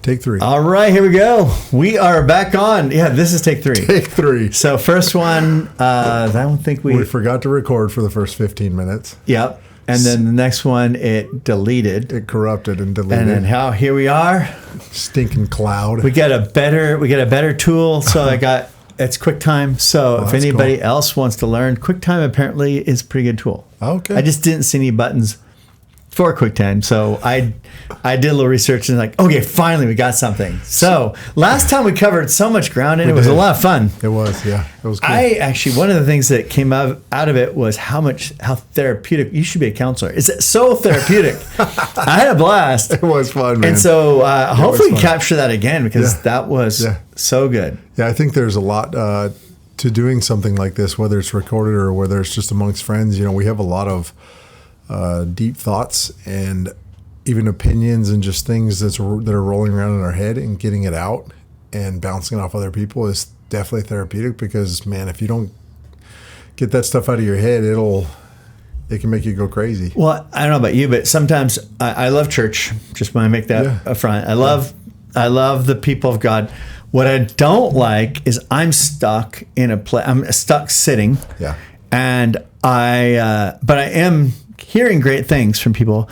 Take 3. All right, here we go. We are back on. Yeah, this is take 3. Take 3. So first one, I don't think We forgot to record for the first 15 minutes. Yep. And then the next one, it deleted. It corrupted and deleted. And then here we are. Stinking cloud. We got a better tool. So it's QuickTime. So if anybody else wants to learn, QuickTime apparently is a pretty good tool. Okay. I just didn't see any buttons for QuickTime. So I did a little research and okay, finally we got something. So last time we covered so much ground and it was a lot of fun. It was, yeah. It was cool. One of the things that came out of it was how therapeutic. You should be a counselor. It's so therapeutic. I had a blast. It was fun, man. And so hopefully we capture that again because that was so good. Yeah, I think there's a lot to doing something like this, whether it's recorded or whether it's just amongst friends. We have a lot of deep thoughts and even opinions and just things that are rolling around in our head, and getting it out and bouncing it off other people is definitely therapeutic because, man, if you don't get that stuff out of your head, it can make you go crazy. Well, I don't know about you, but sometimes I love church. Just want to make that up front. I love the people of God. What I don't like is I'm stuck in I'm stuck sitting. Yeah. And but I am hearing great things from people,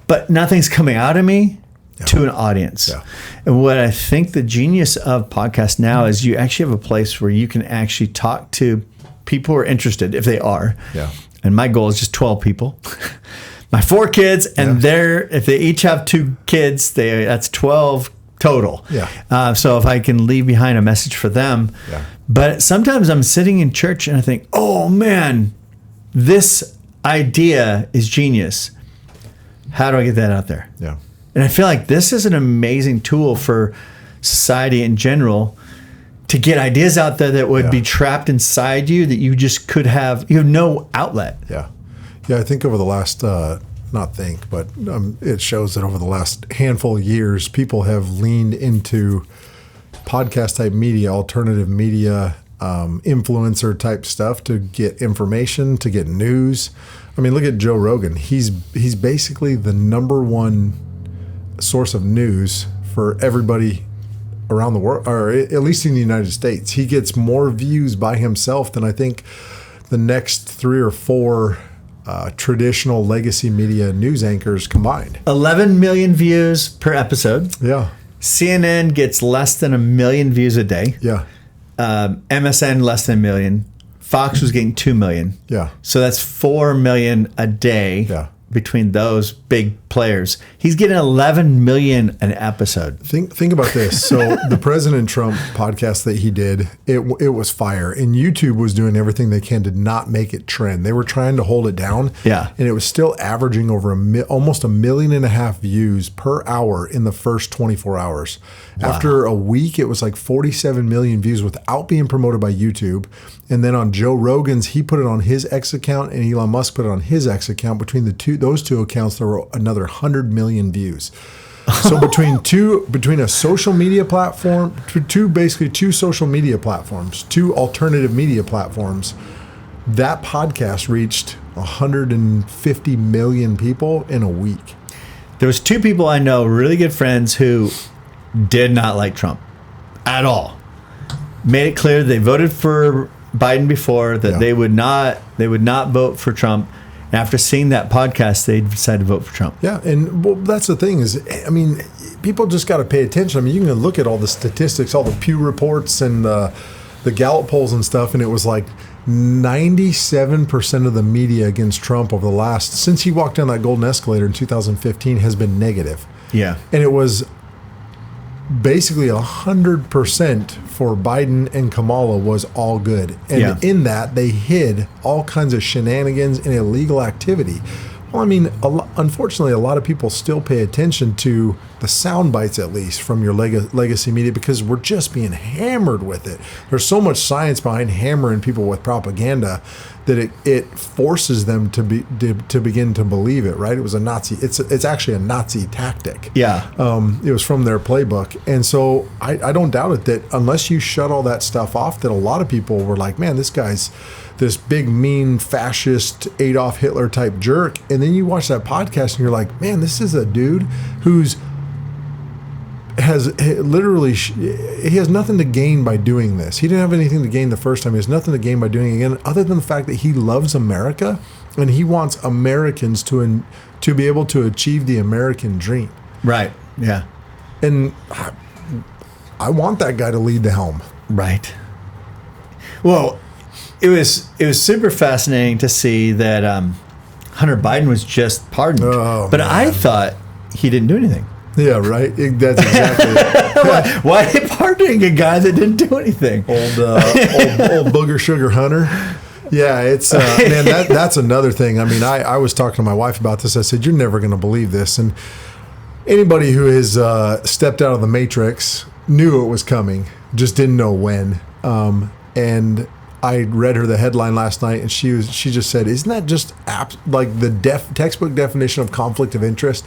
but nothing's coming out of me to an audience. Yeah. And what I think the genius of podcasts now is you actually have a place where you can actually talk to people who are interested, if they are. Yeah. And my goal is just 12 people. My 4 kids, and if they each have 2 kids, that's 12 total. Yeah. So if I can leave behind a message for them. Yeah. But sometimes I'm sitting in church and I think, oh man, this idea is genius. How do I get that out there? Yeah. And I feel like this is an amazing tool for society in general to get ideas out there that would be trapped inside you that you just you have no outlet. Yeah. Yeah, I think over the last, it shows that over the last handful of years, people have leaned into podcast type media, alternative media, influencer type stuff to get information, to get news. I mean, look at Joe Rogan. He's basically the number one source of news for everybody around the world, or at least in the United States. He gets more views by himself than I think the next 3 or 4 traditional legacy media news anchors combined. 11 million views per episode. Yeah. CNN gets less than 1 million views a day. Yeah. MSN less than 1 million. Fox was getting 2 million. Yeah. So that's 4 million a day between those big players. He's getting 11 million an episode. Think about this. So the President Trump podcast that he did, it was fire. And YouTube was doing everything they can to not make it trend. They were trying to hold it down. Yeah. And it was still averaging over almost 1.5 million views per hour in the first 24 hours. Wow. After a week, it was like 47 million views without being promoted by YouTube. And then on Joe Rogan's, he put it on his X account, and Elon Musk put it on his X account. Between those two accounts, there were another 100 million views. So between a social media platform, two social media platforms, 2 alternative media platforms, that podcast reached 150 million people in a week. There was 2 people I know, really good friends, who did not like Trump at all. Made it clear they voted for Biden before, that they would not vote for Trump. And after seeing that podcast, they decided to vote for Trump. Yeah, and that's the thing is, I mean, people just got to pay attention. I mean, you can look at all the statistics, all the Pew reports and the Gallup polls and stuff, and it was like 97% of the media against Trump since he walked down that golden escalator in 2015 has been negative. Yeah. And it was basically 100% for Biden and Kamala was all good. And in that, they hid all kinds of shenanigans and illegal activity. Well, I mean, unfortunately, a lot of people still pay attention to the sound bites, at least, from your legacy media, because we're just being hammered with it. There's so much science behind hammering people with propaganda that it forces them to begin to believe it, right? It was a Nazi. It's actually a Nazi tactic. Yeah. It was from their playbook. And so I don't doubt it that unless you shut all that stuff off, that a lot of people were like, man, this guy's this big, mean, fascist, Adolf Hitler type jerk. And then you watch that podcast and you're like, man, this is a dude who's has literally, he has nothing to gain by doing this. He didn't have anything to gain the first time. He has nothing to gain by doing it again, other than the fact that he loves America and he wants Americans to be able to achieve the American dream. Right. Yeah. And I want that guy to lead the helm. Right. Well, it was super fascinating to see that Hunter Biden was just pardoned. Oh, but man. I thought he didn't do anything. Yeah, right. That's exactly it. Why are they pardoning a guy that didn't do anything? Old booger sugar Hunter. Yeah, it's man. That's another thing. I mean, I was talking to my wife about this. I said, "You're never going to believe this." And anybody who has stepped out of the Matrix knew it was coming, just didn't know when. And I read her the headline last night, and she just said, "Isn't that just like the textbook definition of conflict of interest?"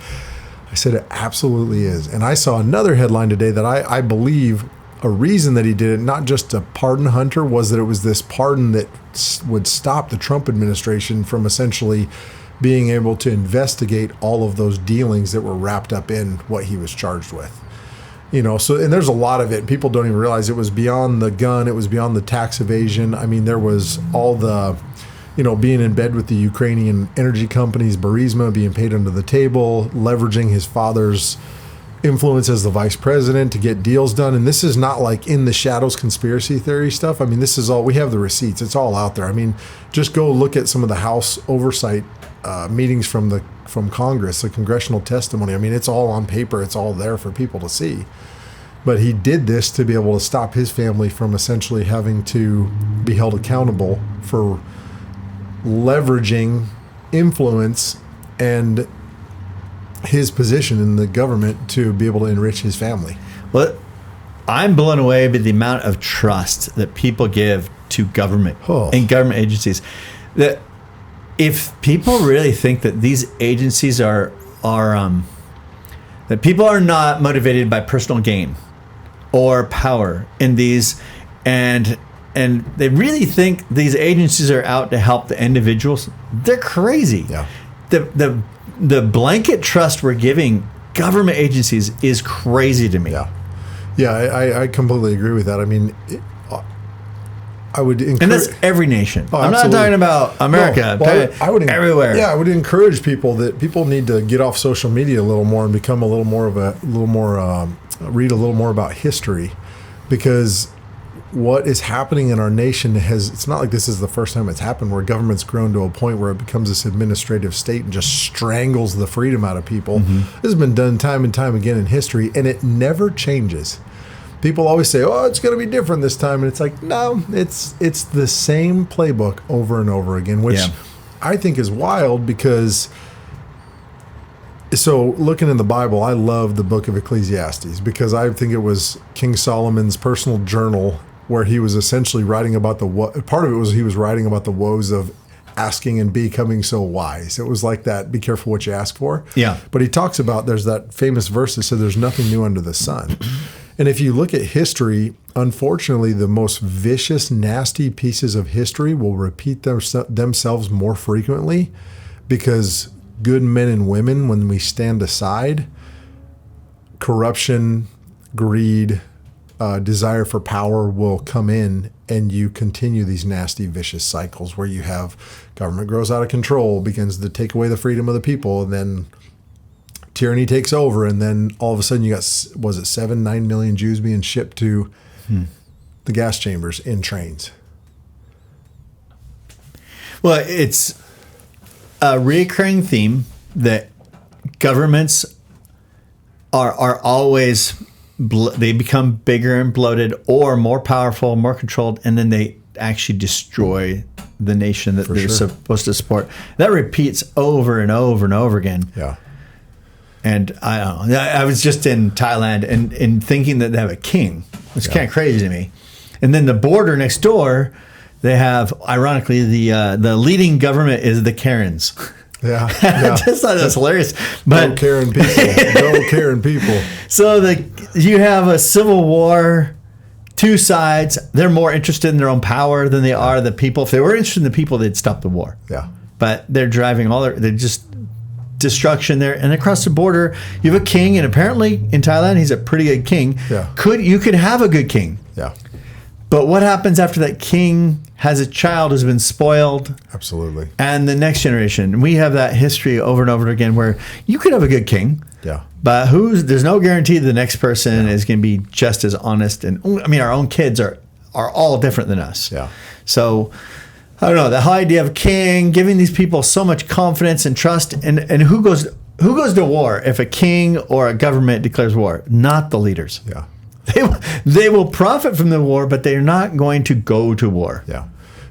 I said, "It absolutely is." And I saw another headline today that I believe a reason that he did it, not just to pardon Hunter, was that it was this pardon that would stop the Trump administration from essentially being able to investigate all of those dealings that were wrapped up in what he was charged with. You know, so, and there's a lot of it. People don't even realize it was beyond the gun. It was beyond the tax evasion. I mean, there was all the, being in bed with the Ukrainian energy companies, Burisma, being paid under the table, leveraging his father's influence as the vice president to get deals done. And this is not like in the shadows conspiracy theory stuff. I mean, this is all, we have the receipts. It's all out there. I mean, just go look at some of the House oversight meetings from Congress, the congressional testimony. I mean, it's all on paper. It's all there for people to see. But he did this to be able to stop his family from essentially having to be held accountable for leveraging influence and his position in the government to be able to enrich his family. Well, I'm blown away by the amount of trust that people give to government and government agencies. That if people really think that these agencies are that people are not motivated by personal gain or power in these, and they really think these agencies are out to help the individuals, they're crazy. Yeah. The blanket trust we're giving government agencies is crazy to me. Yeah, I completely agree with that. I mean, I would encourage, and that's every nation. I'm not talking about America. I would everywhere. Yeah, I would encourage people need to get off social media a little more and become read a little more about history, because what is happening in our nation it's not like this is the first time it's happened, where government's grown to a point where it becomes this administrative state and just strangles the freedom out of people. Mm-hmm. This has been done time and time again in history, and it never changes. People always say, "Oh, it's going to be different this time," and it's like, no, it's the same playbook over and over again, which I think is wild. Because so looking in the Bible, I love the book of Ecclesiastes, because I think it was King Solomon's personal journal, where he was essentially writing about part of it was he was writing about the woes of asking and becoming so wise. It was like that, be careful what you ask for. Yeah. But he talks about, there's that famous verse that said there's nothing new under the sun. And if you look at history, unfortunately, the most vicious, nasty pieces of history will repeat themselves more frequently, because good men and women, when we stand aside, corruption, greed, desire for power will come in, and you continue these nasty, vicious cycles where you have government grows out of control, begins to take away the freedom of the people, and then tyranny takes over, and then all of a sudden you got, 9 million Jews being shipped to the gas chambers in trains. Well, it's a recurring theme that governments are always, they become bigger and bloated, or more powerful, more controlled, and then they actually destroy the nation that they're supposed to support. That repeats over and over and over again. Yeah. And I don't know. I was just in Thailand and thinking that they have a king. It's kind of crazy to me. And then the border next door, they have, ironically, the leading government is the Karens. Yeah. I just thought that was hilarious. But no Karen people. No Karen people. So you have a civil war, two sides. They're more interested in their own power than they are the people. If they were interested in the people, they'd stop the war. Yeah. But they're driving they're just destruction there. And across the border, you have a king, and apparently in Thailand, he's a pretty good king. Yeah. You could have a good king. Yeah. But what happens after that king has a child who's been spoiled? Absolutely. And the next generation. We have that history over and over again where you could have a good king. Yeah. But there's no guarantee the next person is going to be just as honest. And I mean, our own kids are all different than us. Yeah. So I don't know, the whole idea of king, giving these people so much confidence and trust, and who goes to war if a king or a government declares war? Not the leaders. Yeah. They will profit from the war, but they're not going to go to war. Yeah.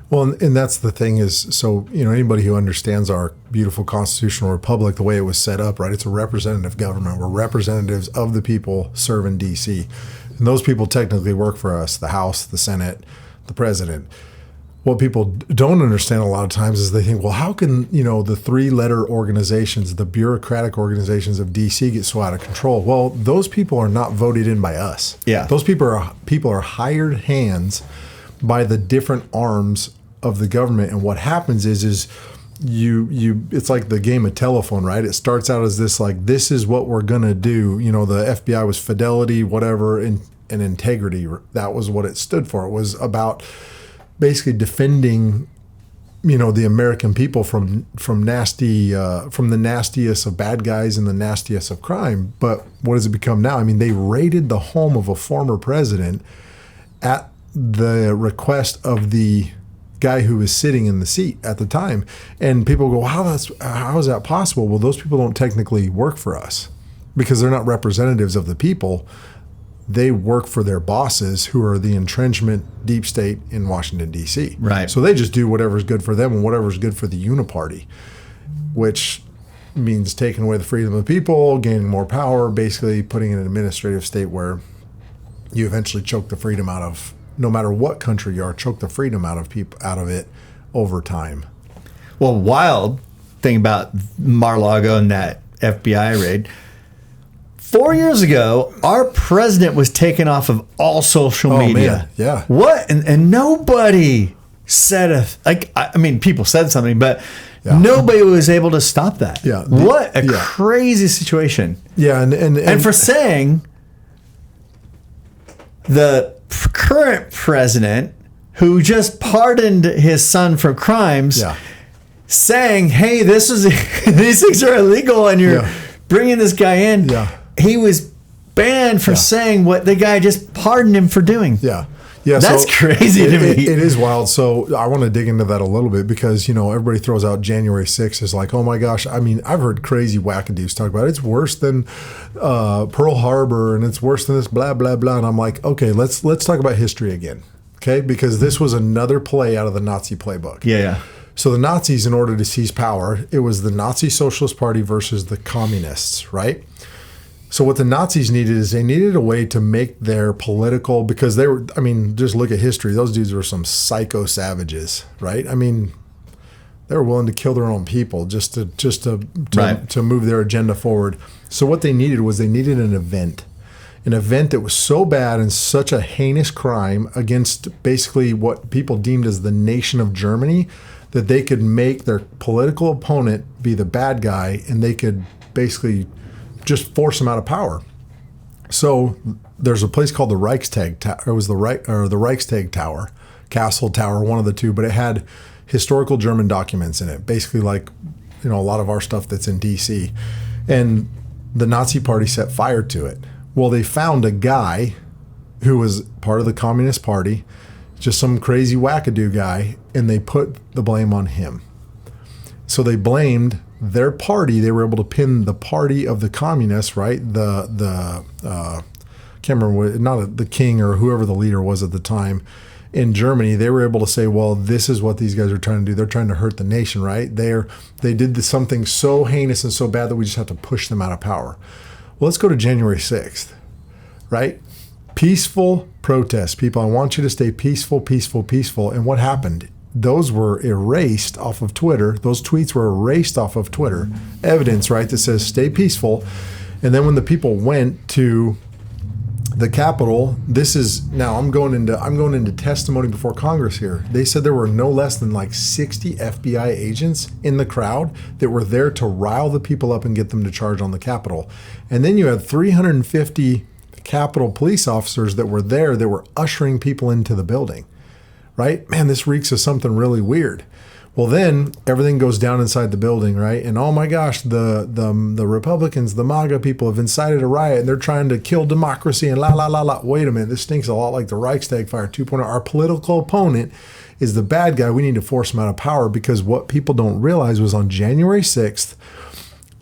Well, and that's the thing is, so, anybody who understands our beautiful constitutional republic, the way it was set up, right? It's a representative government. We're representatives of the people serve in D.C. And those people technically work for us, the House, the Senate, the president. What people don't understand a lot of times is they think, well, how can, the three-letter organizations, the bureaucratic organizations of D.C. get so out of control? Well, those people are not voted in by us. Yeah. Those people are hired hands by the different arms of the government. And what happens is you it's like the game of telephone, right? It starts out as this is what we're going to do. The FBI was fidelity, whatever, and integrity. That was what it stood for. It was about basically defending, the American people from the nastiest of bad guys and the nastiest of crime. But what does it become now? I mean, they raided the home of a former president at the request of the guy who was sitting in the seat at the time. And people go, how is that possible? Well, those people don't technically work for us because they're not representatives of the people. They work for their bosses, who are the entrenchment deep state in Washington, D.C. Right. So they just do whatever's good for them and whatever's good for the uniparty, which means taking away the freedom of the people, gaining more power, basically putting in an administrative state where you eventually choke the freedom out of, no matter what country you are, choke the freedom out of it over time. Well, wild thing about Mar-a-Lago and that FBI raid, 4 years ago, our president was taken off of all social media. Man. Yeah. What? And nobody said people said something, but nobody was able to stop that. Yeah. What a crazy situation. Yeah. And for saying the current president, who just pardoned his son for crimes, saying, hey, these things are illegal and you're bringing this guy in. Yeah. He was banned for saying what the guy just pardoned him for doing. Yeah. Yeah. That's crazy to me. It is wild. So I want to dig into that a little bit because, everybody throws out January 6th as like, oh my gosh. I mean, I've heard crazy wackadoos talk about it. It's worse than Pearl Harbor and it's worse than this blah, blah, blah. And I'm like, okay, let's talk about history again. Okay. Because this was another play out of the Nazi playbook. Yeah. So the Nazis, in order to seize power, it was the Nazi Socialist Party versus the communists, right? So what the Nazis needed is they needed a way to make their political, because they were, just look at history. Those dudes were some psycho savages, right? I mean, they were willing to kill their own people just to move their agenda forward. So what they needed an event that was so bad and such a heinous crime against basically what people deemed as the nation of Germany that they could make their political opponent be the bad guy and they could basically just force him out of power. So there's a place called the Reichstag Tower. It was the Reichstag Tower, Castle Tower, one of the two, but it had historical German documents in it, basically like, a lot of our stuff that's in D.C. And the Nazi Party set fire to it. Well, they found a guy who was part of the Communist Party, just some crazy wackadoo guy, and they put the blame on him. So they blamed their party. They were able to pin the party of the communists, right? Can't remember, not the king or whoever the leader was at the time in Germany. They were able to say, well, this is what these guys are trying to do. They're trying to hurt the nation, right? They did something so heinous and so bad that we just have to push them out of power. Well, let's go to January 6th, right? Peaceful protests. People, I want you to stay peaceful, peaceful, peaceful. And what happened? Those were erased off of Twitter. Those tweets were erased off of Twitter. Evidence, right, that says stay peaceful. And then when the people went to the Capitol, this is now I'm going into testimony before Congress here. They said there were no less than like 60 FBI agents in the crowd that were there to rile the people up and get them to charge on the Capitol. And then you had 350 Capitol police officers that were there that were ushering people into the building. Right? Man, this reeks of something really weird. Well, then everything goes down inside the building, right? And oh my gosh, the Republicans, the MAGA people have incited a riot and they're trying to kill democracy and la, la, la, la. Wait a minute, this stinks a lot like the Reichstag fire 2.0. Our political opponent is the bad guy. We need to force him out of power, because what people don't realize was on January 6th,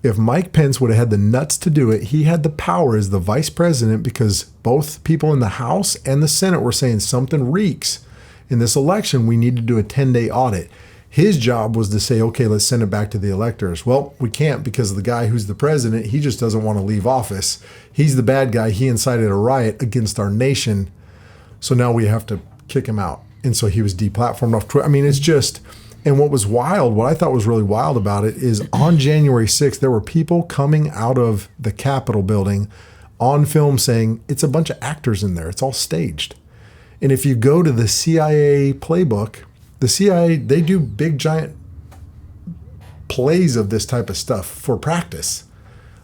if Mike Pence would have had the nuts to do it, he had the power as the vice president, because both people in the House and the Senate were saying something reeks in this election. We need to do a 10-day audit. His job was to say, okay, let's send it back to the electors. Well, we can't, because the guy who's the president, he just doesn't want to leave office. He's the bad guy. He incited a riot against our nation. So now we have to kick him out. And so he was deplatformed off Twitter. I mean, it's just, and what was wild, what I thought was really wild about it is on January 6th, there were people coming out of the Capitol building on film saying it's a bunch of actors in there. It's all staged. And if you go to the CIA playbook, the CIA, they do big, giant plays of this type of stuff for practice.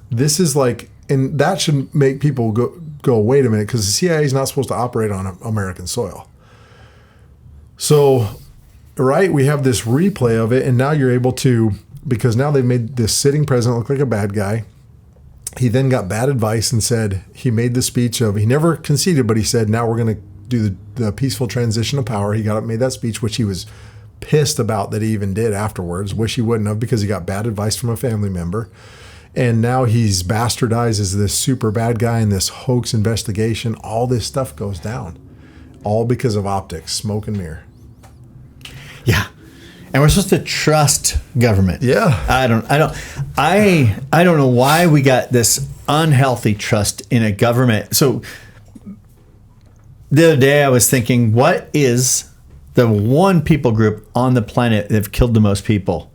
This is like, and that should make people go wait a minute, because the CIA is not supposed to operate on American soil. So, right, we have this replay of it, and now you're able to, because now they've made this sitting president look like a bad guy. He then got bad advice and said, he made the speech of, he never conceded, but he said, now we're going to do the peaceful transition of power. He got up, made that speech, which he was pissed about that he even did afterwards. Wish he wouldn't have, because he got bad advice from a family member. And now he's bastardized as this super bad guy in this hoax investigation. All this stuff goes down, all because of optics, smoke and mirror. Yeah. And we're supposed to trust government. Yeah. I don't know why we got this unhealthy trust in a government. So the other day I was thinking, what is the one people group on the planet that have killed the most people?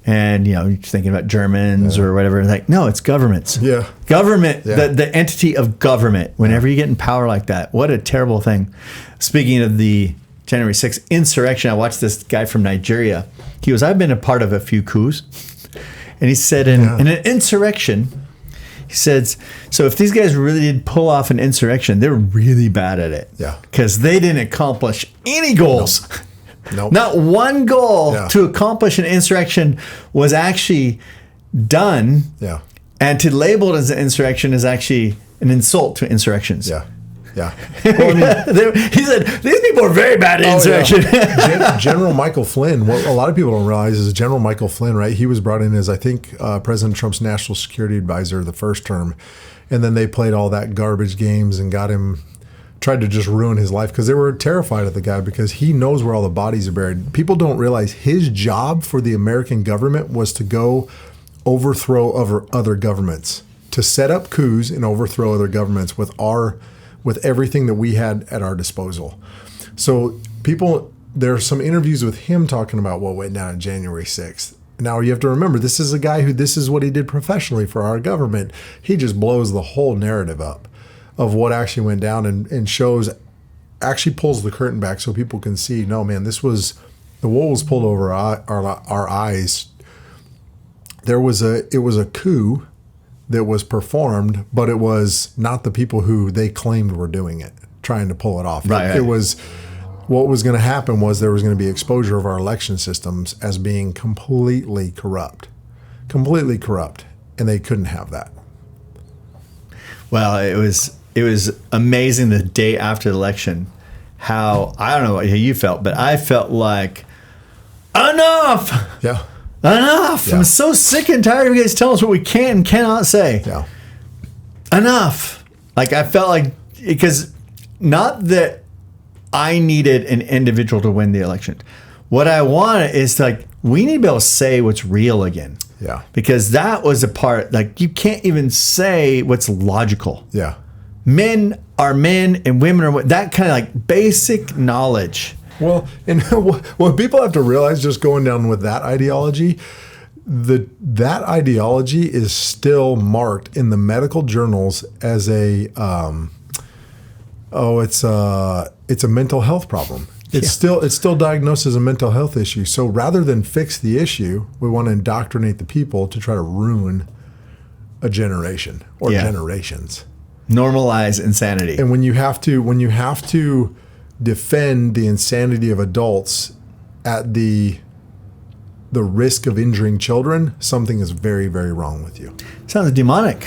And, you know, you're thinking about Germans or whatever. Like, no, it's governments. Yeah. Government, the entity of government. Whenever you get in power like that, what a terrible thing. Speaking of the January 6th insurrection, I watched this guy from Nigeria. He goes, I've been a part of a few coups. And he said in an insurrection, he says, so if these guys really did pull off an insurrection, they're really bad at it. Yeah. Because they didn't accomplish any goals. Nope. Not one goal to accomplish an insurrection was actually done. Yeah. And to label it as an insurrection is actually an insult to insurrections. Yeah. Yeah. Well, I mean, he said, these people are very bad at insurrection. Yeah. General Michael Flynn, what a lot of people don't realize is General Michael Flynn, right? He was brought in as, I think, President Trump's national security advisor the first term. And then they played all that garbage games and got him, tried to just ruin his life, because they were terrified of the guy, because he knows where all the bodies are buried. People don't realize his job for the American government was to go overthrow other governments, to set up coups and overthrow other governments with everything that we had at our disposal. So there are some interviews with him talking about what went down on January 6th. Now you have to remember, this is a guy who, this is what he did professionally for our government. He just blows the whole narrative up of what actually went down and shows, actually pulls the curtain back so people can see, no man, the wool was pulled over our eyes. It was a coup that was performed, but it was not the people who they claimed were doing it, trying to pull it off. Right. It was, what was going to happen was there was going to be exposure of our election systems as being completely corrupt, and they couldn't have that. Well, it was amazing the day after the election how, I don't know what you felt, but I felt like, enough! Yeah. Enough! Yeah. I'm so sick and tired of you guys telling us what we can and cannot say. Yeah. Enough! Like, I felt like, because not that I needed an individual to win the election. What I wanted is, like, we need to be able to say what's real again. Yeah. Because that was a part, like, you can't even say what's logical. Yeah. Men are men and women are that kind of like basic knowledge. Well, and what people have to realize, just going down with that ideology, that ideology is still marked in the medical journals as a oh, it's a mental health problem. It's still diagnosed as a mental health issue. So rather than fix the issue, we want to indoctrinate the people to try to ruin a generation or generations. Normalize insanity. And when you have to defend the insanity of adults at the risk of injuring children, something is very, very wrong with you. Sounds demonic.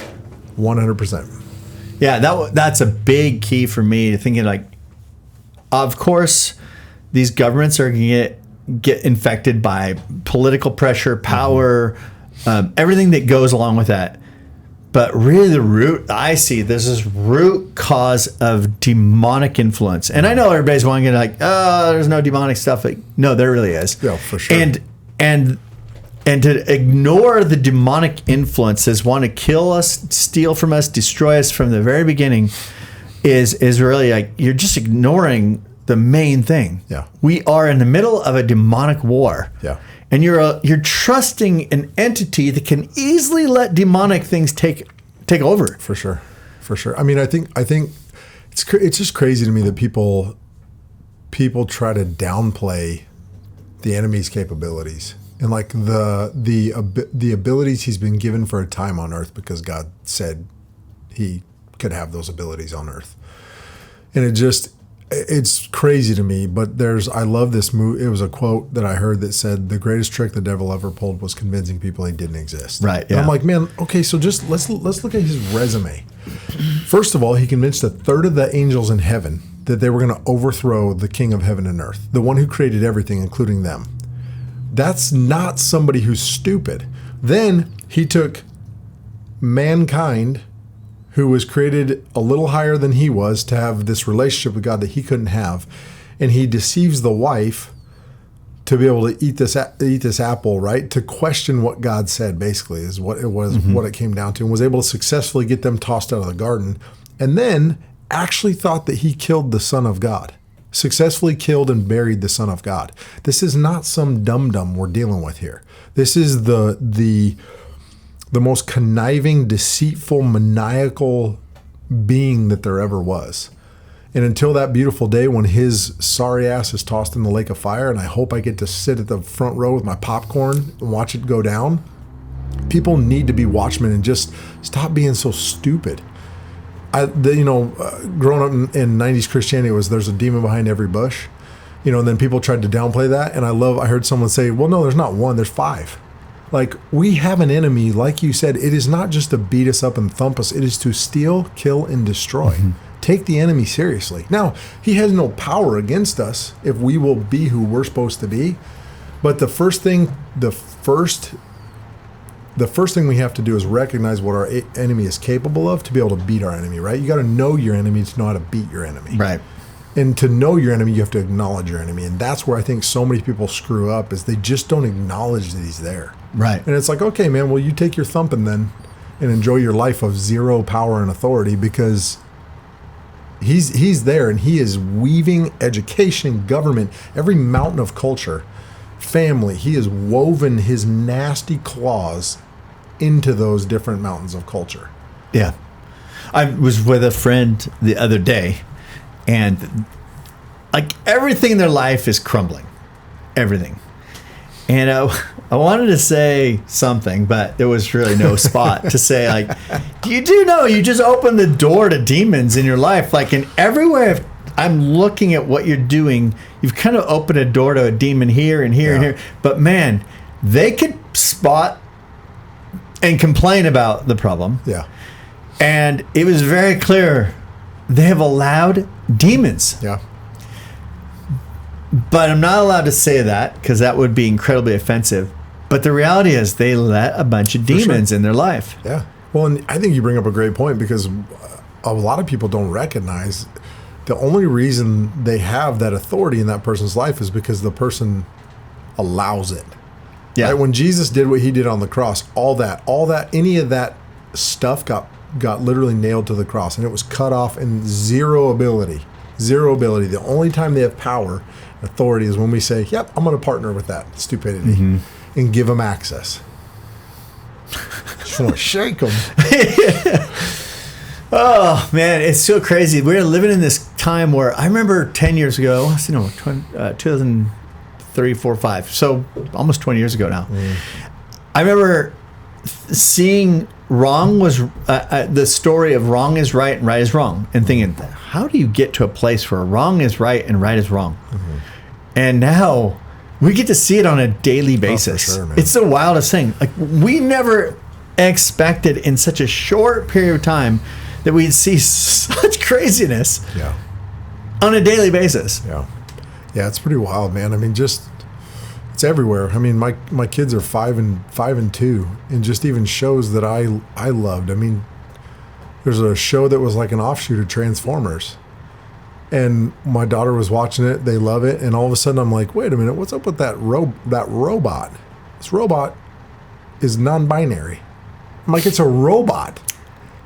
100%. Yeah, that's a big key for me, thinking like, of course, these governments are going to get infected by political pressure, power, everything that goes along with that. But really the root, I see, there's this root cause of demonic influence. And I know everybody's wanting to like, oh, there's no demonic stuff. Like, no, there really is. Yeah, for sure. And to ignore the demonic influences, want to kill us, steal from us, destroy us from the very beginning is really like, you're just ignoring the main thing. Yeah. We are in the middle of a demonic war. Yeah. And you're trusting an entity that can easily let demonic things take over. For sure. I mean, I think it's just crazy to me that people try to downplay the enemy's capabilities and like the abilities he's been given for a time on earth because God said he could have those abilities on earth. And it's crazy to me, but I love this movie. It was a quote that I heard that said, the greatest trick the devil ever pulled was convincing people he didn't exist. Right. Yeah. And I'm like, man, okay, so just let's look at his resume. First of all, he convinced a third of the angels in heaven that they were going to overthrow the king of heaven and earth, the one who created everything, including them. That's not somebody who's stupid. Then he took mankind, who was created a little higher than he was, to have this relationship with God that he couldn't have. And he deceives the wife to be able to eat this apple, right? To question what God said, basically, is what it was, what it came down to, and was able to successfully get them tossed out of the garden. And then actually thought that he killed the Son of God, successfully killed and buried the Son of God. This is not some dum-dum we're dealing with here. This is the most conniving, deceitful, maniacal being that there ever was. And until that beautiful day when his sorry ass is tossed in the lake of fire, and I hope I get to sit at the front row with my popcorn and watch it go down, people need to be watchmen and just stop being so stupid. Growing up in 90s Christianity was there's a demon behind every bush, and then people tried to downplay that. And I heard someone say, well, no, there's not one, there's five. Like, we have an enemy, like you said, it is not just to beat us up and thump us. It is to steal, kill, and destroy. Take the enemy seriously. Now, he has no power against us if we will be who we're supposed to be. But the first thing we have to do is recognize what our enemy is capable of to be able to beat our enemy, right? You got to know your enemy to know how to beat your enemy. Right. And to know your enemy, you have to acknowledge your enemy. And that's where I think so many people screw up, is they just don't acknowledge that he's there. Right. And it's like, okay, man, well, you take your thumping then and enjoy your life of zero power and authority, because he's there and he is weaving education, government, every mountain of culture, family. He has woven his nasty claws into those different mountains of culture. Yeah. I was with a friend the other day, and like everything in their life is crumbling. Everything. And I wanted to say something, but there was really no spot to say, like, you do know you just opened the door to demons in your life. Like, in everywhere I'm looking at what you're doing, you've kind of opened a door to a demon here and here and here. But man, they could spot and complain about the problem. Yeah. And it was very clear they have allowed demons. Yeah. But I'm not allowed to say that because that would be incredibly offensive. But the reality is they let a bunch of demons in their life. Yeah. Well, and I think you bring up a great point, because a lot of people don't recognize the only reason they have that authority in that person's life is because the person allows it. Yeah. Right? When Jesus did what he did on the cross, all that, any of that stuff got literally nailed to the cross, and it was cut off in zero ability. The only time they have power, authority, is when we say, yep, I'm going to partner with that stupidity and give them access. Just want to shake them. Oh man, it's so crazy. We're living in this time where I remember 10 years ago, 2003, 4, 5, so almost 20 years ago now. I remember seeing wrong was the story of wrong is right and right is wrong, and thinking, how do you get to a place where wrong is right and right is wrong? And now we get to see it on a daily basis. Oh, for sure, man. It's the wildest thing. Like, we never expected in such a short period of time that we'd see such craziness on a daily basis. Yeah, it's pretty wild, man. I mean, just it's everywhere. I mean, my kids are 5 and 2, and just even shows that I loved. I mean, there's a show that was like an offshoot of Transformers, and my daughter was watching it. They love it, and all of a sudden I'm like, wait a minute, what's up with that robot? This robot is non-binary. I'm like, it's a robot.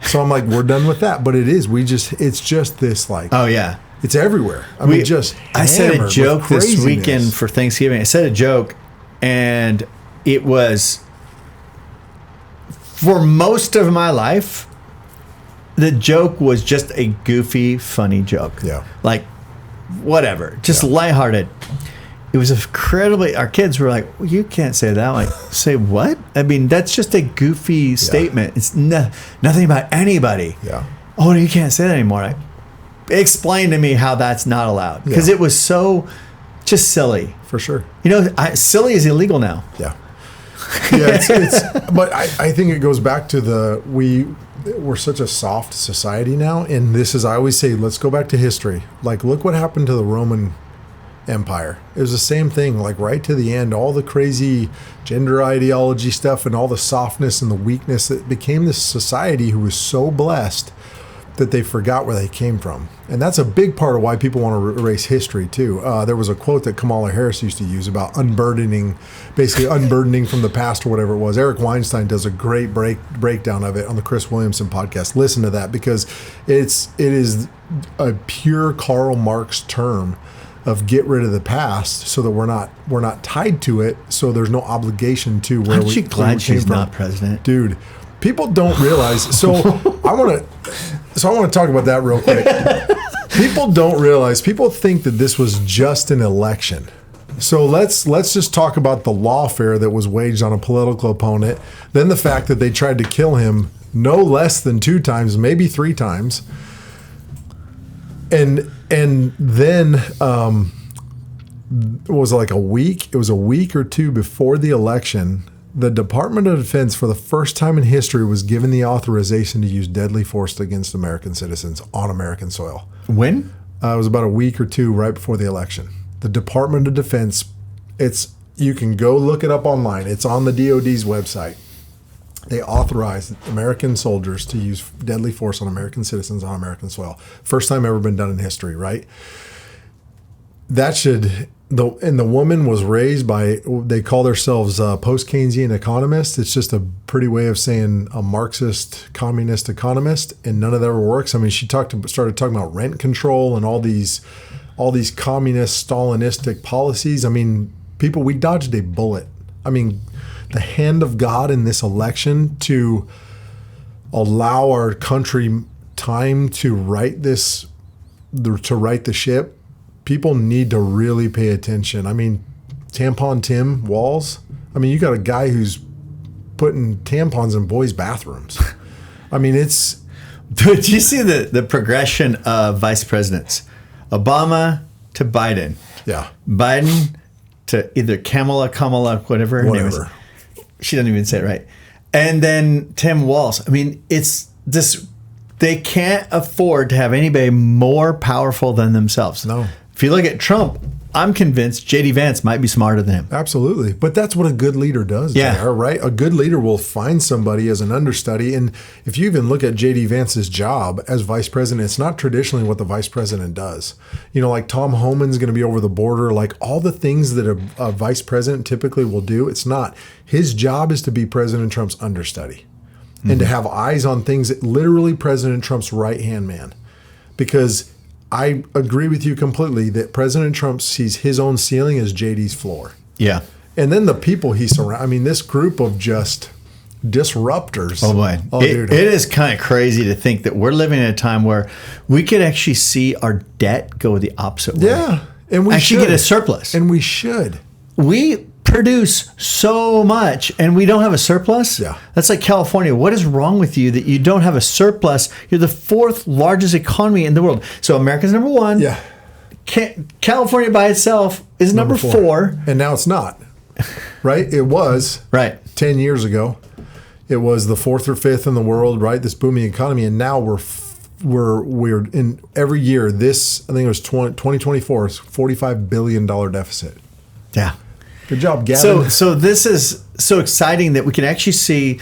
So I'm like, we're done with that. But it is. It's just this, like, oh yeah, it's everywhere. I said a joke this weekend for Thanksgiving. I said a joke, and it was, for most of my life, the joke was just a goofy, funny joke. Yeah. Like, whatever. Just lighthearted. It was incredibly, our kids were like, well, you can't say that. Like, say what? I mean, that's just a goofy statement. It's nothing about anybody. Yeah. Oh, you can't say that anymore. Like, explain to me how that's not allowed. Because it was so just silly. For sure. You know, silly is illegal now. Yeah. Yeah, but I think it goes back to we're such a soft society now, and this is, I always say, let's go back to history. Like, look what happened to the Roman Empire. It was the same thing, like right to the end, all the crazy gender ideology stuff and all the softness and the weakness. It became this society who was so blessed that they forgot where they came from. And that's a big part of why people want to erase history too. There was a quote that Kamala Harris used to use about unburdening from the past or whatever it was. Eric Weinstein does a great breakdown of it on the Chris Williamson podcast. Listen to that, because it is a pure Karl Marx term of get rid of the past so that we're not tied to it, so there's no obligation to where Aren't you glad she's not president? Dude, people don't realize. So I want to talk about that real quick. People don't realize. People think that this was just an election. So let's just talk about the lawfare that was waged on a political opponent. Then the fact that they tried to kill him no less than 2 times, maybe 3 times. And then it was like a week. It was a week or 2 before the election. The Department of Defense, for the first time in history, was given the authorization to use deadly force against American citizens on American soil. When? It was about a week or 2 right before the election. The Department of Defense, you can go look it up online. It's on the DOD's website. They authorized American soldiers to use deadly force on American citizens on American soil. First time ever been done in history, right? And the woman was raised by, they call themselves post-Keynesian economists. It's just a pretty way of saying a Marxist communist economist, and none of that ever works. I mean, she started talking about rent control and all these communist Stalinistic policies. I mean, we dodged a bullet. I mean, the hand of God in this election to allow our country time to right the ship. People need to really pay attention. I mean, Tampon Tim Walz. I mean, you got a guy who's putting tampons in boys' bathrooms. I mean, it's. Did you see the progression of vice presidents? Obama to Biden. Yeah. Biden to either Kamala, whatever her name is. She doesn't even say it right. And then Tim Walz. I mean, it's this. They can't afford to have anybody more powerful than themselves. No. If you look at Trump, I'm convinced J.D. Vance might be smarter than him. Absolutely. But that's what a good leader does, JR, right? A good leader will find somebody as an understudy. And if you even look at J.D. Vance's job as vice president, it's not traditionally what the vice president does. You know, like Tom Homan's going to be over the border, like all the things that a vice president typically will do, it's not. His job is to be President Trump's understudy and to have eyes on things that literally President Trump's right-hand man. Because I agree with you completely that President Trump sees his own ceiling as JD's floor. Yeah. And then the people he surrounds, I mean, this group of just disruptors. Oh boy. It is kind of crazy to think that we're living in a time where we could actually see our debt go the opposite way. Yeah. And we actually get a surplus. And we should. We produce so much and we don't have a surplus. Yeah. That's like California. What is wrong with you that you don't have a surplus? You're the 4th largest economy in the world. So America's number 1. Yeah. California by itself is number 4. And now it's not. Right? It was. Right. 10 years ago. It was the 4th or 5th in the world, right? This booming economy. And now we're in every year. This, I think it was 2024, is $45 billion deficit. Yeah. Good job, Gavin. So this is so exciting that we can actually see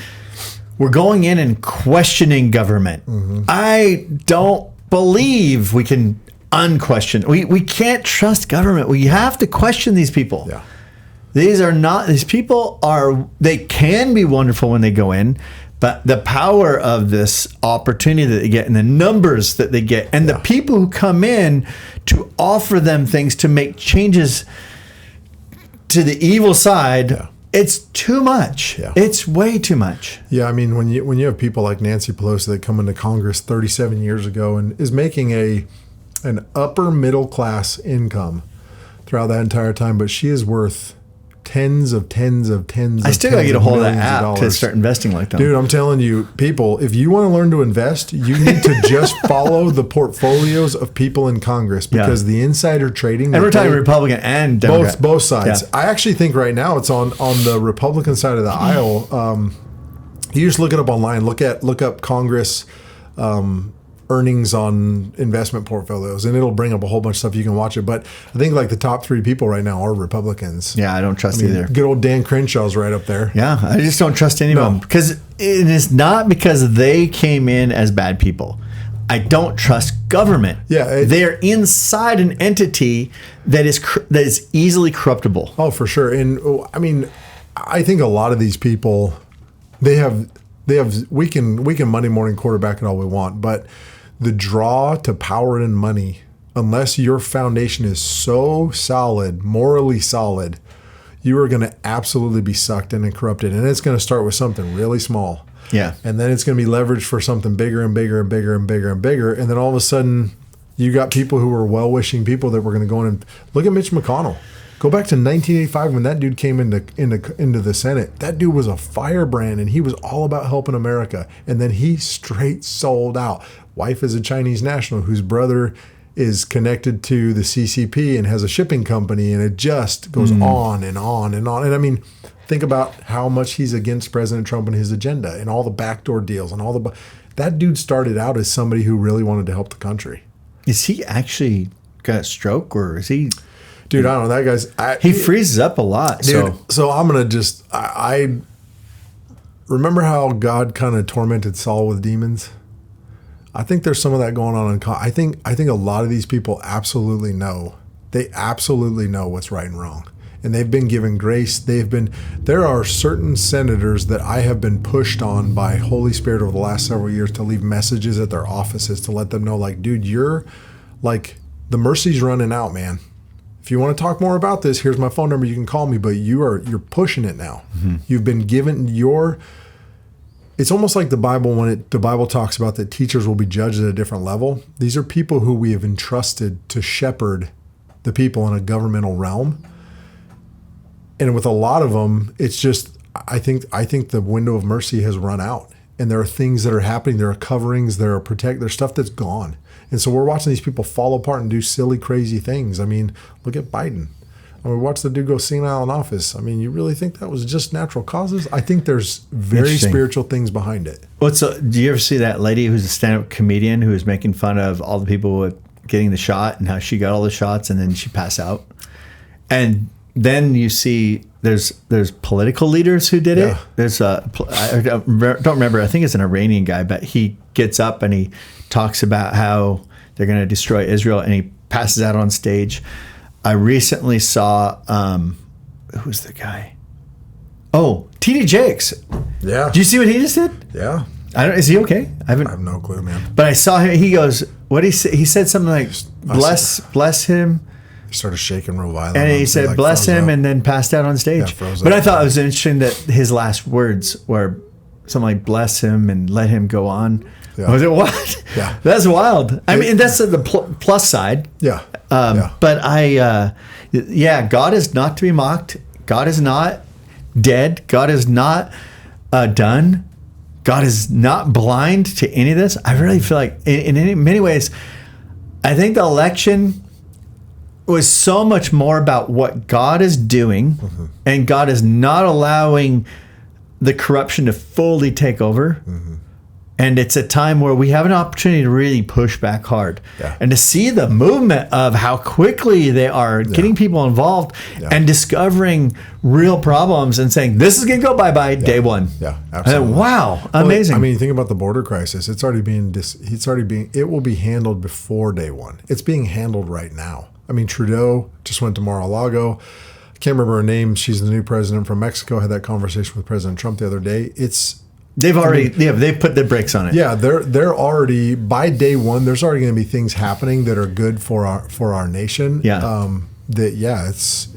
we're going in and questioning government. Mm-hmm. I don't believe we can unquestion. We can't trust government. We have to question these people. Yeah. These people they can be wonderful when they go in, but the power of this opportunity that they get and the numbers that they get and the people who come in to offer them things to make changes to the evil side, it's too much. Yeah. It's way too much. Yeah, I mean, when you have people like Nancy Pelosi that come into Congress 37 years ago and is making an upper middle class income throughout that entire time, but she is worth tens. I still gotta get a hold of that app to start investing like that. Dude, I'm telling you, people, if you want to learn to invest, you need to just follow the portfolios of people in Congress because the insider trading. And we're talking Republican and Democrat. Both sides. Yeah. I actually think right now it's on the Republican side of the aisle. You just look it up online. Look up Congress earnings on investment portfolios, and it'll bring up a whole bunch of stuff. You can watch it, but I think like the top 3 people right now are Republicans. Yeah, I don't trust either. Good old Dan Crenshaw's right up there. Yeah, I just don't trust any of them because it is not because they came in as bad people. I don't trust government. Yeah, they're inside an entity that is easily corruptible. Oh, for sure. And I mean, I think a lot of these people, we can Monday morning quarterback it all we want, but the draw to power and money, unless your foundation is so solid, morally solid, you are going to absolutely be sucked in and corrupted. And it's going to start with something really small. Yeah. And then it's going to be leveraged for something bigger and bigger and bigger and bigger and bigger. And then all of a sudden, you got people who are well-wishing people that were going to go in and look at Mitch McConnell. Go back to 1985 when that dude came into the Senate. That dude was a firebrand, and he was all about helping America. And then he straight sold out. Wife is a Chinese national whose brother is connected to the CCP and has a shipping company, and it just goes on and on and on. And I mean, think about how much he's against President Trump and his agenda and all the backdoor deals and all that dude started out as somebody who really wanted to help the country. Is he actually got a stroke, or is he? Dude, I don't know. That guy's... He freezes up a lot. Dude, so I'm going to just... I remember how God kind of tormented Saul with demons? I think there's some of that going on. I think a lot of these people absolutely know. They absolutely know what's right and wrong. And they've been given grace. There are certain senators that I have been pushed on by Holy Spirit over the last several years to leave messages at their offices to let them know, like, dude, you're like, the mercy's running out, man. If you want to talk more about this, here's my phone number. You can call me, but you're pushing it now. Mm-hmm. You've been given it's almost like the Bible when the Bible talks about that teachers will be judged at a different level. These are people who we have entrusted to shepherd the people in a governmental realm. And with a lot of them, it's just, I think the window of mercy has run out. And there are things that are happening. There are coverings. There's stuff that's gone. And so we're watching these people fall apart and do silly, crazy things. I mean, look at Biden. I mean, watch the dude go senile in office. I mean, you really think that was just natural causes? I think there's very spiritual things behind it. Do you ever see that lady who's a stand-up comedian who was making fun of all the people getting the shot and how she got all the shots and then she passed out? And then you see there's political leaders who did it. There's I don't remember. I think it's an Iranian guy, but he gets up and he talks about how they're going to destroy Israel, and he passes out on stage. I recently saw who's the guy? Oh, TD Jakes. Yeah. Do you see what he just did? Yeah. Is he okay? I have no clue, man. But I saw him. He goes, what did he say? He said something like, bless him. He started shaking real violently. And he said, bless him, and then passed out on stage. Yeah, but I thought it was interesting that his last words were, something like bless him and let him go on. Yeah. I was like, what? Yeah. That's wild. I mean, that's the plus side. Yeah. But God is not to be mocked. God is not dead. God is not done. God is not blind to any of this. I really feel like in many ways, I think the election was so much more about what God is doing, and God is not allowing the corruption to fully take over. And it's a time where we have an opportunity to really push back hard, and to see the movement of how quickly they are getting people involved and discovering real problems and saying, this is going to go bye-bye day one. Yeah, absolutely. And wow, amazing. Well, I mean, think about the border crisis. It will be handled before day one. It's being handled right now. I mean, Trudeau just went to Mar-a-Lago. I can't remember her name. She's the new president from Mexico. Had that conversation with President Trump the other day. They've put the brakes on it. Yeah, they're already, by day one, there's already going to be things happening that are good for our nation. Yeah. It's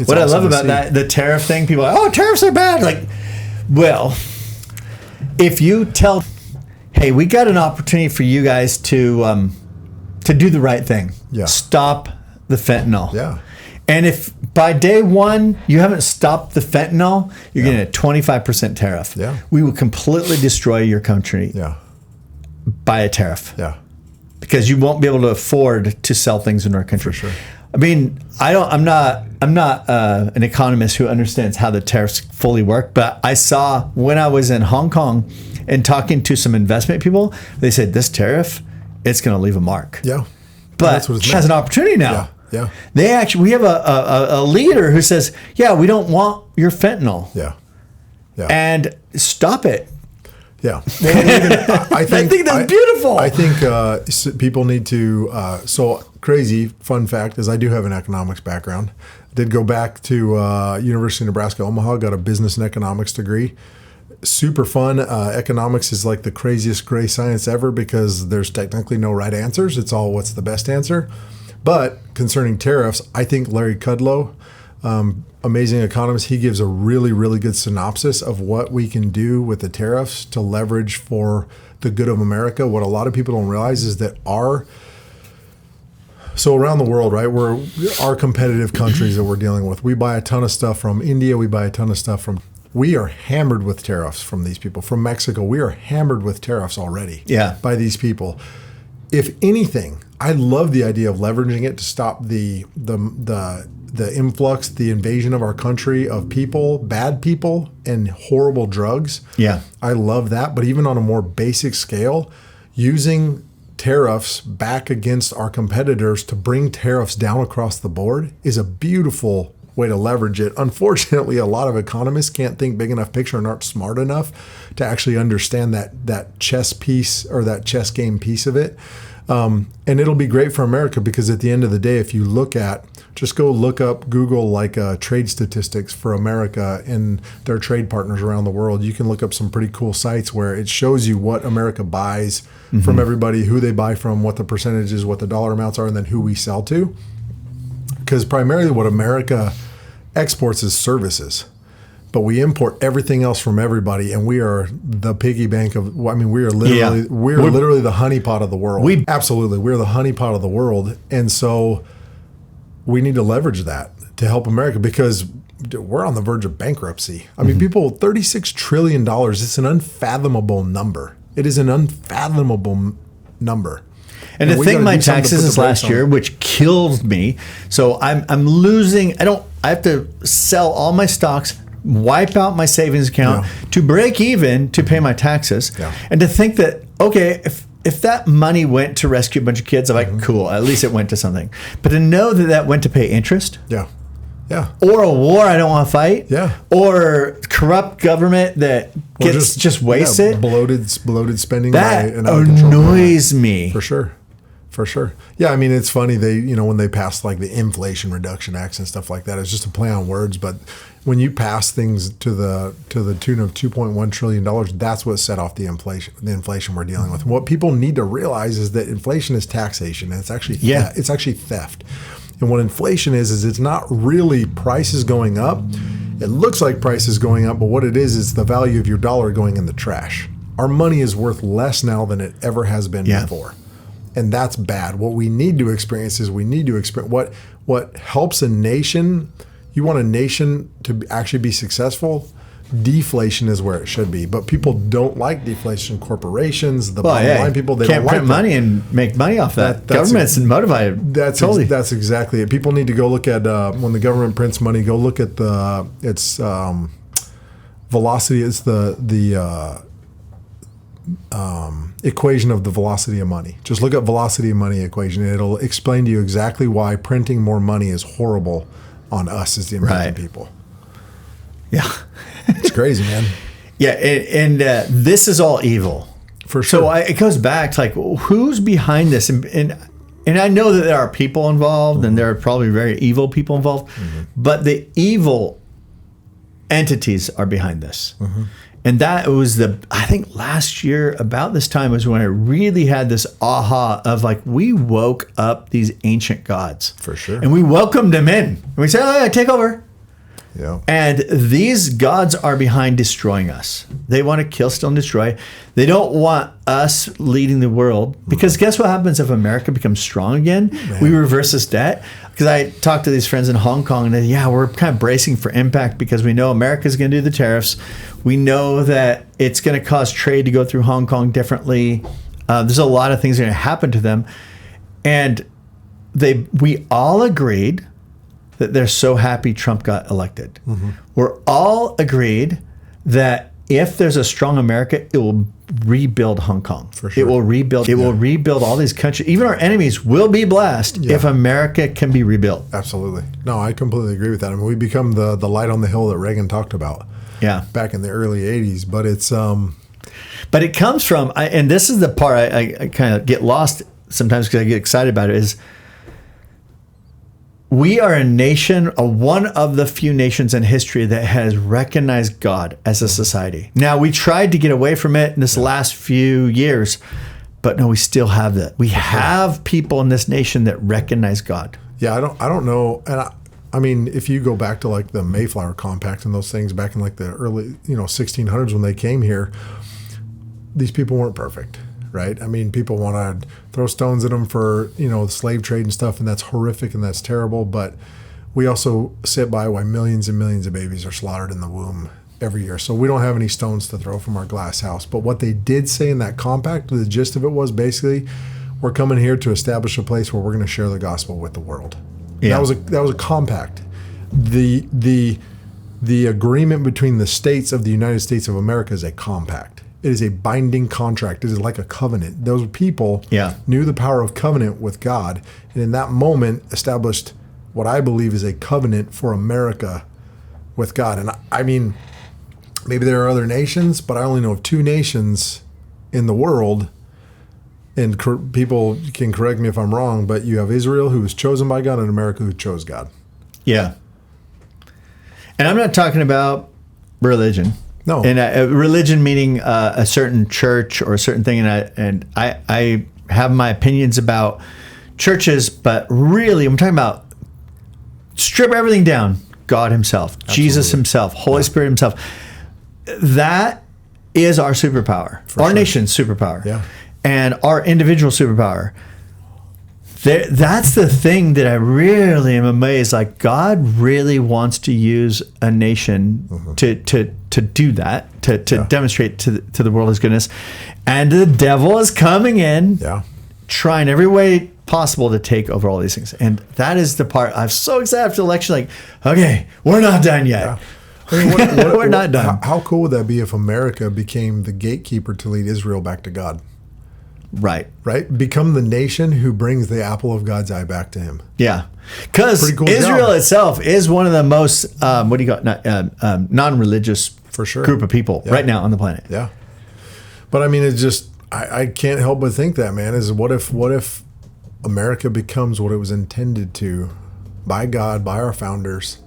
what I love about that, the tariff thing, people are like, oh, tariffs are bad. Like, well, if you tell, hey, we got an opportunity for you guys to do the right thing. Yeah. Stop the fentanyl. Yeah. And if by day one you haven't stopped the fentanyl, you're getting a 25% tariff. Yeah. We will completely destroy your country. Yeah. By a tariff. Yeah. Because you won't be able to afford to sell things in our country. For sure. I mean, I'm not an economist who understands how the tariffs fully work, but I saw when I was in Hong Kong and talking to some investment people, they said this tariff, it's going to leave a mark. Yeah. But it has an opportunity now. Yeah. Yeah. We have a leader who says, yeah, we don't want your fentanyl. Yeah. Yeah. And stop it. Yeah. Well, I think that's beautiful. I think people need to, so crazy fun fact is I do have an economics background. I did go back to University of Nebraska, Omaha, got a business and economics degree. Super fun. Economics is like the craziest gray science ever because there's technically no right answers. It's all what's the best answer. But concerning tariffs, I think Larry Kudlow, amazing economist, he gives a really, really good synopsis of what we can do with the tariffs to leverage for the good of America. What a lot of people don't realize is that so around the world, right, our competitive countries that we're dealing with, we buy a ton of stuff from India, we buy a ton of stuff we are hammered with tariffs from these people. From Mexico, we are hammered with tariffs already by these people. If anything, I love the idea of leveraging it to stop the influx, the invasion of our country of people, bad people, and horrible drugs. Yeah. I love that. But even on a more basic scale, using tariffs back against our competitors to bring tariffs down across the board is a beautiful way to leverage it. Unfortunately, a lot of economists can't think big enough picture and aren't smart enough to actually understand that chess piece or that chess game piece of it. And it'll be great for America because at the end of the day, if you just go look up Google trade statistics for America and their trade partners around the world. You can look up some pretty cool sites where it shows you what America buys from everybody, who they buy from, what the percentages, what the dollar amounts are, and then who we sell to. Because primarily what America exports is services, but we import everything else from everybody, and we are the piggy bank of. I mean, we are literally we're literally the honeypot of the world. We're the honeypot of the world, and so we need to leverage that to help America because we're on the verge of bankruptcy. I mean, people, $36 trillion. It's an unfathomable number. It is an unfathomable number. And to think my taxes is last year, which killed me. So I'm losing. I have to sell all my stocks, wipe out my savings account to break even to pay my taxes. Yeah. And to think that, okay, if that money went to rescue a bunch of kids, I'm like, cool, at least it went to something. But to know that went to pay interest. Yeah. Yeah. Or a war I don't want to fight. Yeah. Or corrupt government that gets just wasted. Bloated spending. That annoys me. For sure. For sure. Yeah, I mean, it's funny. When they passed like the Inflation Reduction Acts and stuff like that, it's just a play on words. But when you pass things to the tune of $2.1 trillion, that's what set off the inflation we're dealing with. And what people need to realize is that inflation is taxation, and it's actually theft. And what inflation is it's not really prices going up. it looks like price is going up, but what it is the value of your dollar going in the trash. Our money is worth less now than it ever has been before. And that's bad. What we need to experience is what helps a nation. You want a nation to actually be successful. Deflation is where it should be, but people don't like deflation. Corporations, bottom line people, they can't don't like print money and make money off that. Government's motivated. That's exactly it. People need to go look at when the government prints money. Go look at its velocity. It's the equation of the velocity of money. Just look at velocity of money equation. It'll explain to you exactly why printing more money is horrible on us as the American people. Yeah. It's crazy, man. Yeah, and this is all evil. For sure. So it goes back to like, who's behind this? And I know that there are people involved, and there are probably very evil people involved, but the evil entities are behind this. And that was I think last year about this time was when I really had this aha of like, we woke up these ancient gods. For sure. And we welcomed them in. And we said, oh yeah, take over. Yeah. And these gods are behind destroying us. They want to kill, steal, and destroy. They don't want us leading the world, because guess what happens if America becomes strong again? Man. We reverse this debt. Because I talked to these friends in Hong Kong, and we're kind of bracing for impact because we know America's going to do the tariffs. We know that it's going to cause trade to go through Hong Kong differently. There's a lot of things that are going to happen to them. And we all agreed that they're so happy Trump got elected. We're all agreed that if there's a strong America, it will rebuild Hong Kong. For sure. It will rebuild. It will rebuild all these countries. Even our enemies will be blessed if America can be rebuilt. Absolutely. No, I completely agree with that. I mean, we become the light on the hill that Reagan talked about. Yeah. Back in the early '80s, but it's. But it comes from, and this is the part I kind of get lost sometimes because I get excited about it. Is we are a nation, one of the few nations in history that has recognized God as a society. Now, we tried to get away from it in this last few years, but no, we still have that. We have people in this nation that recognize God. Yeah, I don't know. And I mean, if you go back to like the Mayflower Compact and those things back in like the early, 1600s when they came here, these people weren't perfect. Right? I mean, people want to throw stones at them for, the slave trade and stuff, and that's horrific and that's terrible. But we also sit by why millions and millions of babies are slaughtered in the womb every year. So we don't have any stones to throw from our glass house. But what they did say in that compact, the gist of it was basically, we're coming here to establish a place where we're going to share the gospel with the world. Yeah. That was a compact. The agreement between the states of the United States of America is a compact. It is a binding contract. It is like a covenant. Those people knew the power of covenant with God, and in that moment established what I believe is a covenant for America with God. And I mean, maybe there are other nations, but I only know of two nations in the world, and people can correct me if I'm wrong, but you have Israel, who was chosen by God, and America, who chose God. Yeah. And I'm not talking about religion. No, and religion meaning a certain church or a certain thing, and I have my opinions about churches, but really I'm talking about strip everything down. God Himself, Absolutely. Jesus Himself, Holy Spirit Himself. That is our superpower, our nation's superpower, and our individual superpower. That's the thing that I really am amazed. Like, God really wants to use a nation to do that, to demonstrate to the world His goodness. And the devil is coming in, trying every way possible to take over all these things. And that is the part I'm so excited after the election. Like, okay, we're not done yet. I mean, we're not done. How cool would that be if America became the gatekeeper to lead Israel back to God? Right. Become the nation who brings the apple of God's eye back to Him. Yeah. Because cool Israel itself is one of the most, non-religious group of people right now on the planet. Yeah. But I mean, it's just, I can't help but think that, man, is what if America becomes what it was intended to by God, by our founders,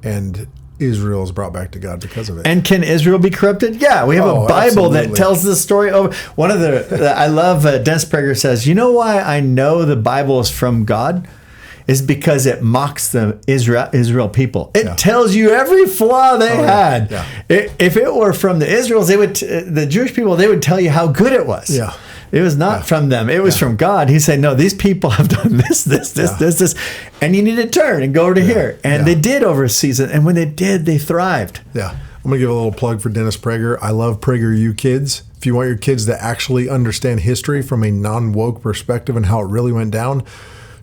and Israel is brought back to God because of it. And can Israel be corrupted? Yeah, we have a Bible that tells the story over. One of I love Dennis Prager says, you know why I know the Bible is from God? is because it mocks the Israel people. It tells you every flaw they had. Yeah. If it were from the Israels, the Jewish people, they would tell you how good it was. Yeah. It was not from them. It was from God. He said, no, these people have done this, and you need to turn and go over to here. And they did over a season. And when they did, they thrived. Yeah. I'm going to give a little plug for Dennis Prager. I love PragerU Kids. If you want your kids to actually understand history from a non-woke perspective and how it really went down,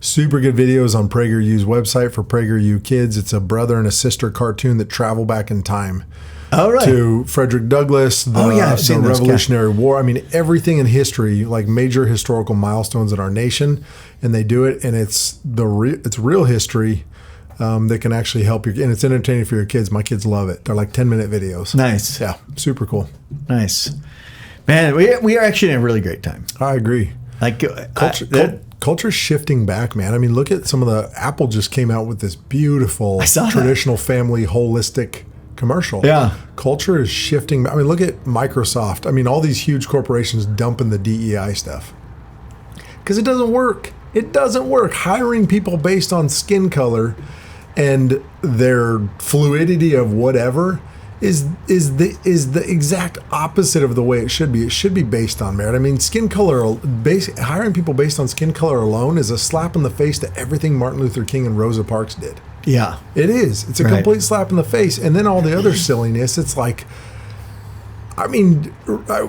super good videos on PragerU's website for PragerU Kids. It's a brother and a sister cartoon that travel back in time. Oh, right. To Frederick Douglass, the Revolutionary War. I mean, everything in history, like major historical milestones in our nation, and they do it, and it's real history that can actually help you, and it's entertaining for your kids. My kids love it. They're like 10-minute videos. Nice. Yeah, super cool. Nice. Man, we are actually in a really great time. I agree. Like Culture's shifting back, man. I mean, look at some of the, Apple just came out with this beautiful traditional family holistic commercial. Yeah. Culture is shifting. I mean, look at Microsoft. I mean, all these huge corporations dumping the DEI stuff. Because it doesn't work. It doesn't work. Hiring people based on skin color and their fluidity of whatever is the exact opposite of the way it should be. It should be based on merit. I mean, hiring people based on skin color alone is a slap in the face to everything Martin Luther King and Rosa Parks did. Yeah. It is. It's a complete slap in the face. And then all the other silliness, it's like, I mean, I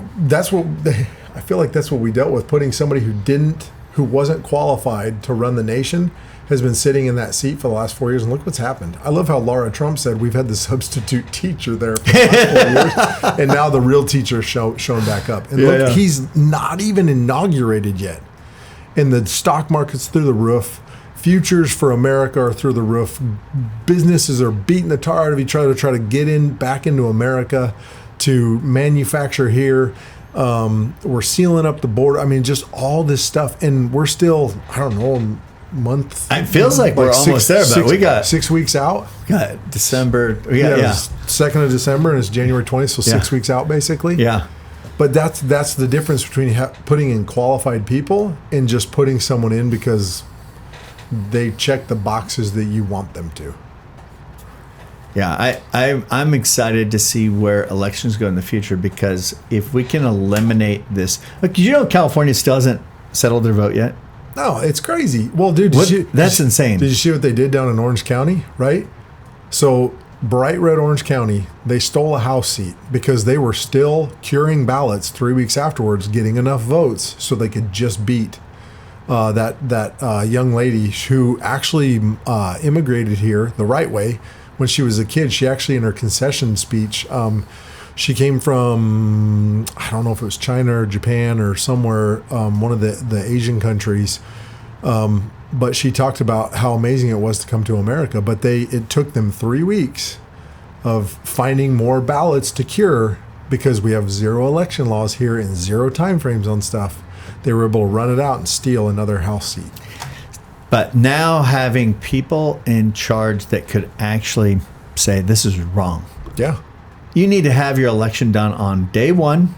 feel like that's what we dealt with, putting somebody who wasn't qualified to run the nation has been sitting in that seat for the last 4 years, and look what's happened. I love how Laura Trump said we've had the substitute teacher there for the last 4 years, and now the real teacher shown back up. And he's not even inaugurated yet. And the stock market's through the roof. Futures for America are through the roof. Businesses are beating the tar out of each other to try to get back into America to manufacture here. We're sealing up the border. I mean, just all this stuff. And we're still, I don't know, month. It feels like we're almost there, but we got 6 weeks out. We got December. 2nd of December, and it's January 20th, so 6 weeks out, basically. Yeah. But that's the difference between putting in qualified people and just putting someone in because they check the boxes that you want them to. Yeah, I'm excited to see where elections go in the future, because if we can eliminate this, like, California still hasn't settled their vote yet. No, it's crazy. Well, dude, that's insane. Did you see what they did down in Orange County? Right. So bright red Orange County, they stole a House seat because they were still curing ballots 3 weeks afterwards, getting enough votes so they could just beat that young lady who actually immigrated here the right way. When she was a kid, she actually, in her concession speech, she came from, I don't know if it was China or Japan or somewhere, one of the Asian countries. But she talked about how amazing it was to come to America. But it took them 3 weeks of finding more ballots to cure because we have zero election laws here and zero timeframes on stuff. They were able to run it out and steal another House seat. But now having people in charge that could actually say, this is wrong. Yeah. You need to have your election done on day one.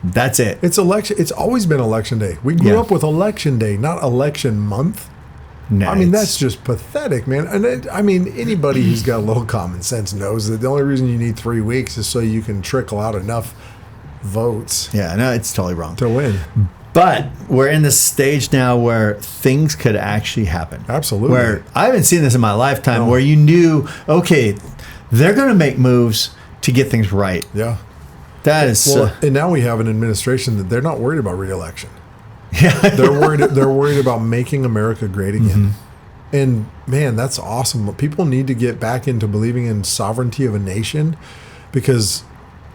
That's it. It's election. It's always been election day. We grew up with election day, not election month. No, I mean, that's just pathetic, man. And anybody who's got a little common sense knows that the only reason you need 3 weeks is so you can trickle out enough votes. Yeah, no, it's totally wrong. To win. But we're in this stage now where things could actually happen. Absolutely. Where I haven't seen this in my lifetime, where you knew, okay, they're going to make moves to get things right. Yeah. That is. And now we have an administration that they're not worried about re-election. Yeah. They're worried about making America great again. Mm-hmm. And man, that's awesome. People need to get back into believing in sovereignty of a nation, because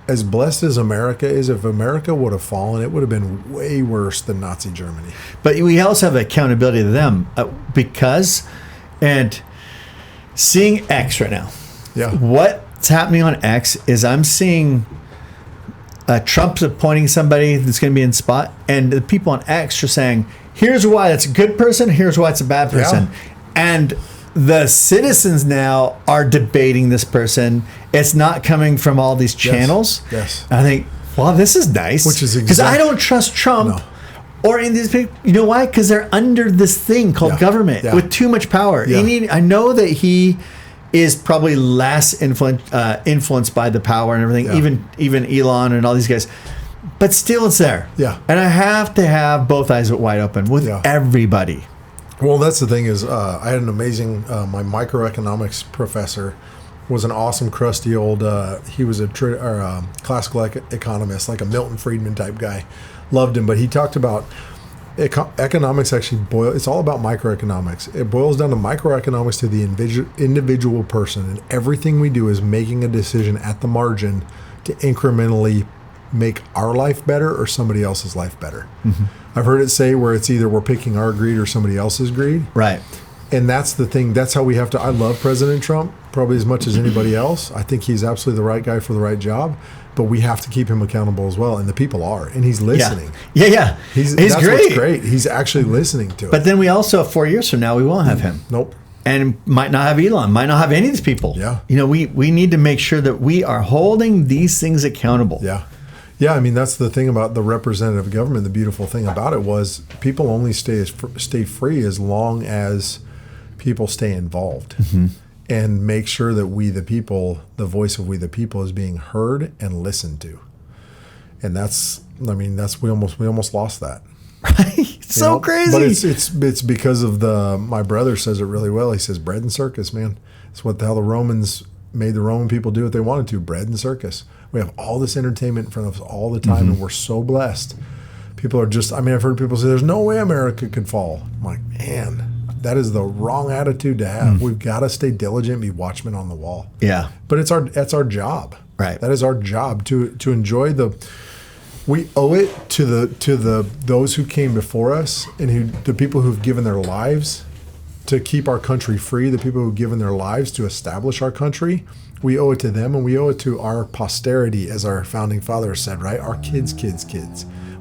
as blessed as America is, if America would have fallen, it would have been way worse than Nazi Germany. But we also have accountability to them and seeing X right now. Yeah. What's happening on X is I'm seeing Trump's appointing somebody that's going to be in spot, and the people on X are saying, here's why it's a good person, here's why it's a bad person. Yeah. And the citizens now are debating this person. It's not coming from all these channels. Yes. I think, well, this is nice. Which is because I don't trust Trump Or in these people, you know why? Because they're under this thing called government with too much power. Yeah. I know that he is probably less influenced by the power and everything, even Elon and all these guys. But still, it's there. Yeah. And I have to have both eyes wide open with everybody. Well, that's the thing is, I had an amazing, my microeconomics professor was an awesome, crusty old, he was a classical economist, like a Milton Friedman type guy. Loved him, but he talked about economics actually it's all about microeconomics. It boils down to microeconomics to the individual person, and everything we do is making a decision at the margin to incrementally make our life better or somebody else's life better. I've heard it say where it's either we're picking our greed or somebody else's greed. Right. And that's the thing. That's how we have to. I love President Trump probably as much as anybody else. I think he's absolutely the right guy for the right job. But we have to keep him accountable as well. And the people are. And he's listening. Yeah. He's that's great. What's great. He's actually listening to it. But then we also, 4 years from now, we won't have him. Nope. And might not have Elon, might not have any of these people. Yeah. We need to make sure that we are holding these things accountable. Yeah. Yeah, I mean, that's the thing about the representative government. The beautiful thing about it was people only stay free as long as people stay involved and make sure that we, the people, the voice of we, the people, is being heard and listened to. And we almost lost that. Right? It's so crazy. But it's because of my brother says it really well. He says bread and circus, man. It's how the Romans made the Roman people do what they wanted to, bread and circus. We have all this entertainment in front of us all the time, and we're so blessed. People are just, I've heard people say, there's no way America could fall. I'm like, man, that is the wrong attitude to have. We've got to stay diligent, be watchmen on the wall. Yeah. But that's our job. Right. That is our job to enjoy we owe it to those who came before us and the people who've given their lives to keep our country free, the people who've given their lives to establish our country. We owe it to them, and we owe it to our posterity, as our founding fathers said, right? Our kids.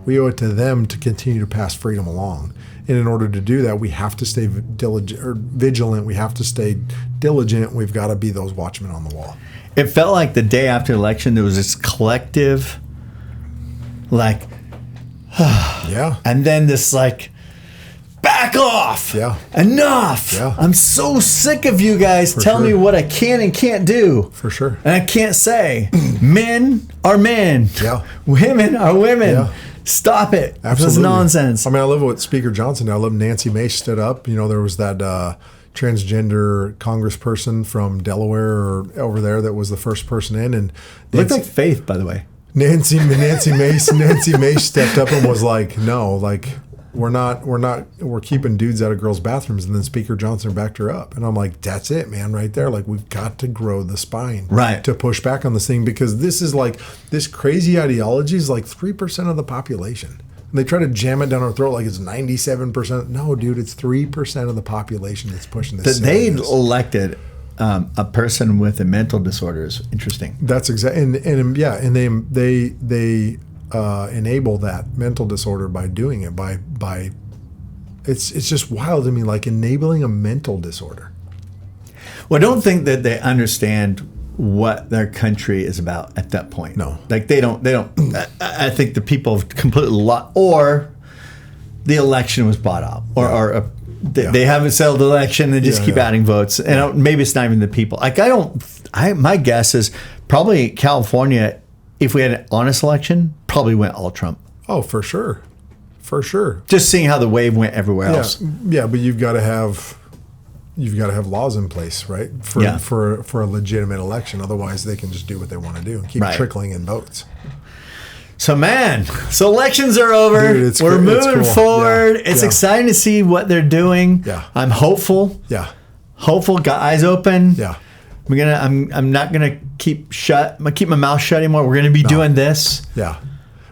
We owe it to them to continue to pass freedom along. And in order to do that, we have to stay vigilant. We have to stay diligent. We've got to be those watchmen on the wall. It felt like the day after the election, there was this collective, and then this back off. Yeah. Enough. Yeah. I'm so sick of you guys telling me what I can and can't do. For sure. And I can't say. Men are men. Yeah. Women are women. Yeah. Stop it. Absolutely. This is nonsense. I love what Speaker Johnson did. I love Nancy Mace stood up. There was that transgender congressperson from Delaware or over there that was the first person in. And looked like Faith, by the way. Nancy Mace stepped up and was like, no, we're keeping dudes out of girls' bathrooms. And then Speaker Johnson backed her up. And I'm like, that's it, man, right there. We've got to grow the spine to push back on this thing, because this is this crazy ideology is 3% of the population. And they try to jam it down our throat like it's 97%. No, dude, it's 3% of the population that's pushing this. They elected a person with a mental disorder is interesting. That's exactly, and they enable that mental disorder by doing it by it's just wild to me, enabling a mental disorder. Well, I don't think that they understand what their country is about at that point. No, they don't. I think the people have completely lost, or the election was bought up, or they haven't settled the election. They just keep adding votes, and maybe it's not even the people. My guess is probably California, if we had an honest election, probably went all Trump. Oh, for sure. Just seeing how the wave went everywhere else. Yeah, but you've got to have laws in place, right? For a legitimate election. Otherwise, they can just do what they want to do and keep trickling in votes. So elections are over. Dude, we're moving forward. Yeah. It's exciting to see what they're doing. Yeah. I'm hopeful. Yeah. Hopeful. Got eyes open. Yeah. I'm not gonna keep my mouth shut anymore. We're gonna be doing this. Yeah.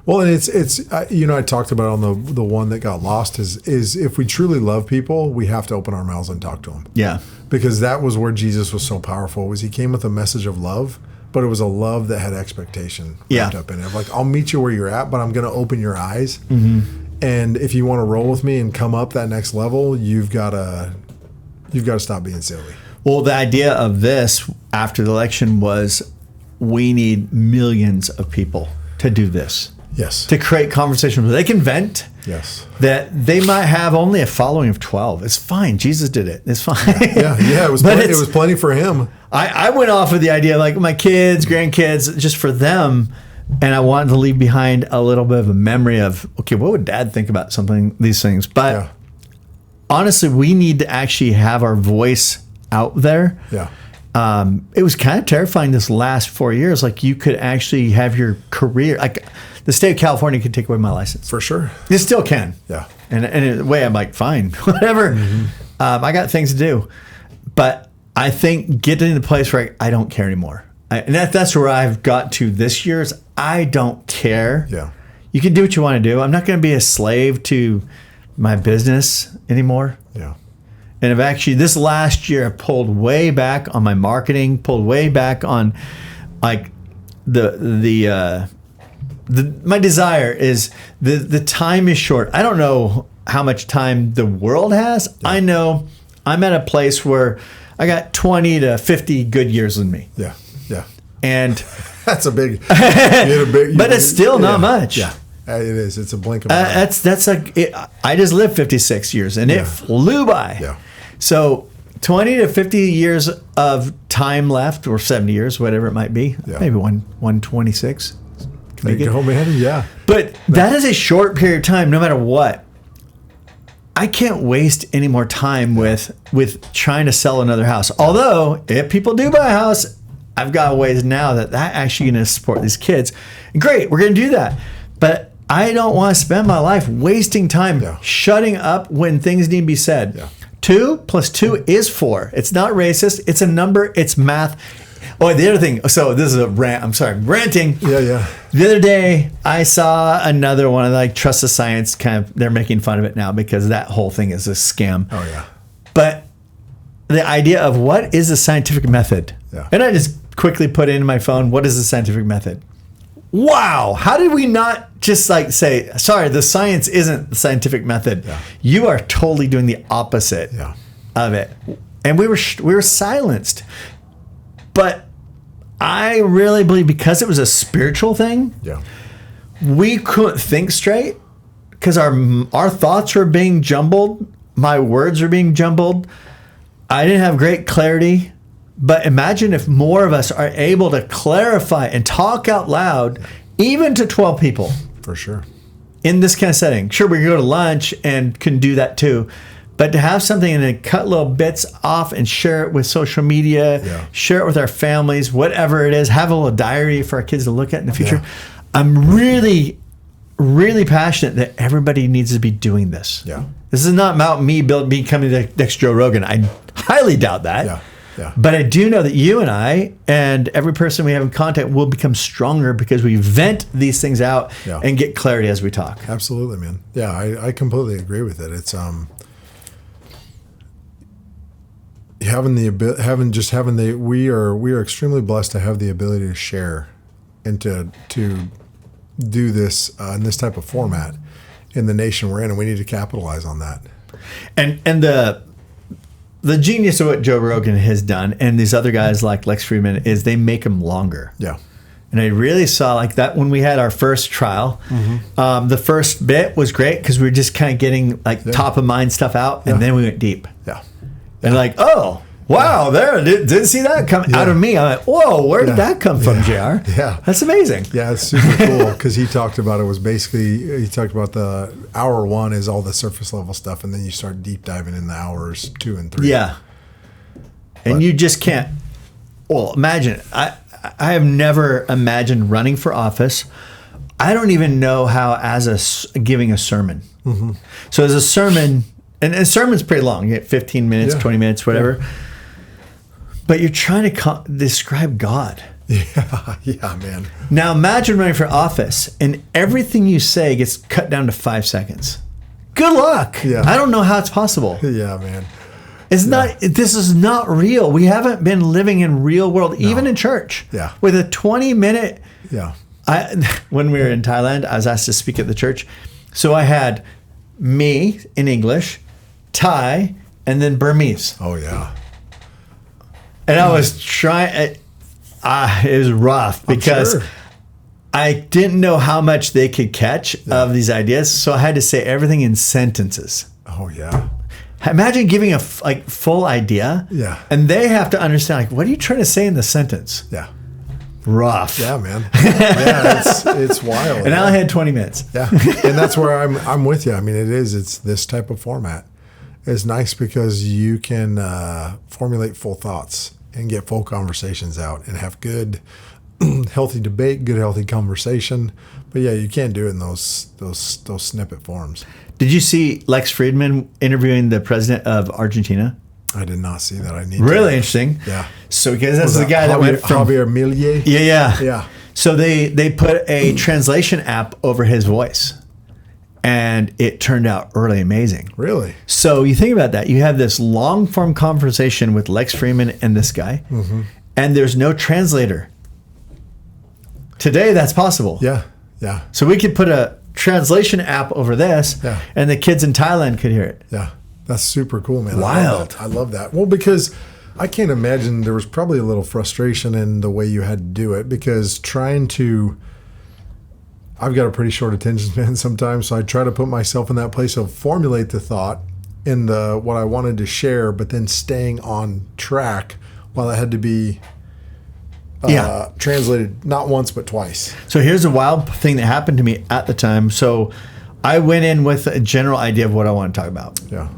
Well, and it's I talked about on the one that got lost is if we truly love people, we have to open our mouths and talk to them. Yeah. Because that was where Jesus was so powerful, was he came with a message of love, but it was a love that had expectation wrapped up in it. I'll meet you where you're at, but I'm going to open your eyes. Mm-hmm. And if you want to roll with me and come up that next level, you've got to stop being silly. Well, the idea of this after the election was we need millions of people to do this. Yes. To create conversations where they can vent. Yes. That they might have only a following of 12. It's fine. Jesus did it. It's fine. Yeah. It was plenty for him. I went off with the idea like my kids, grandkids, just for them. And I wanted to leave behind a little bit of a memory of, okay, what would Dad think about these things? But honestly, we need to actually have our voice out there. Yeah. It was kind of terrifying this last 4 years. Like you could actually have your career. Like the state of California could take away my license. For sure. It still can. Yeah. And in a way, I'm like, fine, whatever. Mm-hmm. I got things to do. But I think getting to the place where I don't care anymore. And that's where I've got to this year is I don't care. Yeah. You can do what you want to do. I'm not going to be a slave to my business anymore. Yeah. And I've actually, this last year, I pulled way back on my marketing, pulled way back on like my desire is the time is short. I don't know how much time the world has. Yeah. I know I'm at a place where I got 20 to 50 good years in me. Yeah. Yeah. And that's a big, but it's still not much. Yeah. It is. It's a blink of an eye. That's like, I just lived 56 years and it flew by. Yeah. So 20 to 50 years of time left, or 70 years, whatever it might be. Yeah. Maybe 126. There you go, man. Yeah. But that is a short period of time, no matter what. I can't waste any more time with trying to sell another house. Although, if people do buy a house, I've got ways now that actually going to support these kids. Great, we're going to do that. But I don't want to spend my life wasting time shutting up when things need to be said. Yeah. 2 + 2 is 4. It's not racist. It's a number. It's math. Oh, the other thing. So this is a rant. I'm sorry, ranting. Yeah. The other day, I saw another one of like Trust the Science. Kind of, they're making fun of it now because that whole thing is a scam. Oh yeah. But the idea of what is the scientific method? Yeah. And I just quickly put in my phone, what is the scientific method? Wow, how did we not just like say, sorry, the science isn't the scientific method. Yeah. You are totally doing the opposite of it. And we were silenced. But I really believe because it was a spiritual thing, we couldn't think straight because our thoughts were being jumbled. My words were being jumbled. I didn't have great clarity. But imagine if more of us are able to clarify and talk out loud, even to 12 people. For sure. In this kind of setting. Sure, we can go to lunch and can do that too. But to have something and then cut little bits off and share it with social media, share it with our families, whatever it is, have a little diary for our kids to look at in the future. Yeah. I'm really, really passionate that everybody needs to be doing this. Yeah. This is not about me becoming the next Joe Rogan. I highly doubt that. Yeah. Yeah. But I do know that you and I and every person we have in contact will become stronger because we vent these things out and get clarity as we talk. Absolutely, man. Yeah, I completely agree with it. It's we are extremely blessed to have the ability to share and to do this in this type of format in the nation we're in, and we need to capitalize on that. And the genius of what Joe Rogan has done and these other guys like Lex Fridman is they make them longer. Yeah. And I really saw like that when we had our first trial. Mm-hmm. The first bit was great because we were just kind of getting like top of mind stuff out, and then we went deep. Yeah. And like, oh, wow, there, didn't see that come out of me. I'm like, whoa, where did that come from, JR? Yeah. That's amazing. Yeah, it's super cool because he talked about it was basically, he talked about the hour 1 is all the surface level stuff, and then you start deep diving in the hours 2 and 3. Yeah. And you just can't, well, imagine, I have never imagined running for office. I don't even know how giving a sermon. Mm-hmm. So as a sermon, and a sermon's pretty long. You get 15 minutes, 20 minutes, whatever. Yeah. But you're trying to describe God. Yeah, man. Now imagine running for office and everything you say gets cut down to 5 seconds. Good luck. Yeah. I don't know how it's possible. Yeah, man. It's not. This is not real. We haven't been living in real world, even in church. Yeah. With a 20-minute. Yeah. When we were in Thailand, I was asked to speak at the church. So I had me in English, Thai, and then Burmese. Oh, yeah. And I was trying, it was rough because I didn't know how much they could catch of these ideas, so I had to say everything in sentences. Oh yeah. Imagine giving a full idea, and they have to understand, like, what are you trying to say in the sentence? Yeah. Rough. Yeah, man. Yeah, it's wild. And I only had 20 minutes. Yeah, and that's where I'm with you. I mean, it's this type of format. It's nice because you can formulate full thoughts and get full conversations out and have good, healthy debate, good, healthy conversation. But yeah, you can't do it in those snippet forms. Did you see Lex Friedman interviewing the president of Argentina? I did not see that. I need really interesting. Yeah. So because that's the guy that went from Javier Milei. Yeah. So they put a translation app over his voice, and it turned out really amazing. Really? So you think about that. You have this long form conversation with Lex Friedman and this guy, and there's no translator. Today, that's possible. Yeah. So we could put a translation app over this, and the kids in Thailand could hear it. Yeah. That's super cool, man. Wild. I love that. Well, because I can't imagine there was probably a little frustration in the way you had to do it, because I've got a pretty short attention span sometimes, so I try to put myself in that place of formulate the thought in what I wanted to share, but then staying on track while it had to be translated not once but twice. So here's a wild thing that happened to me at the time. So I went in with a general idea of what I want to talk about. Yeah.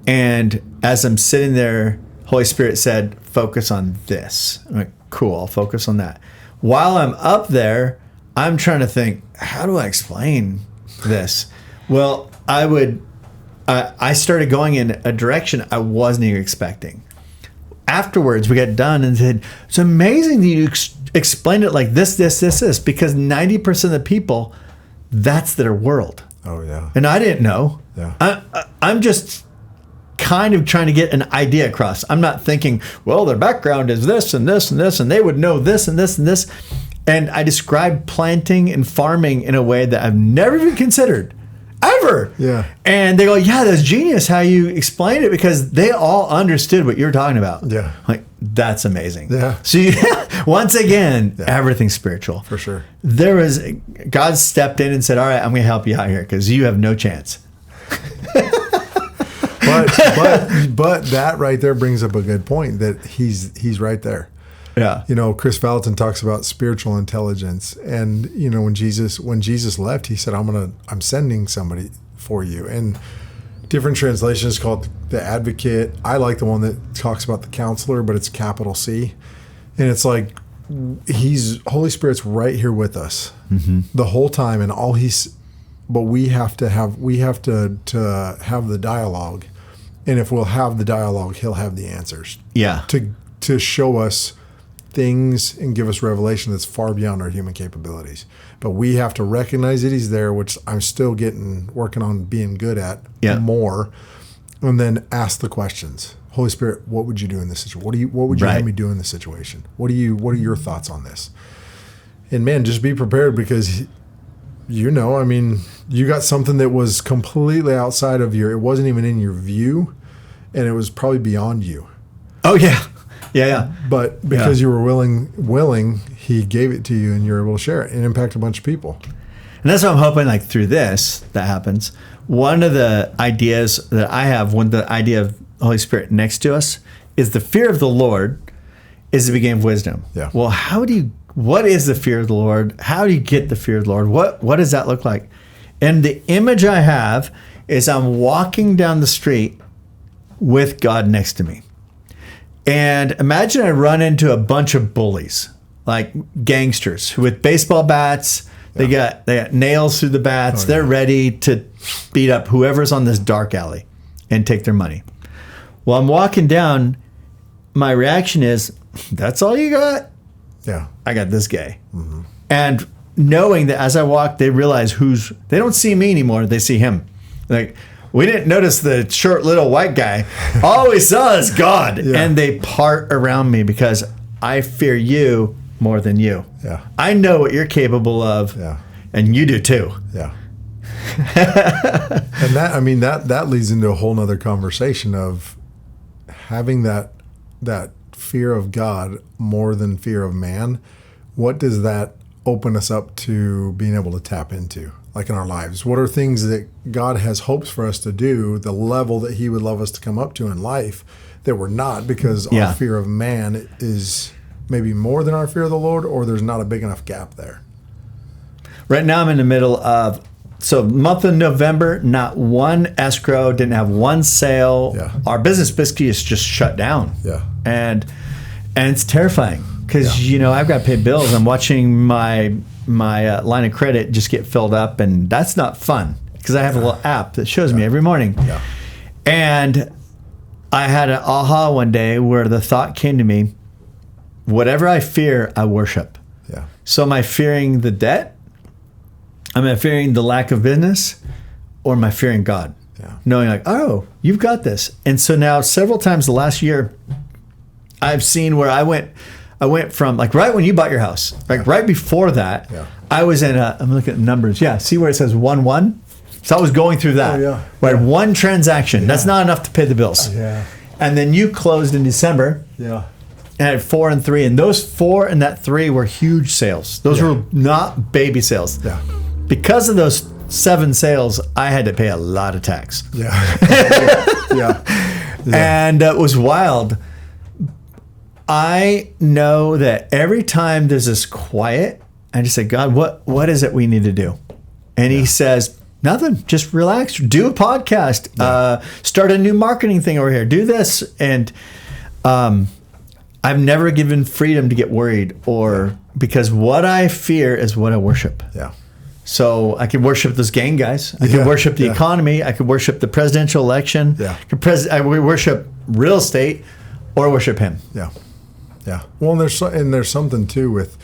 And as I'm sitting there, Holy Spirit said, focus on this. I'm like, cool, I'll focus on that. While I'm up there, I'm trying to think, how do I explain this? Well, I started going in a direction I wasn't even expecting. Afterwards, we got done and said, it's amazing that you explained it like this, because 90% of the people, that's their world. Oh, yeah. And I didn't know. Yeah. I'm just kind of trying to get an idea across. I'm not thinking, well, their background is this and this and this, and they would know this and this and this. And I described planting and farming in a way that I've never even considered, ever. Yeah. And they go, yeah, that's genius how you explained it, because they all understood what you're talking about. Yeah. Like, that's amazing. Yeah. So once again, everything's spiritual. For sure. God stepped in and said, all right, I'm going to help you out here because you have no chance. But that right there brings up a good point, that he's right there. Yeah. You know, Chris Valentin talks about spiritual intelligence, and you know, when Jesus left, he said, I'm sending somebody for you. And different translations call it the advocate. I like the one that talks about the counselor, but it's capital C. And it's like Holy Spirit's right here with us the whole time, and but we have to have the dialogue. And if we'll have the dialogue, he'll have the answers. Yeah. To show us things and give us revelation that's far beyond our human capabilities. But we have to recognize that he's there, which I'm still working on being good at more. And then ask the questions. Holy Spirit, what would you do in this situation? What would you have me do in this situation? What are your thoughts on this? And man, just be prepared, because you got something that was completely outside of it wasn't even in your view, and it was probably beyond you. Oh yeah. Yeah. But because you were willing, he gave it to you, and you're able to share it and impact a bunch of people. And that's what I'm hoping, like, through this, that happens. One of the ideas that I have, the idea of the Holy Spirit next to us, is the fear of the Lord is the beginning of wisdom. Yeah. Well, what is the fear of the Lord? How do you get the fear of the Lord? What does that look like? And the image I have is I'm walking down the street with God next to me. And imagine I run into a bunch of bullies, like gangsters with baseball bats. They got nails through the bats. They're ready to beat up whoever's on this dark alley and take their money. Well, I'm walking down. My reaction is, that's all you got? Yeah. I got this guy. Mm-hmm. And knowing that as I walk, they realize they don't see me anymore. They see him. Like, we didn't notice the short little white guy. All we saw is God. Yeah. And they part around me because I fear you more than you. Yeah. I know what you're capable of. Yeah. And you do too. Yeah. And that leads into a whole nother conversation of having that fear of God more than fear of man. What does that open us up to being able to tap into, like in our lives? What are things that God has hopes for us to do, the level that he would love us to come up to in life that we're not, because our fear of man is maybe more than our fear of the Lord, or there's not a big enough gap there? Right now I'm in the middle of, so month of November, not one escrow, didn't have one sale. Yeah. Our business basically is just shut down. Yeah. And it's terrifying because, I've got to pay bills. I'm watching my line of credit just get filled up, and that's not fun because I have a little app that shows me every morning. Yeah. And I had an aha one day where the thought came to me, whatever I fear, I worship. Yeah. So am I fearing the debt? Am I fearing the lack of business, or am I fearing God? Yeah. Knowing like, oh, you've got this. And so now several times the last year, I've seen where I went from like right when you bought your house, like right before that, I was in I'm looking at numbers. Yeah. See where it says 1-1? So I was going through that. Oh, yeah. Where I had one transaction. That's not enough to pay the bills. Yeah. And then you closed in December. Yeah. And I had 4 and 3. And those 4 and that 3 were huge sales. Those were not baby sales. Yeah. Because of those 7 sales, I had to pay a lot of tax. Yeah. Yeah. And it was wild. I know that every time there's this quiet, I just say, God, what is it we need to do? And he says, nothing, just relax, do a podcast, start a new marketing thing over here, do this. And I've never given freedom to get worried, or because what I fear is what I worship. Yeah. So I could worship those gang guys. I could worship the economy. I could worship the presidential election. Yeah. I would worship real estate or worship him. Yeah. Yeah. Well, and there's something too with,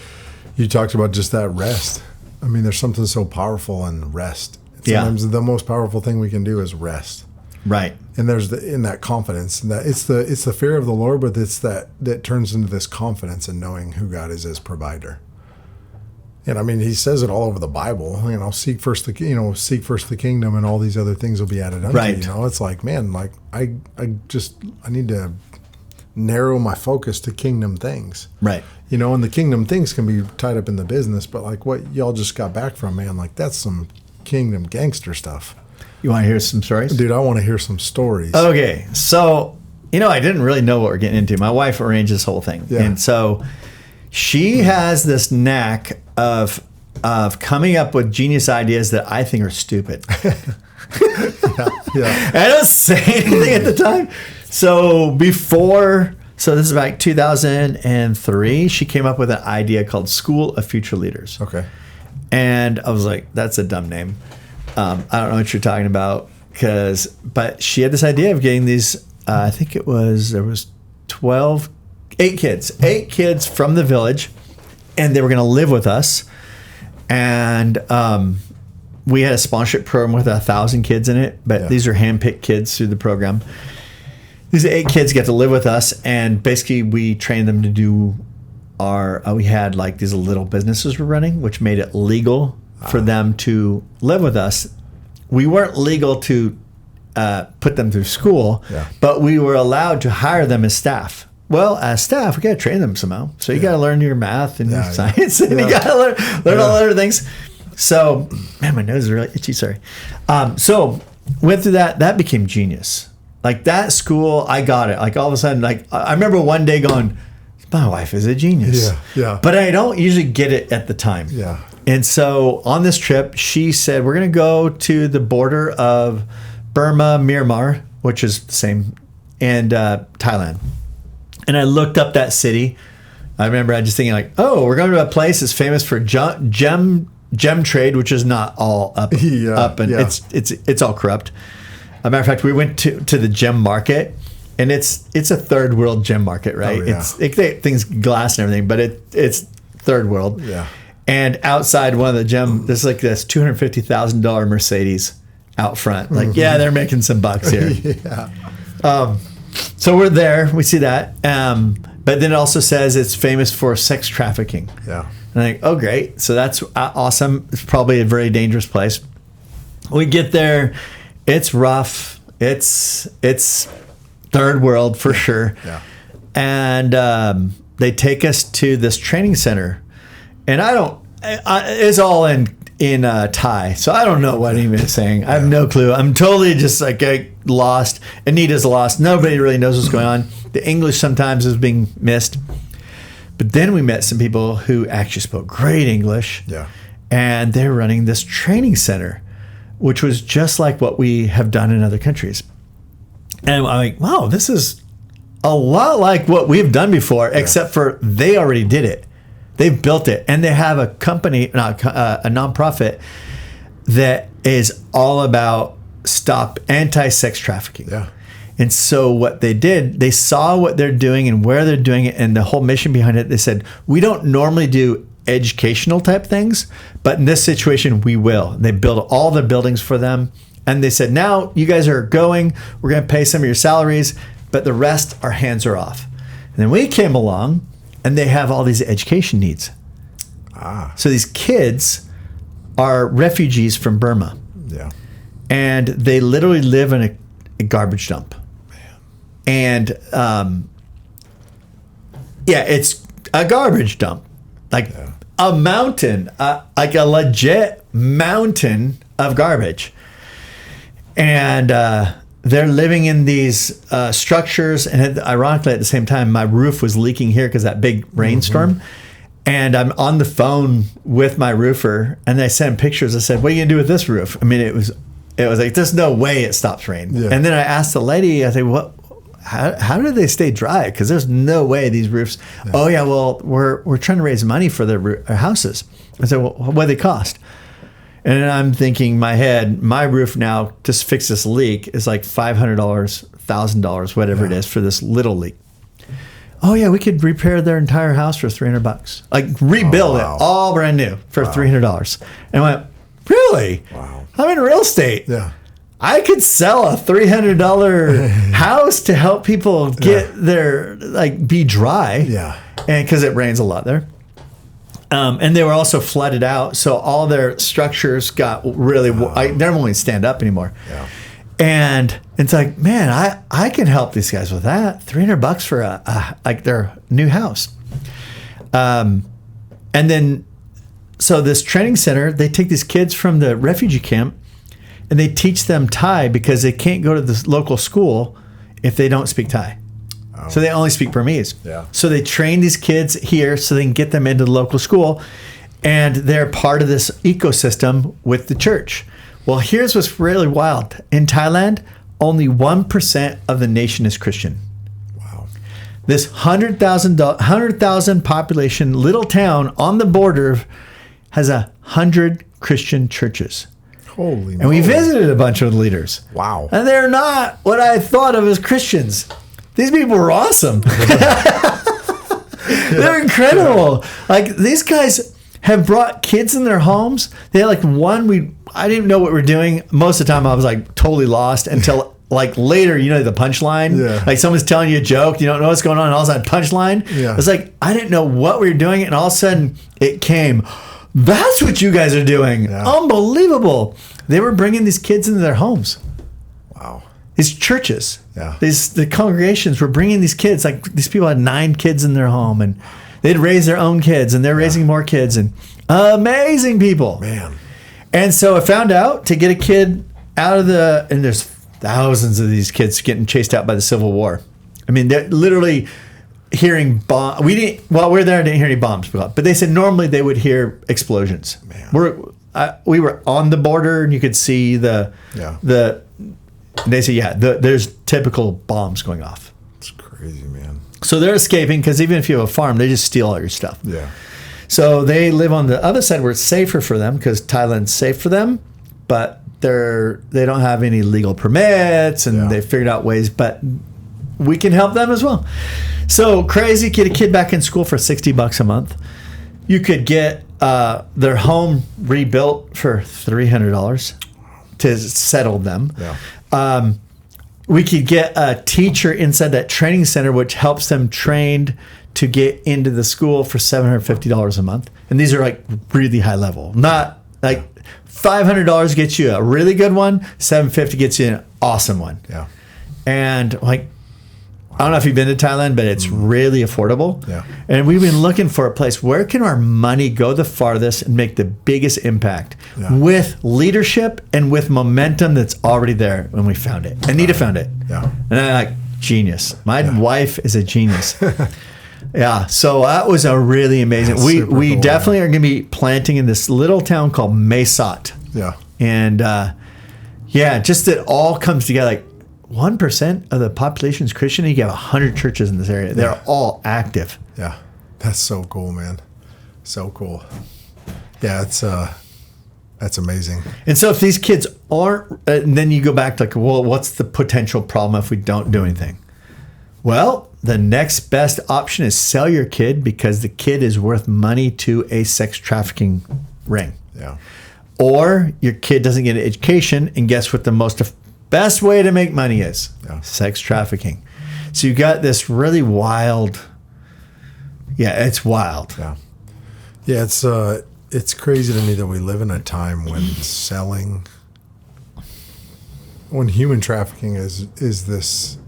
you talked about just that rest. I mean, there's something so powerful in rest. Sometimes the most powerful thing we can do is rest. Right. And there's in that confidence, and that it's the fear of the Lord, but it's that turns into this confidence in knowing who God is as provider. And I mean, he says it all over the Bible. Seek first the kingdom, and all these other things will be added unto you. It's like, man, like I need to narrow my focus to kingdom things. Right. And the kingdom things can be tied up in the business, but like what y'all just got back from, man, like that's some kingdom gangster stuff. You want to hear some stories? Dude, I want to hear some stories. Okay. So, I didn't really know what we're getting into. My wife arranged this whole thing. Yeah. And so she has this knack of coming up with genius ideas that I think are stupid. Yeah. I don't say anything at the time. So this is like 2003, she came up with an idea called School of Future Leaders. Okay. And I was like, that's a dumb name. I don't know what you're talking about, but she had this idea of getting these, I think there was 8 kids from the village, and they were going to live with us. And we had a sponsorship program with 1,000 kids in it, but these are handpicked kids through the program. These 8 kids get to live with us, and basically we trained them to do we had like these little businesses we're running, which made it legal for them to live with us. We weren't legal to put them through school, but we were allowed to hire them as staff. Well, as staff, we got to train them somehow. So you got to learn your math and your science, and you got to learn all other things. So, man, my nose is really itchy. Sorry. So went through that. That became genius. Like that school, I got it. Like all of a sudden, like I remember one day going, my wife is a genius. Yeah. But I don't usually get it at the time. Yeah. And so on this trip, she said, we're going to go to the border of Burma, Myanmar, which is the same, and Thailand. And I looked up that city. I remember I just thinking like, oh, we're going to a place that's famous for gem trade, which is not all up and it's all corrupt. As a matter of fact, we went to the gem market, and it's a third world gem market, right? Oh, yeah. Things glass and everything, but it's third world. Yeah. And outside one of the gem, there's like this $250,000 Mercedes out front. Like, they're making some bucks here. So we're there, we see that. But then it also says it's famous for sex trafficking. Yeah. And I'm like, oh, great. So that's awesome. It's probably a very dangerous place. We get there. It's rough. It's third world for sure. Yeah. And they take us to this training center. And It's all in Thai, so I don't know what anyone is saying. I have no clue. I'm totally just like lost. Anita's lost. Nobody really knows what's going on. The English sometimes is being missed. But then we met some people who actually spoke great English. Yeah. And they're running this training center, which was just like what we have done in other countries. And I'm like, wow, this is a lot like what we've done before, except for they already did it. They've built it. And they have a company, a nonprofit that is all about stop anti-sex trafficking. Yeah. And so what they did, they saw what they're doing and where they're doing it and the whole mission behind it. They said, we don't normally do educational type things, but in this situation, we will. And they built all the buildings for them. And they said, now you guys are going, we're going to pay some of your salaries, but the rest, our hands are off. And then we came along and they have all these education needs. So these kids are refugees from Burma. Yeah. And they literally live in a garbage dump. And it's a garbage dump, like a mountain, like a legit mountain of garbage. And they're living in these structures. And ironically, at the same time, my roof was leaking here because that big rainstorm. And I'm on the phone with my roofer, and they sent pictures. I said, "What are you gonna do with this roof?" I mean, it was like, there's no way it stops rain. Yeah. And then I asked the lady, I said, "What? How do they stay dry? Because there's no way these roofs." Yeah. Oh yeah, well we're trying to raise money for our houses. I said, "Well, what do they cost?" And I'm thinking in my head, my roof now to fix this leak is like $500, $1,000, whatever it is for this little leak. Oh yeah, we could repair their entire house for $300. Like rebuild it all brand new for $300. And I went, really? Wow. I'm in real estate. Yeah. I could sell a $300 house to help people get their, be dry. Yeah. And because it rains a lot there. And they were also flooded out. So all their structures got really, they don't even stand up anymore. Yeah. And it's like, man, I can help these guys with that. $300 for their new house. And then, so this training center, they take these kids from the refugee camp and they teach them Thai because they can't go to the local school if they don't speak Thai. Oh. So they only speak Burmese. Yeah. So they train these kids here so they can get them into the local school, and they're part of this ecosystem with the church. Well, here's what's really wild. In Thailand, only 1% of the nation is Christian. Wow. This 100,000 population little town on the border has 100 Christian churches. Holy And we visited a bunch of leaders. Wow. And they're not what I thought of as Christians. These people were awesome. They're incredible. Like, these guys have brought kids in their homes. They had I didn't know what we were doing. Most of the time I was totally lost until later, the punchline. Yeah. Like someone's telling you a joke, you don't know what's going on, and all of a sudden punchline. Yeah. It's like I didn't know what we were doing, and all of a sudden it came. That's what you guys are doing. Yeah. Unbelievable. They were bringing these kids into their homes. Wow. These churches. Yeah. The congregations were bringing these kids. Like, these people had 9 kids in their home, and they'd raise their own kids, and they're raising more kids, and amazing people. Man. And so I found out to get a kid out of and there's thousands of these kids getting chased out by the Civil War. I mean, they're literally hearing bombs. While we were there, I didn't hear any bombs, but they said normally they would hear explosions. Man. We were on the border, and you could see they say, there's typical bombs going off. It's crazy, man. So they're escaping because even if you have a farm, they just steal all your stuff. Yeah. So they live on the other side where it's safer for them because Thailand's safe for them, but they don't have any legal permits, and they figured out ways, but we can help them as well. So crazy, get a kid back in school for $60 a month. You could get their home rebuilt for $300 to settle them. Yeah. We could get a teacher inside that training center, which helps them trained to get into the school for $750 a month. And these are really high level. Not $500 gets you a really good one. $750 gets you an awesome one. Yeah. And I don't know if you've been to Thailand, but it's really affordable. Yeah. And we've been looking for a place where can our money go the farthest and make the biggest impact with leadership and with momentum that's already there when we found it. Anita found it. Yeah. And I'm like, genius. My wife is a genius. Yeah. So that was a really amazing. We cool, definitely are going to be planting in this little town called Mesot. Yeah. And just it all comes together. Like 1% of the population is Christian. You have 100 churches in this area. They're all active. Yeah. That's so cool, man. So cool. Yeah, that's amazing. And so if these kids aren't, and then you go back to like, well, what's the potential problem if we don't do anything? Well, the next best option is sell your kid because the kid is worth money to a sex trafficking ring. Yeah. Or your kid doesn't get an education, and guess what the best way to make money is? Yeah. Sex trafficking. So you got this really wild. Yeah, it's wild. Yeah. Yeah, it's crazy to me that we live in a time when human trafficking is this.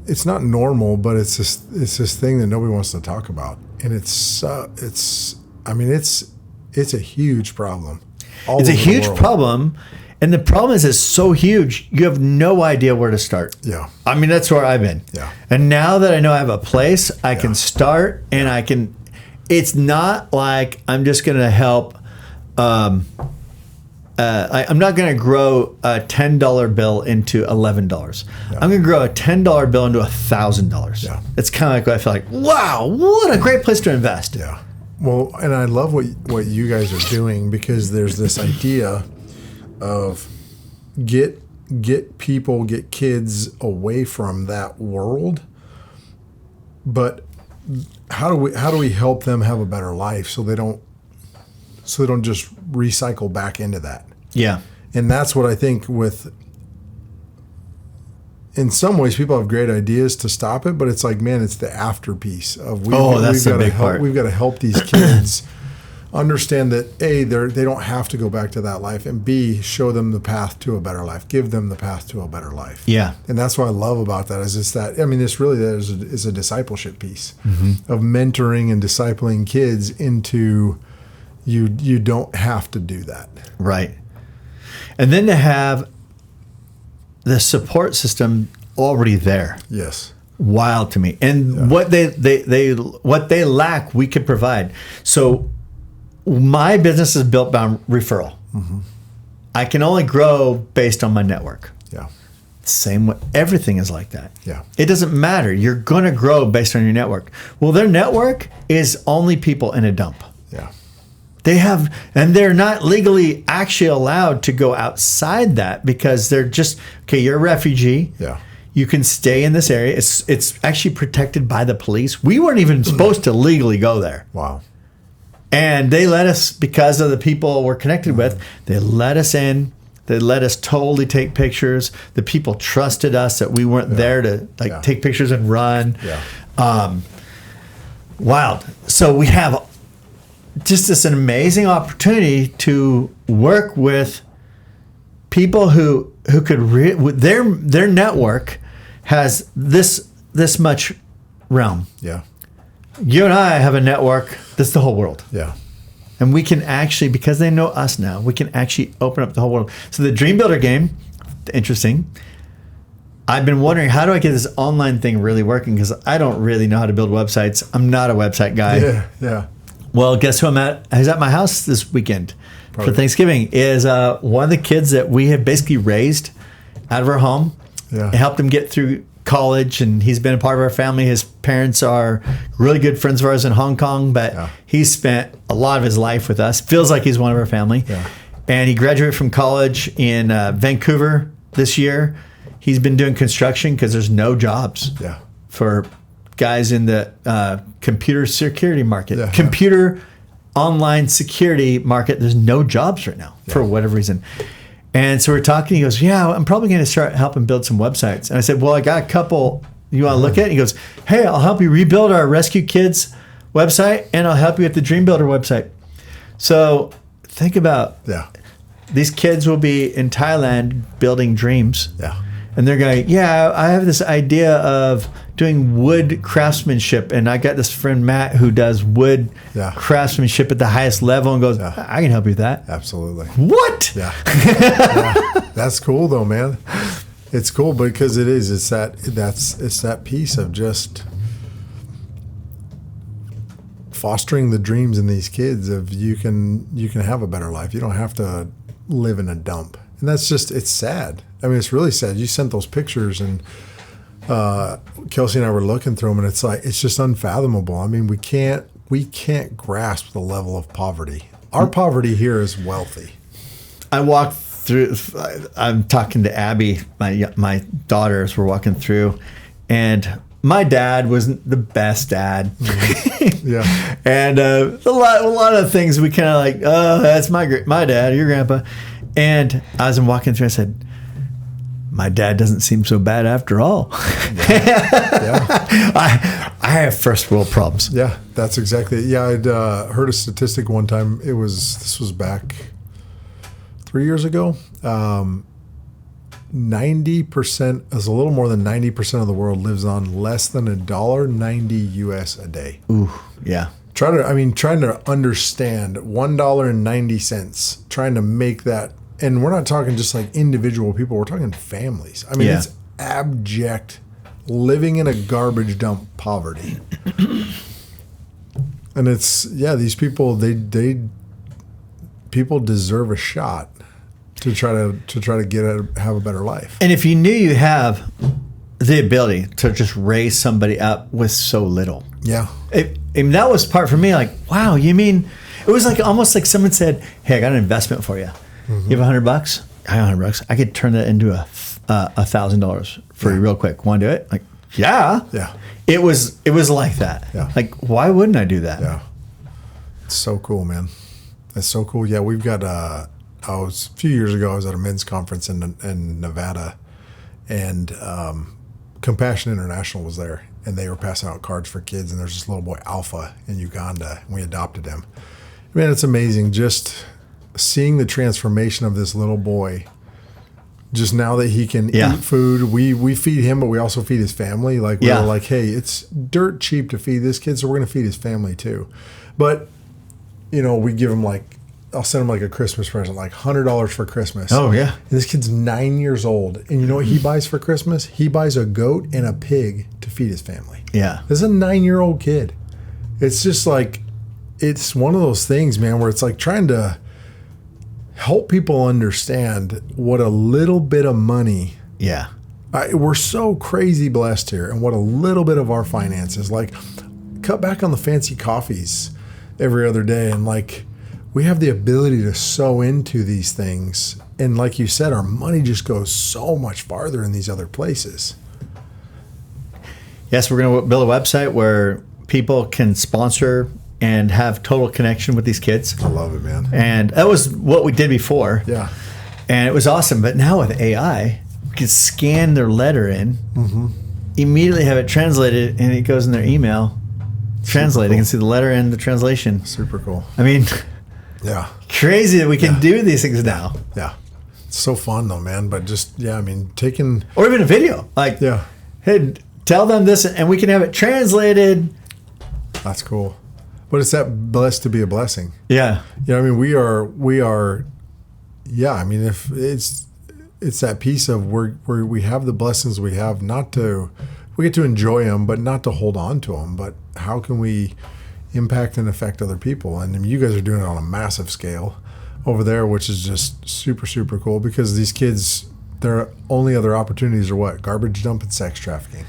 It's not normal, but it's this thing that nobody wants to talk about, and it's a huge problem. It's a huge problem, and the problem is it's so huge you have no idea where to start. Yeah, I mean that's where I've been. Yeah, and now that I know I have a place, I can start, and I can. It's not like I'm just going to help. I'm not going to grow a $10 bill into $11. Yeah. I'm going to grow a $10 bill into $1,000. Yeah. It's kind of like what I feel like, wow, what a great place to invest. Yeah. Well, and I love what you guys are doing because there's this idea of get kids away from that world, but how do we help them have a better life so they don't just recycle back into that? Yeah. And that's what I think in some ways people have great ideas to stop it, but it's like, man, it's the after piece of that's the big part. We've got to help these kids understand that A, they don't have to go back to that life, and B, show them the path to a better life, give them the path to a better life. Yeah. And that's what I love about that is this really is a discipleship piece of mentoring and discipling kids into you don't have to do that. Right. And then to have the support system already there. Yes. Wild to me. And what they lack, we could provide. So my business is built on referral. Mm-hmm. I can only grow based on my network. Yeah. Same way, everything is like that. Yeah. It doesn't matter. You're going to grow based on your network. Well, their network is only people in a dump. Yeah. They're not legally actually allowed to go outside that because they're just, okay, you're a refugee. Yeah. You can stay in this area. It's actually protected by the police. We weren't even supposed to legally go there. Wow. And they let us, because of the people we're connected with, they let us in. They let us totally take pictures. The people trusted us that we weren't there to take pictures and run. Yeah. Wild. So we have just this an amazing opportunity to work with people who could their network has this much realm. Yeah. You and I have a network that's the whole world. Yeah. And we can actually, because they know us now, we can actually open up the whole world. So the Dream Builder game, interesting. I've been wondering, how do I get this online thing really working? Because I don't really know how to build websites. I'm not a website guy. Yeah. Yeah. Well, guess who who's at my house this weekend for Thanksgiving is one of the kids that we have basically raised out of our home. Yeah. Helped him get through college, and he's been a part of our family. His parents are really good friends of ours in Hong Kong, but he's spent a lot of his life with us. Feels like he's one of our family. Yeah. And he graduated from college in Vancouver this year. He's been doing construction because there's no jobs for guys in the computer security market. Computer online security market, there's no jobs right now for whatever reason. And so we're talking, he goes, yeah, I'm probably going to start helping build some websites. And I said, well, I got a couple you want to look at? And he goes, hey, I'll help you rebuild our Rescue Kids website, and I'll help you with the Dream Builder website. So think about these kids will be in Thailand building dreams. Yeah. And they're going, yeah, I have this idea of doing wood craftsmanship, and I got this friend Matt who does wood craftsmanship at the highest level, and goes, I can help you with that. Absolutely. What? Yeah. That's cool though, man. It's cool because it's that piece of just fostering the dreams in these kids of you can have a better life. You don't have to live in a dump. And that's just, it's sad. I mean, it's really sad. You sent those pictures, and Kelsey and I were looking through them, and it's like, it's just unfathomable. I mean, we can't grasp the level of poverty. Our poverty here is wealthy. I walked through, I'm talking to Abby, my daughters were walking through, and my dad wasn't the best dad. Mm-hmm. Yeah. And a lot of things we kind of like, oh, that's my dad, your grandpa. And I was walking through, I said, my dad doesn't seem so bad after all. I have first world problems. Yeah, that's exactly it. Yeah, I'd heard a statistic one time. This was back 3 years ago. 90%, as a little more than 90% of the world lives on less than $1.90 US a day. Ooh, yeah. Trying to understand $1.90, trying to make that. And we're not talking just like individual people. We're talking families. I mean, it's abject living in a garbage dump poverty. And it's, these people, people deserve a shot to try to have a better life. And if you knew you have the ability to just raise somebody up with so little. Yeah. And that was part for me, like, wow, you mean, it was like almost like someone said, hey, I got an investment for you. Mm-hmm. You have $100? I have $100. I could turn that into $1,000 for you real quick. Want to do it? Like, yeah. Yeah. It was like that. Yeah. Like, why wouldn't I do that? Yeah. It's so cool, man. It's so cool. Yeah, we've got, a few years ago, I was at a men's conference in Nevada, and Compassion International was there, and they were passing out cards for kids, and there's this little boy, Alpha, in Uganda, and we adopted him. Man, it's amazing just seeing the transformation of this little boy. Just now that he can eat food, we feed him, but we also feed his family. Like, we're like, hey, it's dirt cheap to feed this kid, so we're going to feed his family too. But, we give him I'll send him like a Christmas present, like $100 for Christmas. Oh, yeah. And this kid's 9 years old. And you know what he buys for Christmas? He buys a goat and a pig to feed his family. Yeah. This is a 9-year-old kid. It's just like, it's one of those things, man, where it's like trying to help people understand what a little bit of money. Yeah. We're so crazy blessed here, and what a little bit of our finances, like, cut back on the fancy coffees every other day, and we have the ability to sow into these things. And like you said, our money just goes so much farther in these other places. Yes, we're going to build a website where people can sponsor and have total connection with these kids. I love it, man. And that was what we did before. Yeah. And it was awesome. But now with AI, we can scan their letter in, immediately have it translated, and it goes in their email. Translated. You can see the letter and the translation. Super cool. I mean, yeah, crazy that we can do these things now. Yeah. It's so fun though, man. But just, taking. Or even a video. Like, hey, tell them this, and we can have it translated. That's cool. But it's that blessed to be a blessing. Yeah. We are. Yeah. I mean, if it's that piece of where we have the blessings we have, we get to enjoy them, but not to hold on to them. But how can we impact and affect other people? And you guys are doing it on a massive scale over there, which is just super, super cool, because these kids, their only other opportunities are what? Garbage dump and sex trafficking.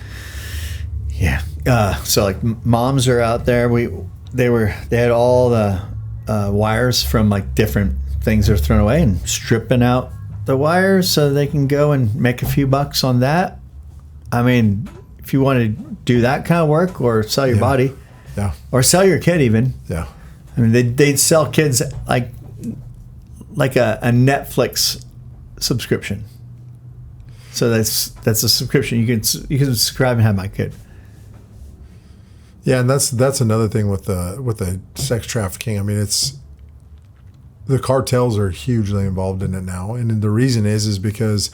Yeah. So like moms are out there. They had all the wires from like different things that are thrown away, and stripping out the wires so they can go and make a few bucks on that. I mean, if you want to do that kind of work, or sell your body, or sell your kid even. Yeah. I mean, they'd sell kids like a Netflix subscription. So that's a subscription. You can subscribe and have my kid. Yeah, and that's another thing with the sex trafficking. I mean, the cartels are hugely involved in it now, and the reason is because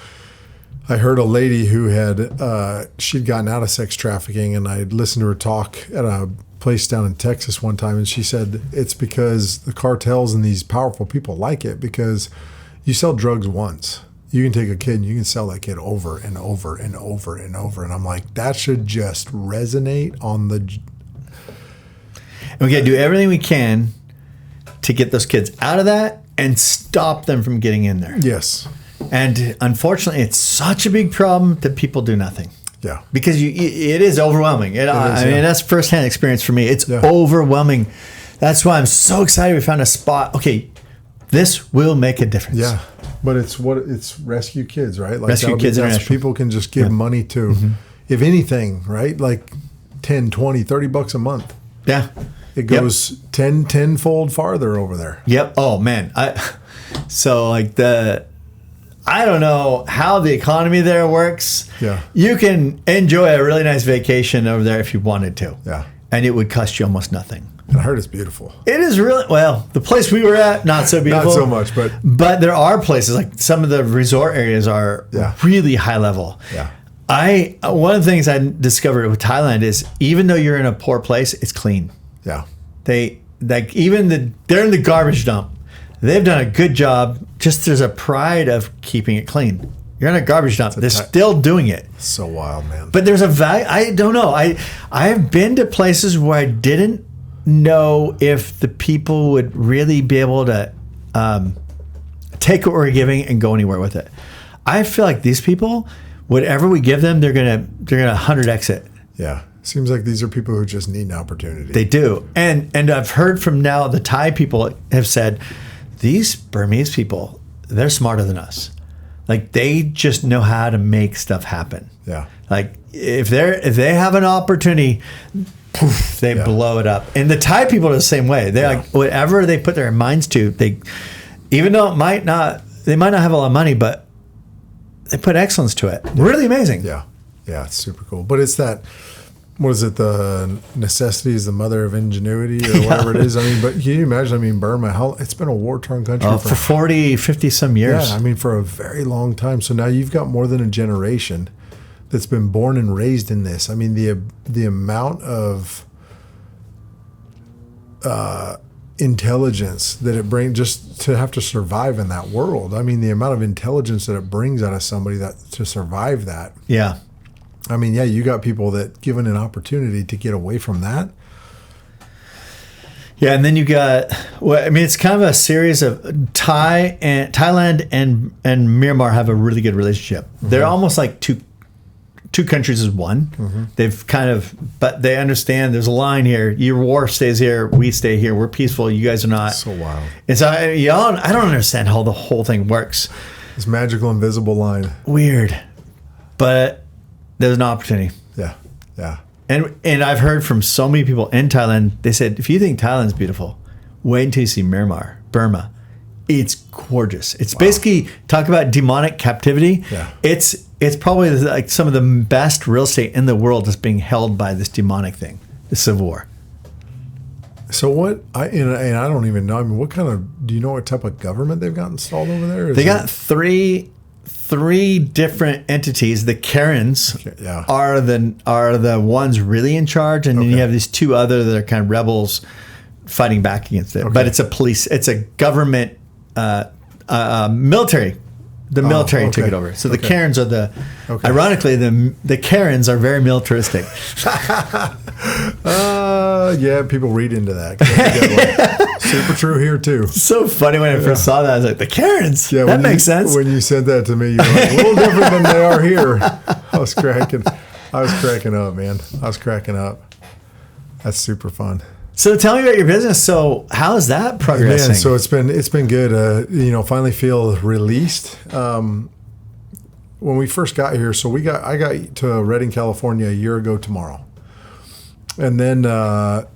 I heard a lady who had, she'd gotten out of sex trafficking, and I'd listened to her talk at a place down in Texas one time, and she said it's because the cartels and these powerful people like it because you sell drugs once. You can take a kid and you can sell that kid over and over and over and over. And I'm like, that should just resonate on the... And we got to do everything we can to get those kids out of that and stop them from getting in there. Yes. And unfortunately, it's such a big problem that people do nothing. Yeah. Because it is overwhelming. I mean, that's firsthand experience for me. It's overwhelming. That's why I'm so excited we found a spot. Okay, this will make a difference. Yeah. But it's rescue kids, right? Like Rescue Kids International. People can just give money to, if anything, right? Like 10, 20, 30 bucks a month. Yeah. It goes 10-fold farther over there. Yep. Oh, man. So like I don't know how the economy there works. Yeah. You can enjoy a really nice vacation over there if you wanted to. Yeah. And it would cost you almost nothing. And I heard it's beautiful. It is really, well, the place we were at, not so beautiful. Not so much, but... But there are places, like some of the resort areas are really high level. Yeah. One of the things I discovered with Thailand is even though you're in a poor place, it's clean. Yeah. They're in the garbage dump. They've done a good job. Just there's a pride of keeping it clean. You're in a garbage dump. They're still doing it. So wild, man. But there's a value. I don't know. I've been to places where I didn't know if the people would really be able to take what we're giving and go anywhere with it. I feel like these people, whatever we give them, they're gonna 100x it. Yeah. Seems like these are people who just need an opportunity. They do. And I've heard from now the Thai people have said, these Burmese people, they're smarter than us. Like they just know how to make stuff happen. Yeah. Like if they have an opportunity, poof, they blow it up. And the Thai people are the same way. They're like whatever they put their minds to, even though they might not have a lot of money, but they put excellence to it. Really amazing. Yeah. Yeah, it's super cool. But it's that, what is it? The necessity is the mother of ingenuity or whatever it is. I mean, but can you imagine, Burma, it's been a war-torn country for 40, 50 some years. Yeah, for a very long time. So now you've got more than a generation that's been born and raised in this. I mean, the amount of intelligence that it brings just to have to survive in that world. I mean, the amount of intelligence that it brings out of somebody to survive that. Yeah. I mean, you got people that given an opportunity to get away from that. Yeah, and then you got, it's kind of a series of Thailand and Myanmar have a really good relationship. Mm-hmm. They're almost like two countries as one. Mm-hmm. They've but they understand there's a line here. Your war stays here, we stay here. We're peaceful. You guys are not. So wild. And so I don't understand how the whole thing works. This magical invisible line. Weird, but there's an opportunity. Yeah, yeah. And I've heard from so many people in Thailand, they said, if you think Thailand's beautiful, wait until you see Myanmar, Burma. It's gorgeous. It's basically, talk about demonic captivity. Yeah. It's probably like some of the best real estate in the world is being held by this demonic thing, the Civil War. So I don't even know. I mean, do you know what type of government they've got installed over there? They got three different entities. The Karens are the ones really in charge, and then you have these two other that are kind of rebels fighting back against it. Okay. But it's a government, military. The military took it over. So the Karens are ironically, the Karens are very militaristic. People read into that. Super true here too. So funny when I first saw that. I was like, the Karens? Yeah, that makes sense. When you said that to me, you were like, a little different than they are here. I was cracking up, man. I was cracking up. That's super fun. So tell me about your business. So how is that progressing? Man, so it's been good. Finally feel released. When we first got here, so I got to Redding, California a year ago tomorrow. And then, my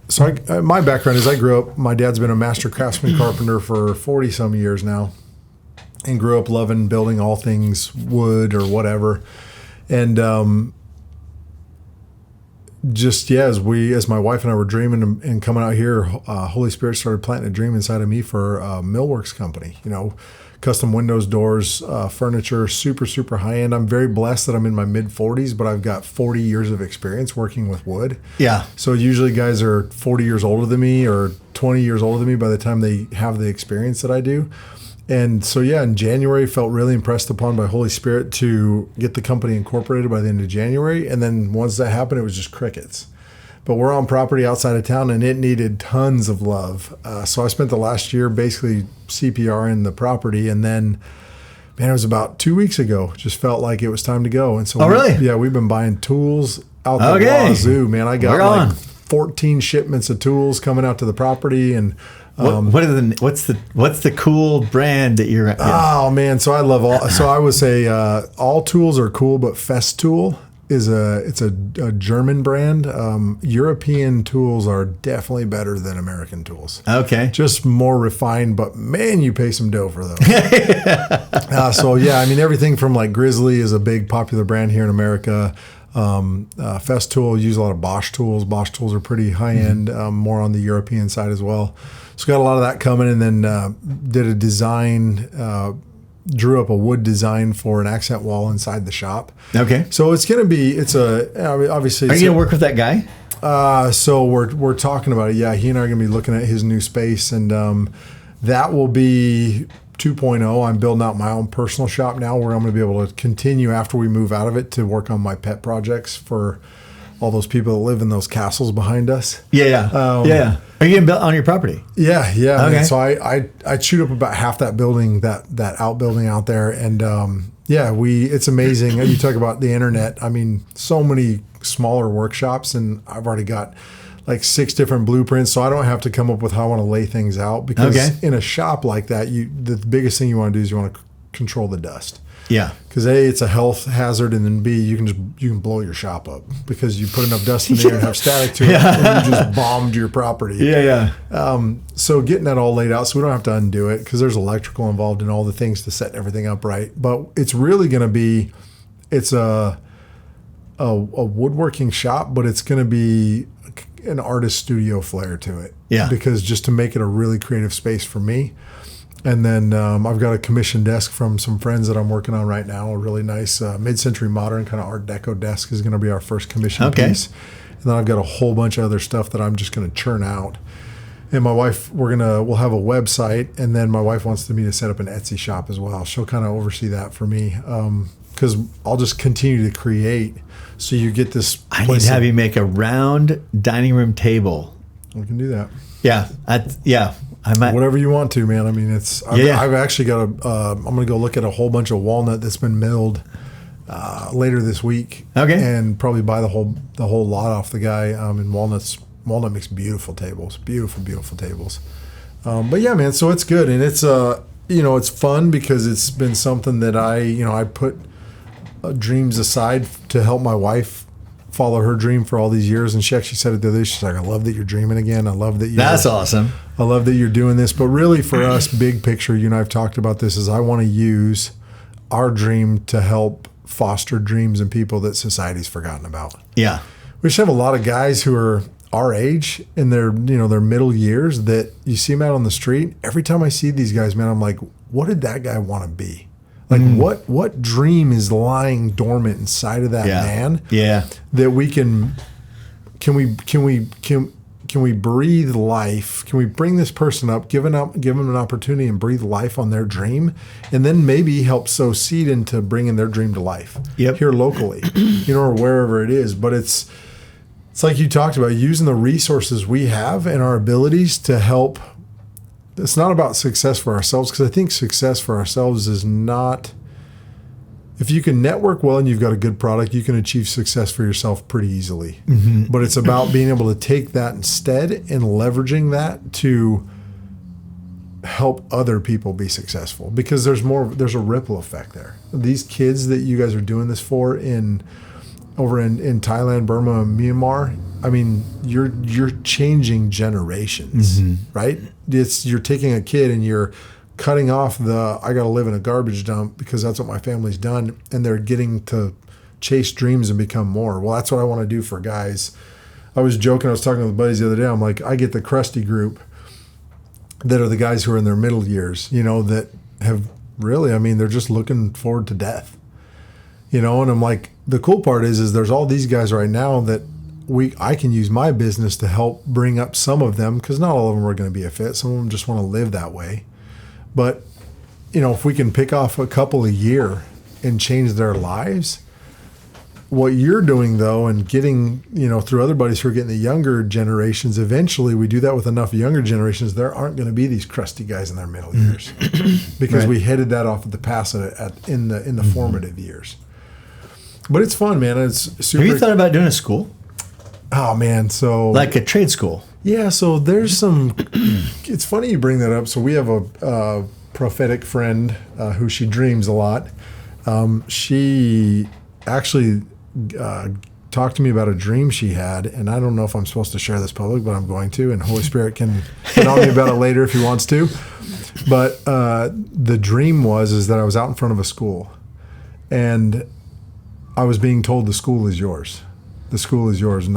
background is I grew up, my dad's been a master craftsman carpenter for 40 some years now, and grew up loving building all things wood or whatever. And, as my wife and I were dreaming and coming out here, Holy Spirit started planting a dream inside of me for a millworks company, custom windows, doors, furniture, super, super high end. I'm very blessed that I'm in my mid 40s, but I've got 40 years of experience working with wood. Yeah. So usually guys are 40 years older than me or 20 years older than me by the time they have the experience that I do. And so, yeah, in January, felt really impressed upon by Holy Spirit to get the company incorporated by the end of January. And then once that happened, it was just crickets. But we're on property outside of town, and it needed tons of love. So I spent the last year basically CPRing the property, and then, man, it was about 2 weeks ago. Just felt like it was time to go. And so, really? Yeah, we've been buying tools out the wazoo, man. I got like 14 shipments of tools coming out to the property, and what's the cool brand that you're? Oh man, so I love all. So I would say all tools are cool, but Festool is a German brand. European tools are definitely better than American tools. Okay. Just more refined, but man, you pay some dough for those. So yeah, I mean everything from like Grizzly is a big popular brand here in America. Festool use a lot of Bosch tools. Bosch tools are pretty high end, more on the European side as well. So got a lot of that coming, and then did a design. Drew up a wood design for an accent wall inside the shop. Okay. So it's going to be, obviously. Are you going to work with that guy? So we're talking about it. Yeah, he and I are going to be looking at his new space, and that will be 2.0. I'm building out my own personal shop now where I'm going to be able to continue after we move out of it to work on my pet projects for all those people that live in those castles behind us. Yeah. Are you getting built on your property? Yeah. Okay. And so I chewed up about half that building, that outbuilding out there. And it's amazing. You talk about the internet. I mean, so many smaller workshops, and I've already got like 6 different blueprints. So I don't have to come up with how I want to lay things out, because in a shop like that, the biggest thing you want to do is you want to control the dust. Yeah. Because A, it's a health hazard, and then B, you can blow your shop up because you put enough dust in there and have static to it, and you just bombed your property. Yeah. So getting that all laid out so we don't have to undo it, because there's electrical involved in all the things to set everything up right. But it's really going to be, it's a woodworking shop, but it's going to be an artist studio flair to it. Yeah. Because just to make it a really creative space for me. And then I've got a commission desk from some friends that I'm working on right now. A really nice mid-century modern kind of Art Deco desk is going to be our first commission piece. And then I've got a whole bunch of other stuff that I'm just going to churn out. And my wife, we'll have a website, and then my wife wants me to set up an Etsy shop as well. She'll kind of oversee that for me, because I'll just continue to create. So you get this. I need to have you make a round dining room table. We can do that. Yeah. Whatever you want to, man. I mean, I've actually got I'm going to go look at a whole bunch of walnut that's been milled later this week. Okay. And probably buy the whole lot off the guy. And walnut makes beautiful tables, beautiful tables. But yeah, man. So it's good, and it's it's fun because it's been something that I put dreams aside to help my wife follow her dream for all these years. And she actually said it the other day. She's like, I love that you're dreaming again. I love that That's awesome. I love that you're doing this. But really for us, big picture, you and I have talked about this, is I want to use our dream to help foster dreams in people that society's forgotten about. Yeah. We just have a lot of guys who are our age in their middle years that you see them out on the street. Every time I see these guys, man, I'm like, what did that guy want to be? Like what dream is lying dormant inside of that man? Yeah. That we can we breathe life? Can we bring this person up, give them an opportunity and breathe life on their dream, and then maybe help sow seed into bringing their dream to life here locally, or wherever it is. But it's like you talked about, using the resources we have and our abilities to help. It's not about success for ourselves, because I think success for ourselves is not. If you can network well and you've got a good product, you can achieve success for yourself pretty easily. Mm-hmm. But it's about being able to take that instead and leveraging that to help other people be successful, because there's a ripple effect there. These kids that you guys are doing this for over in Thailand, Burma, and Myanmar, I mean, you're changing generations, right? You're taking a kid and you're cutting off I got to live in a garbage dump because that's what my family's done, and they're getting to chase dreams and become more. Well, that's what I want to do for guys. I was joking. I was talking with buddies the other day. I'm like, I get the crusty group that are the guys who are in their middle years, that have really. I mean, they're just looking forward to death. You know, and I'm like, the cool part is there's all these guys right now that I can use my business to help bring up some of them, because not all of them are going to be a fit. Some of them just want to live that way. But, you know, if we can pick off a couple a year and change their lives, what you're doing, though, and getting, you know, through other buddies who are getting the younger generations, eventually we do that with enough younger generations, there aren't going to be these crusty guys in their middle years because we headed that off at the pass in the formative years. But it's fun, man. It's super. Have you thought about doing a school? Oh, man. So like a trade school? Yeah. So there's some. It's funny you bring that up. So we have a prophetic friend who she dreams a lot. She actually talked to me about a dream she had, and I don't know if I'm supposed to share this public, but I'm going to. And Holy Spirit can hit on me about it later if he wants to. But the dream is that I was out in front of a school, and I was being told the school is yours. The school is yours. And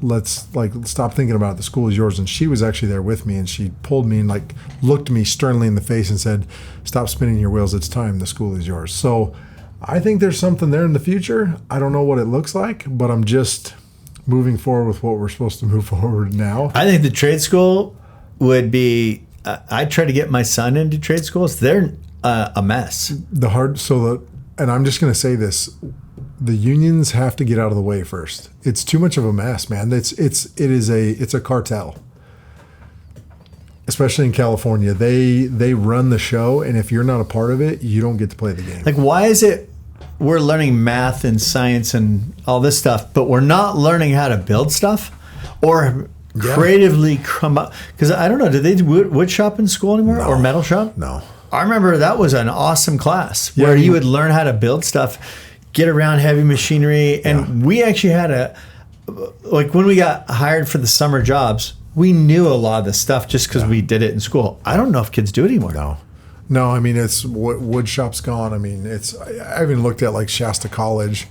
let's stop thinking about it. The school is yours. And she was actually there with me, and she pulled me and looked me sternly in the face and said, stop spinning your wheels. It's time. The school is yours. So I think there's something there in the future. I don't know what it looks like, but I'm just moving forward with what we're supposed to move forward now. I think the trade school would be, I try to get my son into trade schools. They're a mess. And I'm just going to say this. The unions have to get out of the way first. It's too much of a mess, man. It's a cartel. Especially in California. They run the show, and if you're not a part of it, you don't get to play the game. Like, why is it we're learning math and science and all this stuff, but we're not learning how to build stuff or creatively come up? Because I don't know, do they do wood shop in school anymore or metal shop? No. I remember that was an awesome class where you would learn how to build stuff, get around heavy machinery. And we actually had when we got hired for the summer jobs, we knew a lot of this stuff just because we did it in school. I don't know if kids do it anymore. No, I mean, it's wood shop's gone. I mean, I even looked at Shasta College,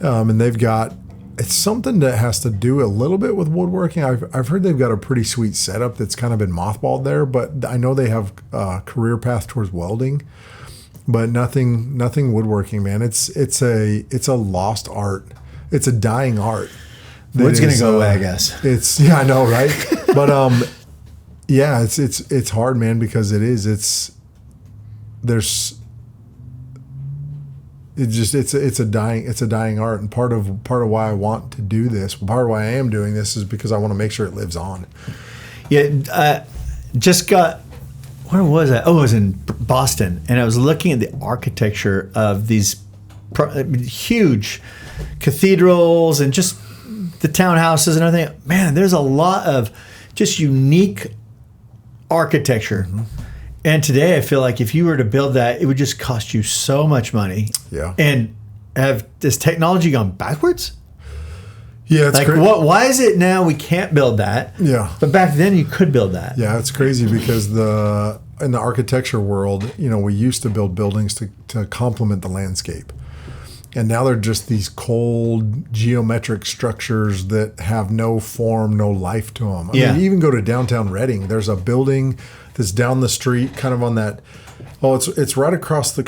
and they've got, it's something that has to do a little bit with woodworking. I've heard they've got a pretty sweet setup that's kind of been mothballed there, but I know they have a career path towards welding. But nothing woodworking, man. It's a lost art. It's a dying art. Wood's gonna go away, I guess. I know, right? But it's hard, man, because it's a dying art, and part of why I want to do this, part of why I am doing this, is because I want to make sure it lives on. Yeah, just got. Where was I? Oh, it was in Boston, and I was looking at the architecture of these huge cathedrals and just the townhouses and everything. Man, there's a lot of just unique architecture. Mm-hmm. And today I feel like if you were to build that, it would just cost you so much money. Yeah. And has technology gone backwards? Yeah, it's crazy. Why is it now we can't build that? Yeah. But back then you could build that. Yeah, it's crazy because in the architecture world, we used to build buildings to complement the landscape. And now they're just these cold geometric structures that have no form, no life to them. I mean, you even go to downtown Reading, there's a building that's down the street, kind of on that. Oh, it's right across the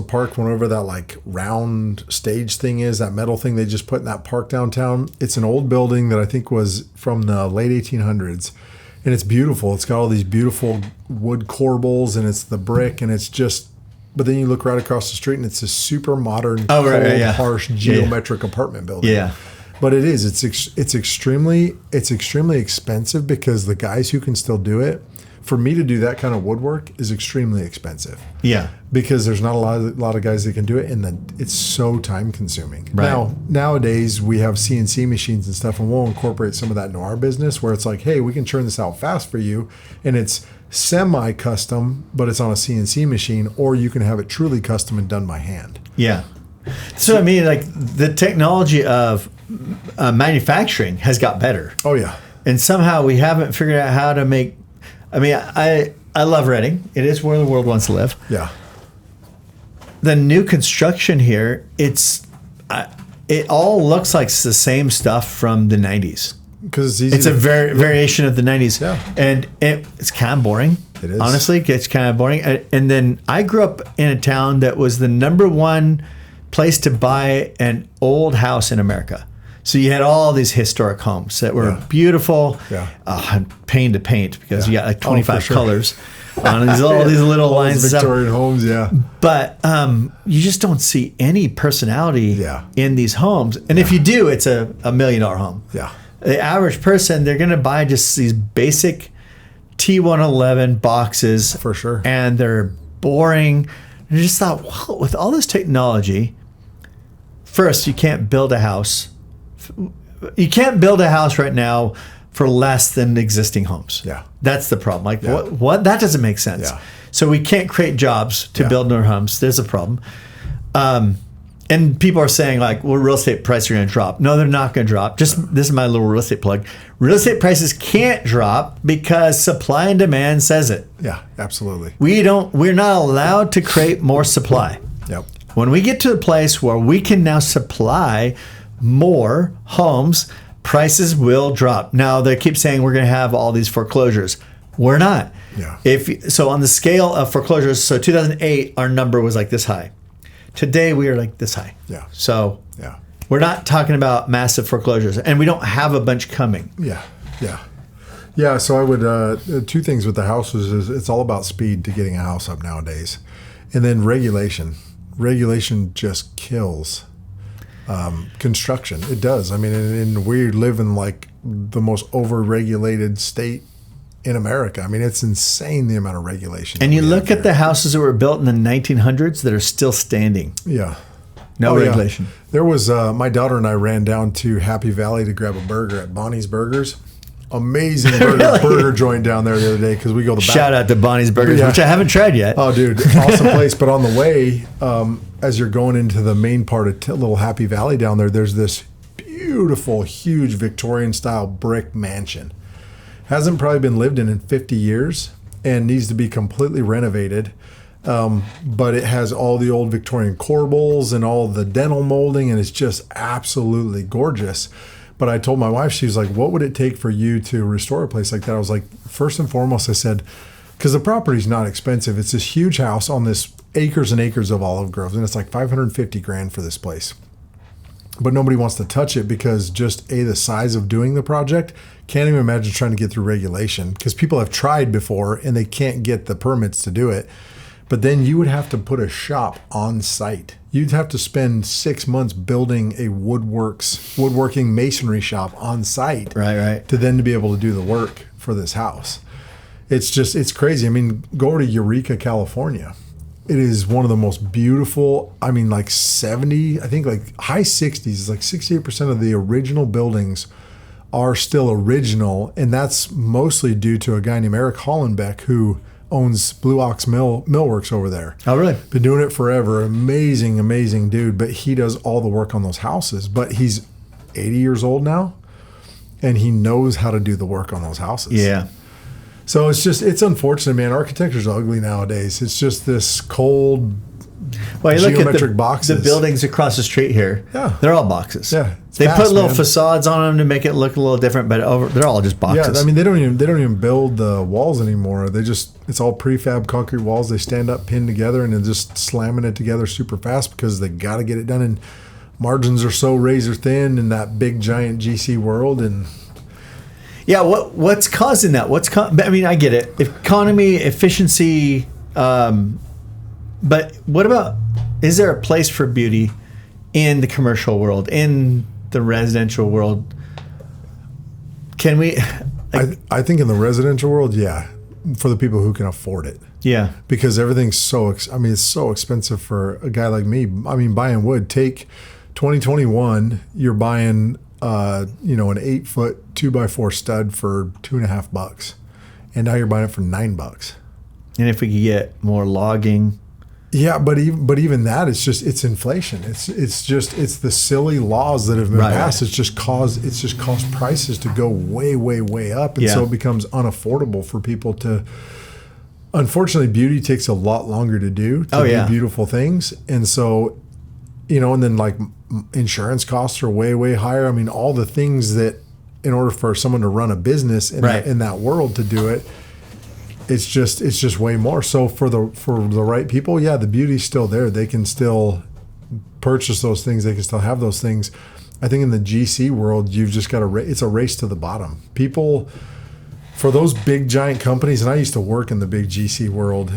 park, whenever that round stage thing is, that metal thing they just put in that park downtown. It's an old building that I think was from the late 1800s, and it's beautiful. It's got all these beautiful wood corbels, and it's the brick, and it's just. But then you look right across the street, and it's a super modern, harsh geometric apartment building. Yeah. But it is. It's extremely expensive because the guys who can still do it. For me to do that kind of woodwork is extremely expensive. Yeah. Because there's not a lot of guys that can do it, and it's so time consuming. Right. Now, nowadays we have CNC machines and stuff, and we'll incorporate some of that into our business where it's like, hey, we can churn this out fast for you, and it's semi-custom, but it's on a CNC machine, or you can have it truly custom and done by hand. Yeah. So I mean, the technology of manufacturing has got better. Oh yeah. And somehow we haven't figured out how to make. I mean, I love Reading. It is where the world wants to live. Yeah. The new construction here, it all looks like it's the same stuff from the 90s. Because it's a variation of the 90s. Yeah. And it's kind of boring. It is. Honestly, it gets kind of boring. And then I grew up in a town that was the number one place to buy an old house in America. So you had all these historic homes that were beautiful, pain to paint because you got like 25 colors on all these little lines. Victorian homes, But you just don't see any personality in these homes. And if you do, it's a $1 million home. Yeah. The average person, they're going to buy just these basic T111 boxes. For sure. And they're boring. And I just thought, well, with all this technology, first, you can't build a house. You can't build a house right now for less than existing homes. Yeah. That's the problem. Like, what? That doesn't make sense. Yeah. So we can't create jobs to build new homes. There's a problem. And people are saying, like, well, real estate prices are going to drop. No, they're not going to drop. This is my little real estate plug. Real estate prices can't drop because supply and demand says it. Yeah, absolutely. We're not allowed to create more supply. Yep. When we get to the place where we can now supply more homes, prices will drop. Now they keep saying we're going to have all these foreclosures. We're not. Yeah. So on the scale of foreclosures, so 2008 our number was like this high. Today we are like this high. Yeah. So we're not talking about massive foreclosures, and we don't have a bunch coming. Yeah. So I would two things with the houses is it's all about speed to getting a house up nowadays, and then regulation. Regulation just kills construction. It does. I mean, and we live in like the most over-regulated state in America. I mean, it's insane the amount of regulation. And you look at the houses that were built in the 1900s that are still standing. Yeah. No regulation. Yeah. There was, my daughter and I ran down to Happy Valley to grab a burger at Bonnie's Burgers. Amazing burger joint down there the other day because we go the back. Shout out to Bonnie's Burgers, which I haven't tried yet. Oh, dude, awesome place. But on the way, as you're going into the main part of little Happy Valley down there, there's this beautiful, huge Victorian-style brick mansion. Hasn't probably been lived in 50 years and needs to be completely renovated. But it has all the old Victorian corbels and all the dental molding, and it's just absolutely gorgeous. But I told my wife, she was like, what would it take for you to restore a place like that? I was like, first and foremost, I said, because the property's not expensive. It's this huge house on this acres and acres of olive groves, and it's like $550,000 for this place. But nobody wants to touch it because just the size of doing the project, can't even imagine trying to get through regulation because people have tried before and they can't get the permits to do it. But then you would have to put a shop on site. You'd have to spend 6 months building a woodworking masonry shop on site. Right. To then to be able to do the work for this house. It's crazy. I mean, go over to Eureka, California. It is one of the most beautiful, I mean, like 70, I think like high 60s, like 68% of the original buildings are still original. And that's mostly due to a guy named Eric Hollenbeck who owns Blue Ox Millworks over there. Oh, really? Been doing it forever. Amazing, amazing dude. But he does all the work on those houses. But he's 80 years old now, and he knows how to do the work on those houses. Yeah. So it's unfortunate, man. Architecture's ugly nowadays. It's just this cold, well, you geometric look at boxes. The buildings across the street here. Yeah. They're all boxes. Yeah. They put little facades on them to make it look a little different, but they're all just boxes. Yeah, I mean they don't even build the walls anymore. It's all prefab concrete walls. They stand up, pinned together, and they're just slamming it together super fast because they got to get it done. And margins are so razor thin in that big giant GC world. And yeah, what's causing that? I mean, I get it, economy, efficiency, but what about? Is there a place for beauty in the commercial world, in the residential world? Can we? I think in the residential world, yeah, for the people who can afford it. Yeah. Because everything's it's so expensive for a guy like me. I mean, buying wood, take 2021, you're buying, an 8-foot 2x4 stud for $2.50. And now you're buying it for $9. And if we could get more logging. Yeah, but even that, it's inflation. It's the silly laws that have been passed. Right. It's just caused prices to go way, way, way up, and so it becomes unaffordable for people to. Unfortunately, beauty takes a lot longer to do do beautiful things, and so, and then like insurance costs are way, way higher. I mean, all the things that in order for someone to run a business in that world to do it. it's just way more. So for the right people, yeah, the beauty's still there. They can still purchase those things. They can still have those things. I think in the GC world, you've just got it's a race to the bottom. People, for those big giant companies, and I used to work in the big GC world,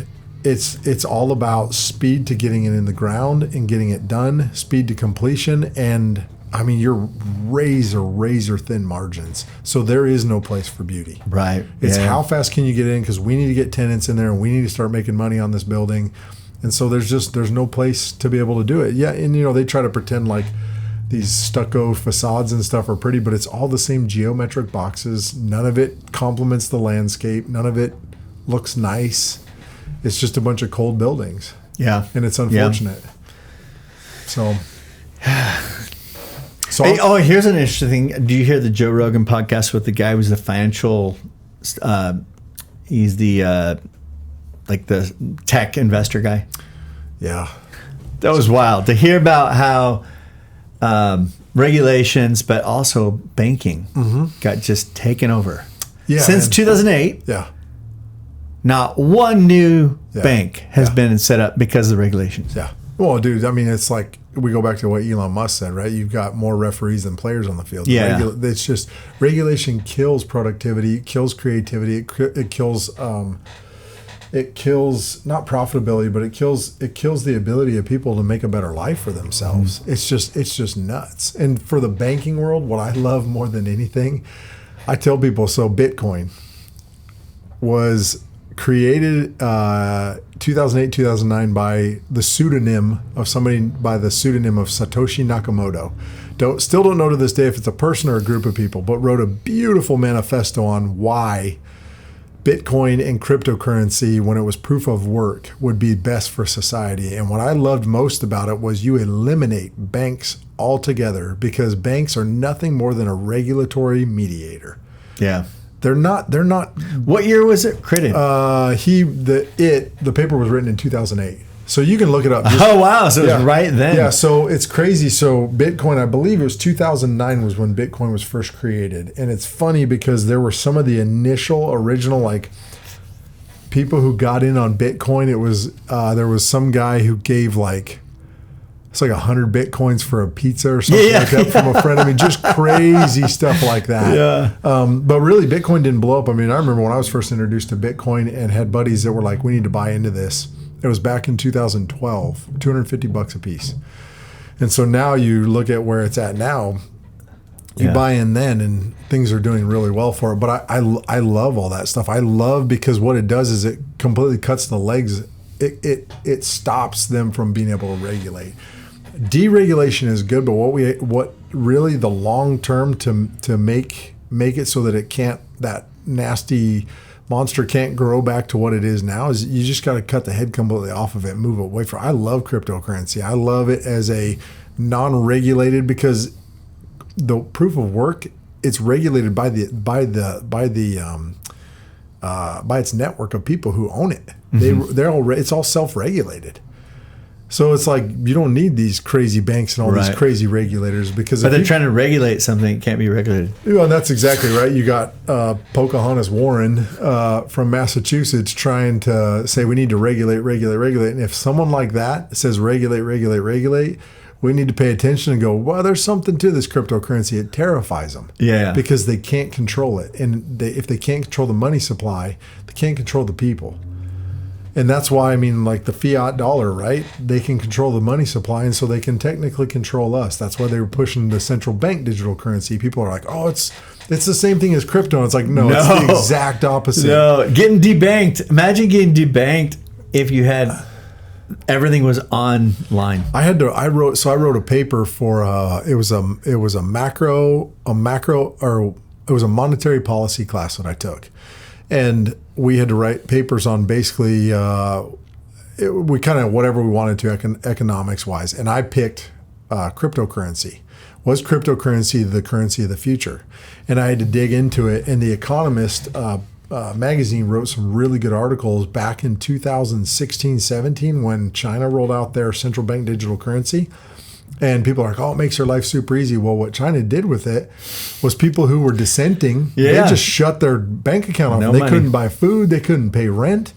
it's all about speed to getting it in the ground and getting it done, speed to completion, and I mean, you're razor thin margins. So there is no place for beauty. Right. It's how fast can you get in, because we need to get tenants in there and we need to start making money on this building. And so there's no place to be able to do it. Yeah, and they try to pretend like these stucco facades and stuff are pretty, but it's all the same geometric boxes. None of it complements the landscape. None of it looks nice. It's just a bunch of cold buildings. Yeah. And it's unfortunate. Yeah. So here's an interesting thing. Do you hear the Joe Rogan podcast with the guy who's the financial, he's the, like the tech investor guy? Yeah. That was wild to hear about how regulations, but also banking got just taken over. Yeah, since 2008. Yeah. Not one new bank has been set up because of the regulations. Yeah. Well, dude, I mean, it's like we go back to what Elon Musk said, right? You've got more referees than players on the field. Yeah. It's just regulation kills productivity, it kills creativity, it kills not profitability, but it kills the ability of people to make a better life for themselves. Mm-hmm. It's just nuts. And for the banking world, what I love more than anything, I tell people, so Bitcoin was created 2008, 2009 by the pseudonym of Satoshi Nakamoto. Still don't know to this day if it's a person or a group of people, but wrote a beautiful manifesto on why Bitcoin and cryptocurrency, when it was proof of work, would be best for society. And what I loved most about it was you eliminate banks altogether, because banks are nothing more than a regulatory mediator. Yeah. They're not. What year was it created? The paper was written in 2008. So you can look it up. Oh, wow. So it was right then. Yeah, so it's crazy. So Bitcoin, I believe it was 2009 was when Bitcoin was first created. And it's funny because there were some of the original, like, people who got in on Bitcoin. It was, there was some guy who gave, like, it's like 100 Bitcoins for a pizza or something like that from a friend. I mean, just crazy stuff like that. Yeah. But really, Bitcoin didn't blow up. I mean, I remember when I was first introduced to Bitcoin and had buddies that were like, we need to buy into this. It was back in 2012, $250 a piece. And so now you look at where it's at now, you buy in then and things are doing really well for it. But I love all that stuff. I love, because what it does is it completely cuts the legs. It stops them from being able to regulate. Deregulation is good, but what really the long term to make it so that that nasty monster can't grow back to what it is now is you just got to cut the head completely off of it and move away from it. I love cryptocurrency. I love it as a non-regulated, because the proof of work, it's regulated by its network of people who own it. It's all self-regulated. So it's like you don't need these crazy banks and all these crazy regulators, because they're trying to regulate something that can't be regulated. Well, that's exactly right. You got Pocahontas Warren from Massachusetts trying to say we need to regulate. And if someone like that says regulate, we need to pay attention and go, well, there's something to this cryptocurrency. It terrifies them. Yeah. Because they can't control it. And if they can't control the money supply, they can't control the people. And that's why, I mean, like the fiat dollar, right? They can control the money supply, and so they can technically control us. That's why they were pushing the central bank digital currency. People are like, oh, it's the same thing as crypto. And it's like, no, it's the exact opposite. No, getting debanked. Imagine getting debanked if you had everything was online. I wrote a paper for it was a monetary policy class that I took. And we had to write papers on basically, we kind of whatever we wanted to economics wise. And I picked cryptocurrency. Was cryptocurrency the currency of the future? And I had to dig into it. And The Economist magazine wrote some really good articles back in 2016, 17 when China rolled out their central bank digital currency. And people are like, oh, it makes their life super easy. Well, what China did with it was people who were dissenting, they just shut their bank account off. They couldn't buy food. They couldn't pay rent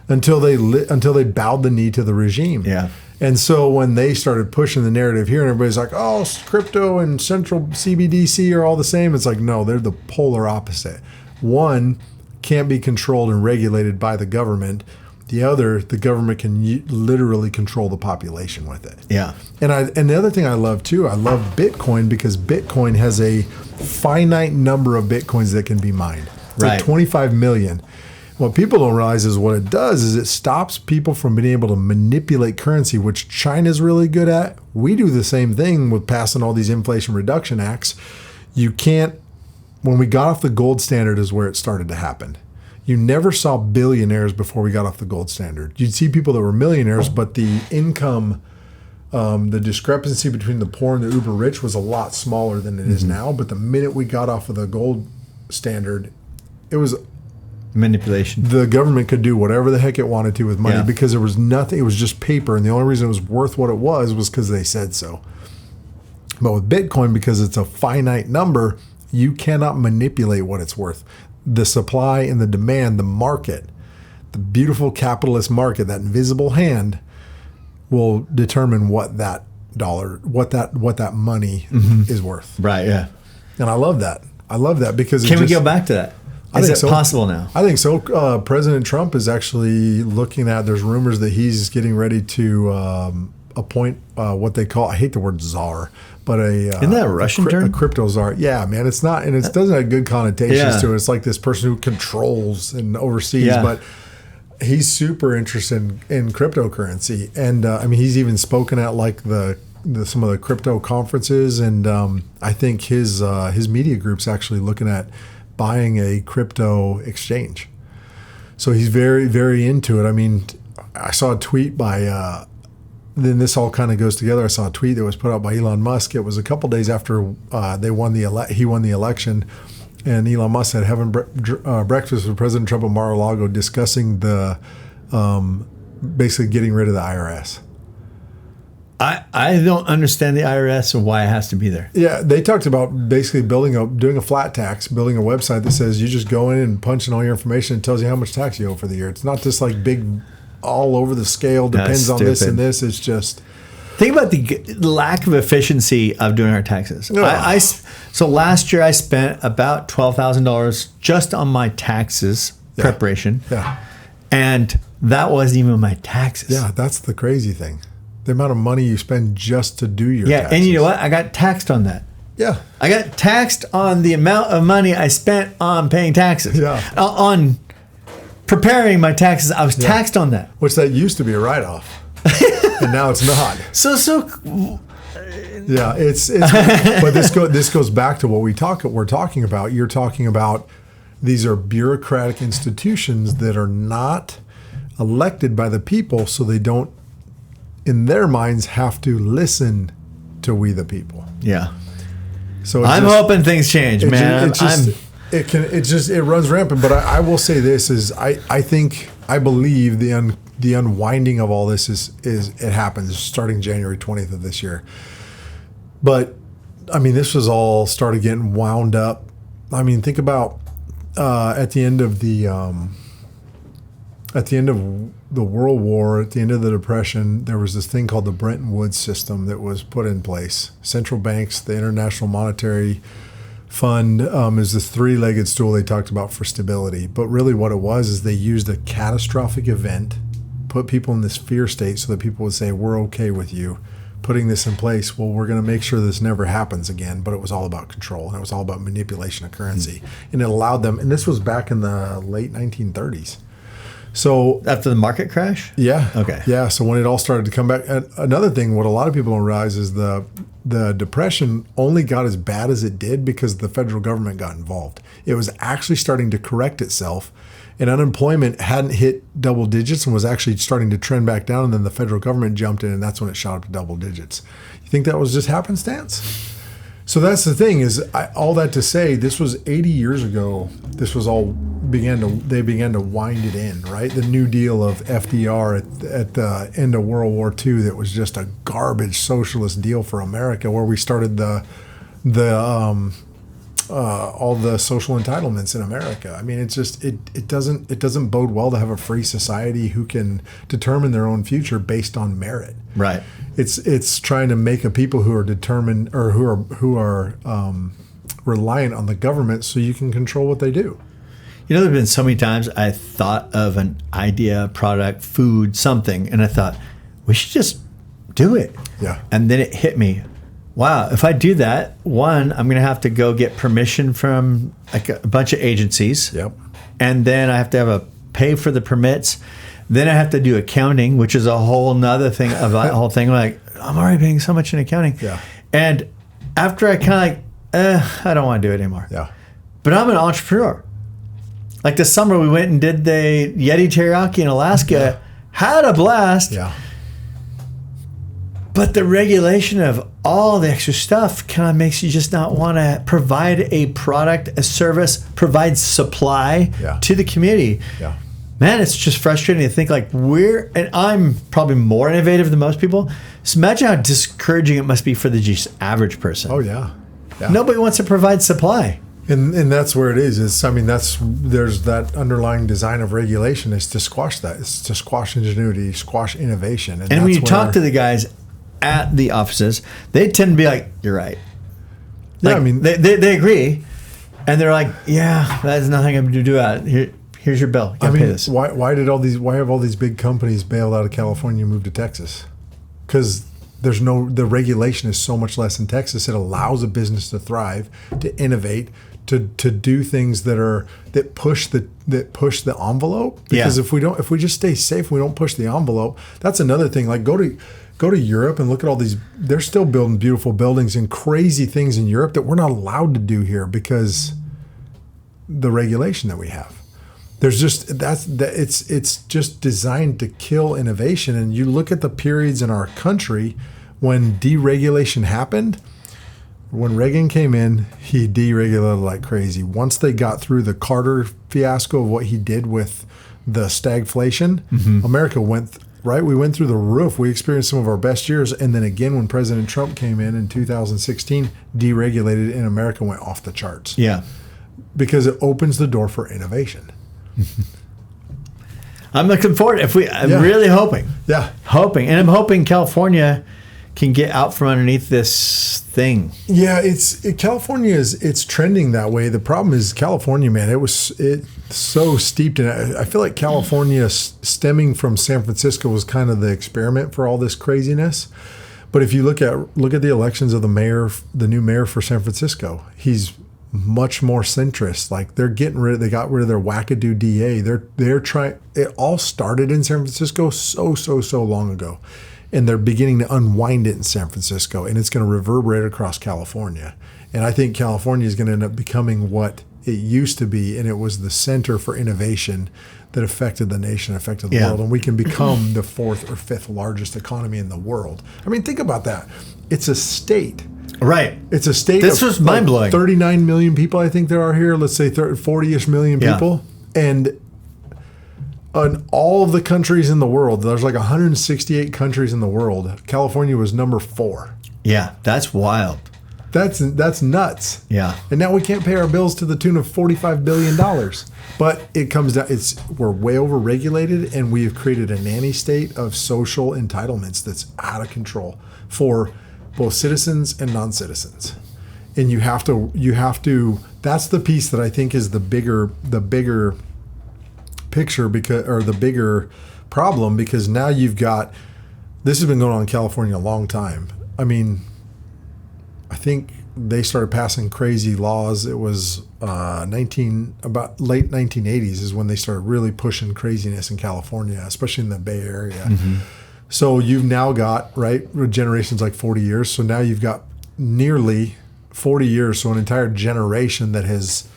until they bowed the knee to the regime. Yeah. And so when they started pushing the narrative here and everybody's like, oh, crypto and central CBDC are all the same. It's like, no, they're the polar opposite. One can't be controlled and regulated by the government. The other, the government can literally control the population with it. Yeah. And the other thing I love too, I love Bitcoin because Bitcoin has a finite number of Bitcoins that can be mined. It's like 25 million. What people don't realize is what it does is it stops people from being able to manipulate currency, which China's really good at. We do the same thing with passing all these Inflation Reduction Acts. You can't, when we got off the gold standard is where it started to happen. You never saw billionaires before we got off the gold standard. You'd see people that were millionaires, but the income, the discrepancy between the poor and the uber rich was a lot smaller than it is now. But the minute we got off of the gold standard, it was manipulation. The government could do whatever the heck it wanted to with money because there was nothing. It was just paper. And the only reason it was worth what it was because they said so. But with Bitcoin, because it's a finite number, you cannot manipulate what it's worth. The supply and the demand, the market, the beautiful capitalist market, that invisible hand will determine what that dollar, what that money is worth. Right. Yeah. And I love that. I love that because can we go back to that? Is it possible now? I think so. President Trump is actually looking at. There's rumors that he's getting ready to appoint what they call. I hate the word czar. But isn't that a Russian term? A crypto czar. Yeah, man. It's not, and it doesn't have good connotations to it. It's like this person who controls and oversees. Yeah. But he's super interested in cryptocurrency, and I mean, he's even spoken at like some of the crypto conferences, and I think his media group's actually looking at buying a crypto exchange. So he's very, very into it. I mean, I saw a tweet by. Then this all kind of goes together. I saw a tweet that was put out by Elon Musk. It was a couple days after he won the election, and Elon Musk had having breakfast with President Trump at Mar-a-Lago discussing the basically getting rid of the IRS. I don't understand the IRS and why it has to be there. Yeah, they talked about basically doing a flat tax, building a website that says you just go in and punch in all your information and tells you how much tax you owe for the year. It's not just like big all over the scale, depends on this and this. It's just think about the lack of efficiency of doing our taxes. So last year I spent about $12,000 just on my taxes preparation. Yeah, and that wasn't even my taxes. Yeah, that's the crazy thing. The amount of money you spend just to do your taxes. And you know what? I got taxed on that. Yeah, I got taxed on the amount of money I spent on paying taxes. Yeah, on preparing my taxes, I was taxed on that. Which that used to be a write-off, and now it's not. Yeah, it's. But this goes back to what we're talking about. You're talking about these are bureaucratic institutions that are not elected by the people, so they don't, in their minds, have to listen to we the people. Yeah. So I'm hoping things change, man. It runs rampant. But I will say this is I believe the unwinding of all this is it happens starting January 20th of this year. But I mean, this was all started getting wound up. I mean, think about at the end of the World War, at the end of the Depression, there was this thing called the Bretton Woods system that was put in place. Central banks, the International Monetary Fund is this three-legged stool they talked about for stability. But really what it was is they used a catastrophic event, put people in this fear state so that people would say, we're okay with you putting this in place. Well, we're going to make sure this never happens again. But it was all about control, and it was all about manipulation of currency. And it allowed them, and this was back in the late 1930s. So after the market crash? Yeah. Okay. Yeah. So when it all started to come back, another thing, what a lot of people don't realize is the Depression only got as bad as it did because the federal government got involved. It was actually starting to correct itself, and unemployment hadn't hit double digits and was actually starting to trend back down. And then the federal government jumped in, and that's when it shot up to double digits. You think that was just happenstance? So that's the thing is, all that to say, this was 80 years ago. This was all began to wind it in, right? The New Deal of FDR at the end of World War II, that was just a garbage socialist deal for America, where we started all the social entitlements in America. I mean, it's just it doesn't bode well to have a free society who can determine their own future based on merit. Right. It's trying to make a people who are determined or who are reliant on the government so you can control what they do. You know, there have been so many times I thought of an idea, product, food, something, and I thought, we should just do it. Yeah. And then it hit me. Wow, if I do that, one, I'm going to have to go get permission from like a bunch of agencies. Yep. And then I have to pay for the permits. Then I have to do accounting, which is a whole nother thing of that whole thing. Like, I'm already paying so much in accounting. Yeah. And after I kind of I don't want to do it anymore. Yeah. But I'm an entrepreneur. Like this summer, we went and did the Yeti Teriyaki in Alaska. Yeah. Had a blast. Yeah. But the regulation of all the extra stuff kind of makes you just not want to provide a product, a service, provide supply to the community. Yeah. Man, it's just frustrating to think like and I'm probably more innovative than most people. So imagine how discouraging it must be for the just average person. Oh, yeah. Nobody wants to provide supply. And that's where it is. There's that underlying design of regulation is to squash that. It's to squash ingenuity, squash innovation. And when you talk to the guys at the offices, they tend to be like, you're right. Like, yeah, I mean, they agree, and they're like, yeah, that has nothing to do with it. Here's your bill. You gotta pay this. Why have all these big companies bailed out of California and moved to Texas? Because the regulation is so much less in Texas. It allows a business to thrive, to innovate, to do things that push the envelope. Because if we just stay safe, we don't push the envelope. That's another thing. Like go to Europe and look at all these. They're still building beautiful buildings and crazy things in Europe that we're not allowed to do here because the regulation that we have. There's just it's just designed to kill innovation. And you look at the periods in our country when deregulation happened. When Reagan came in, he deregulated like crazy. Once they got through the Carter fiasco of what he did with the stagflation, America went right. We went through the roof. We experienced some of our best years, and then again when President Trump came in 2016, deregulated, and America went off the charts. Yeah, because it opens the door for innovation. I'm looking forward. I'm really hoping. Yeah, and I'm hoping California can get out from underneath this thing. Yeah, California it's trending that way. The problem is California, man. It's so steeped in it. I feel like California stemming from San Francisco was kind of the experiment for all this craziness. But if you look at the elections of the new mayor for San Francisco, he's much more centrist. Like they got rid of their wackadoo DA. They're trying. It all started in San Francisco so long ago. And they're beginning to unwind it in San Francisco, and it's going to reverberate across California. And I think California is going to end up becoming what it used to be, and it was the center for innovation that affected the nation, affected the world. And we can become the fourth or fifth largest economy in the world. I mean, think about that. It's a state. Right. It's a state. This was mind-blowing. 39 million people, I think there are here. Let's say 40-ish million people. And in all of the countries in the world, there's like 168 countries in the world. California was number 4. Yeah, that's wild. That's nuts. Yeah. And now we can't pay our bills to the tune of $45 billion. But it comes down, we're way over regulated, and we have created a nanny state of social entitlements that's out of control for both citizens and non-citizens. And you have to, that's the piece that I think is the bigger picture, the bigger problem, because now you've got, this has been going on in California a long time. I mean, I think they started passing crazy laws. It was about late 1980s is when they started really pushing craziness in California, especially in the Bay Area. So you've now got, right, generations like 40 years. So now you've got nearly 40 years, so an entire generation that is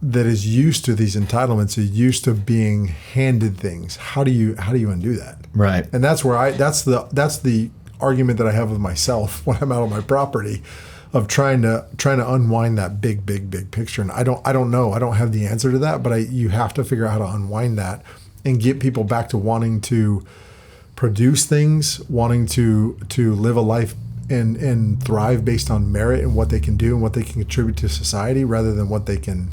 used to these entitlements, is used to being handed things. How do you undo that? Right. And that's where that's the argument that I have with myself when I'm out on my property. of trying to unwind that big picture. And I don't know. I don't have the answer to that, but you have to figure out how to unwind that and get people back to wanting to produce things, wanting to live a life and thrive based on merit and what they can do and what they can contribute to society rather than what they can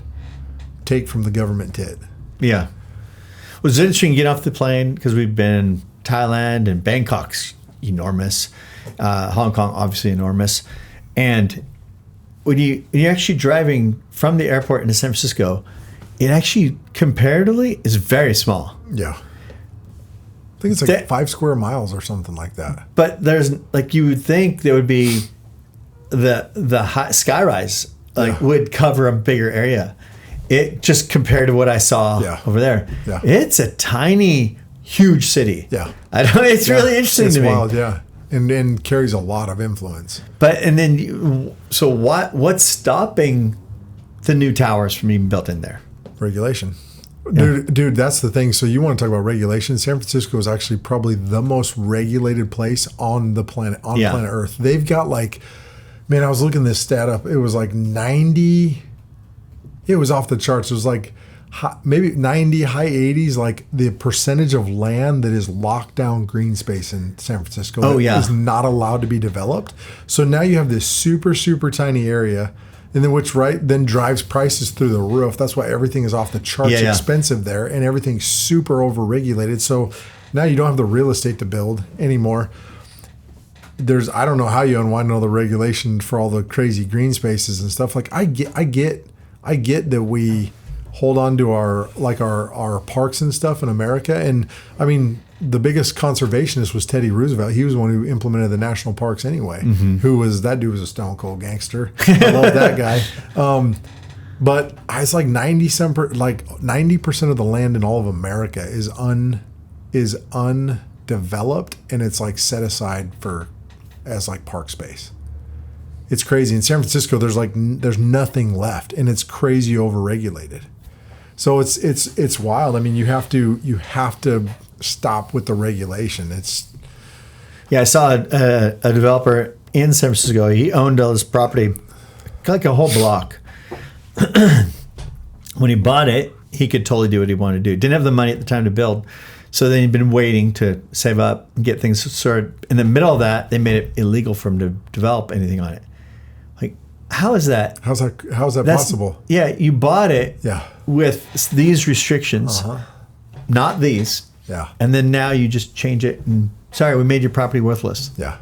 take from the government tit. Yeah. Well, it's interesting to get off the plane because we've been in Thailand and Bangkok's enormous. Hong Kong, obviously enormous. And when you're actually driving from the airport into San Francisco, it actually comparatively is very small. Yeah. I think it's like 5 square miles or something like that. But there's like you would think there would be the high skyrise would cover a bigger area. It just compared to what I saw over there. Yeah. It's a tiny, huge city. Yeah. It's really interesting to me. It's wild, yeah. And carries a lot of influence. But so what's stopping the new towers from being built in there? Regulation. Dude, that's the thing. So you want to talk about regulation? San Francisco is actually probably the most regulated place on the planet, planet Earth. They've got I was looking this stat up. It was like 90. It was off the charts. It was like maybe 90, high 80s, like the percentage of land that is locked down green space in San Francisco is not allowed to be developed. So now you have this super, super tiny area. And then which then drives prices through the roof. That's why everything is off the charts expensive there, and everything's super overregulated. So now you don't have the real estate to build anymore. I don't know how you unwind all the regulation for all the crazy green spaces and stuff. Like I get that we hold on to our parks and stuff in America. And I mean, the biggest conservationist was Teddy Roosevelt. He was the one who implemented the national parks anyway. Mm-hmm. That dude was a stone cold gangster. I love that guy. But it's like 90% of the land in all of America is undeveloped, and it's like set aside as like park space. It's crazy. In San Francisco, there's nothing left, and it's crazy overregulated. So it's wild. I mean, you have to stop with the regulation. I saw a developer in San Francisco. He owned all this property, like a whole block. When he bought it, he could totally do what he wanted to do. Didn't have the money at the time to build, so then he'd been waiting to save up and get things sorted. In the middle of that, they made it illegal for him to develop anything on it. Like, how is that? How's that possible? Yeah, you bought it with these restrictions, not these. Yeah. And then now you just change it and, sorry, we made your property worthless. Yeah.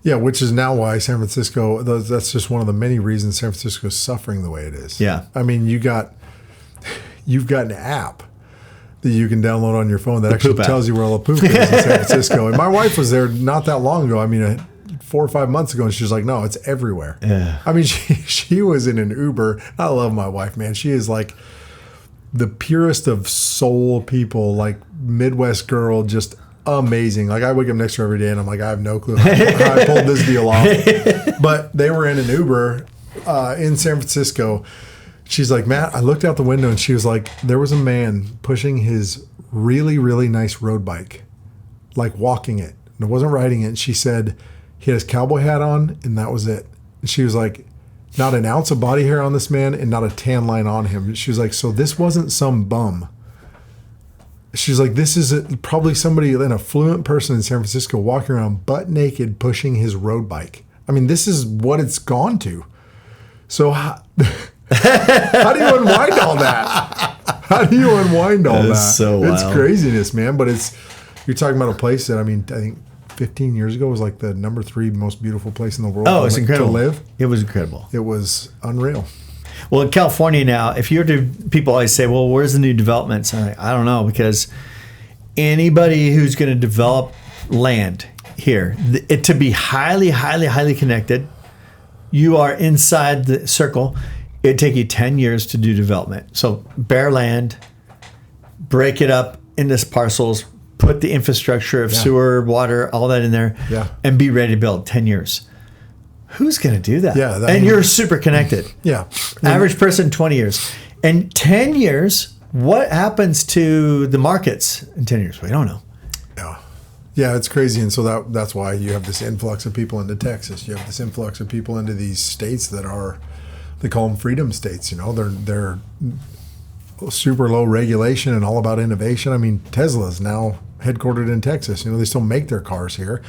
Yeah, which is now why San Francisco, that's just one of the many reasons San Francisco is suffering the way it is. Yeah. I mean, you've got an app that you can download on your phone that actually tells you where all the poop is in San Francisco. And my wife was there not that long ago. I mean, 4 or 5 months ago, and she was like, no, it's everywhere. Yeah. I mean, she was in an Uber. I love my wife, man. She is like the purest of soul people, like Midwest girl, just amazing. Like I wake up next to her every day and I'm like, I have no clue how I pulled this deal off. But they were in an Uber in San Francisco. She's like, Matt, I looked out the window and she was like, there was a man pushing his really, really nice road bike, like walking it. And it wasn't riding it. And she said he had his cowboy hat on and that was it. And she was like, not an ounce of body hair on this man and not a tan line on him. She was like, so this wasn't some bum. She's like, this is probably somebody, an affluent person in San Francisco walking around butt naked pushing his road bike. I mean, this is what it's gone to. So how do you unwind all that? How do you unwind all that? So wild. It's craziness, man. But you're talking about a place that, I mean, I think 15 years ago was like the number 3 most beautiful place in the world it's incredible. To live. It was incredible. It was unreal. Well, in California now, if you're to, people always say, well, where's the new developments? I'm like, I don't know, because anybody who's going to develop land here, to be highly, highly, highly connected, you are inside the circle. It'd take you 10 years to do development. So bare land, break it up into parcels, put the infrastructure of sewer, water, all that in there, and be ready to build. 10 years. Who's going to do that? Yeah, and you're super connected. Yeah. Average person, 20 years. And 10 years, what happens to the markets in 10 years? We don't know. Yeah, it's crazy. And so that's why you have this influx of people into Texas. You have this influx of people into these states that are, they call them freedom states. You know, they're super low regulation and all about innovation. I mean, Tesla's now headquartered in Texas. You know, they still make their cars here,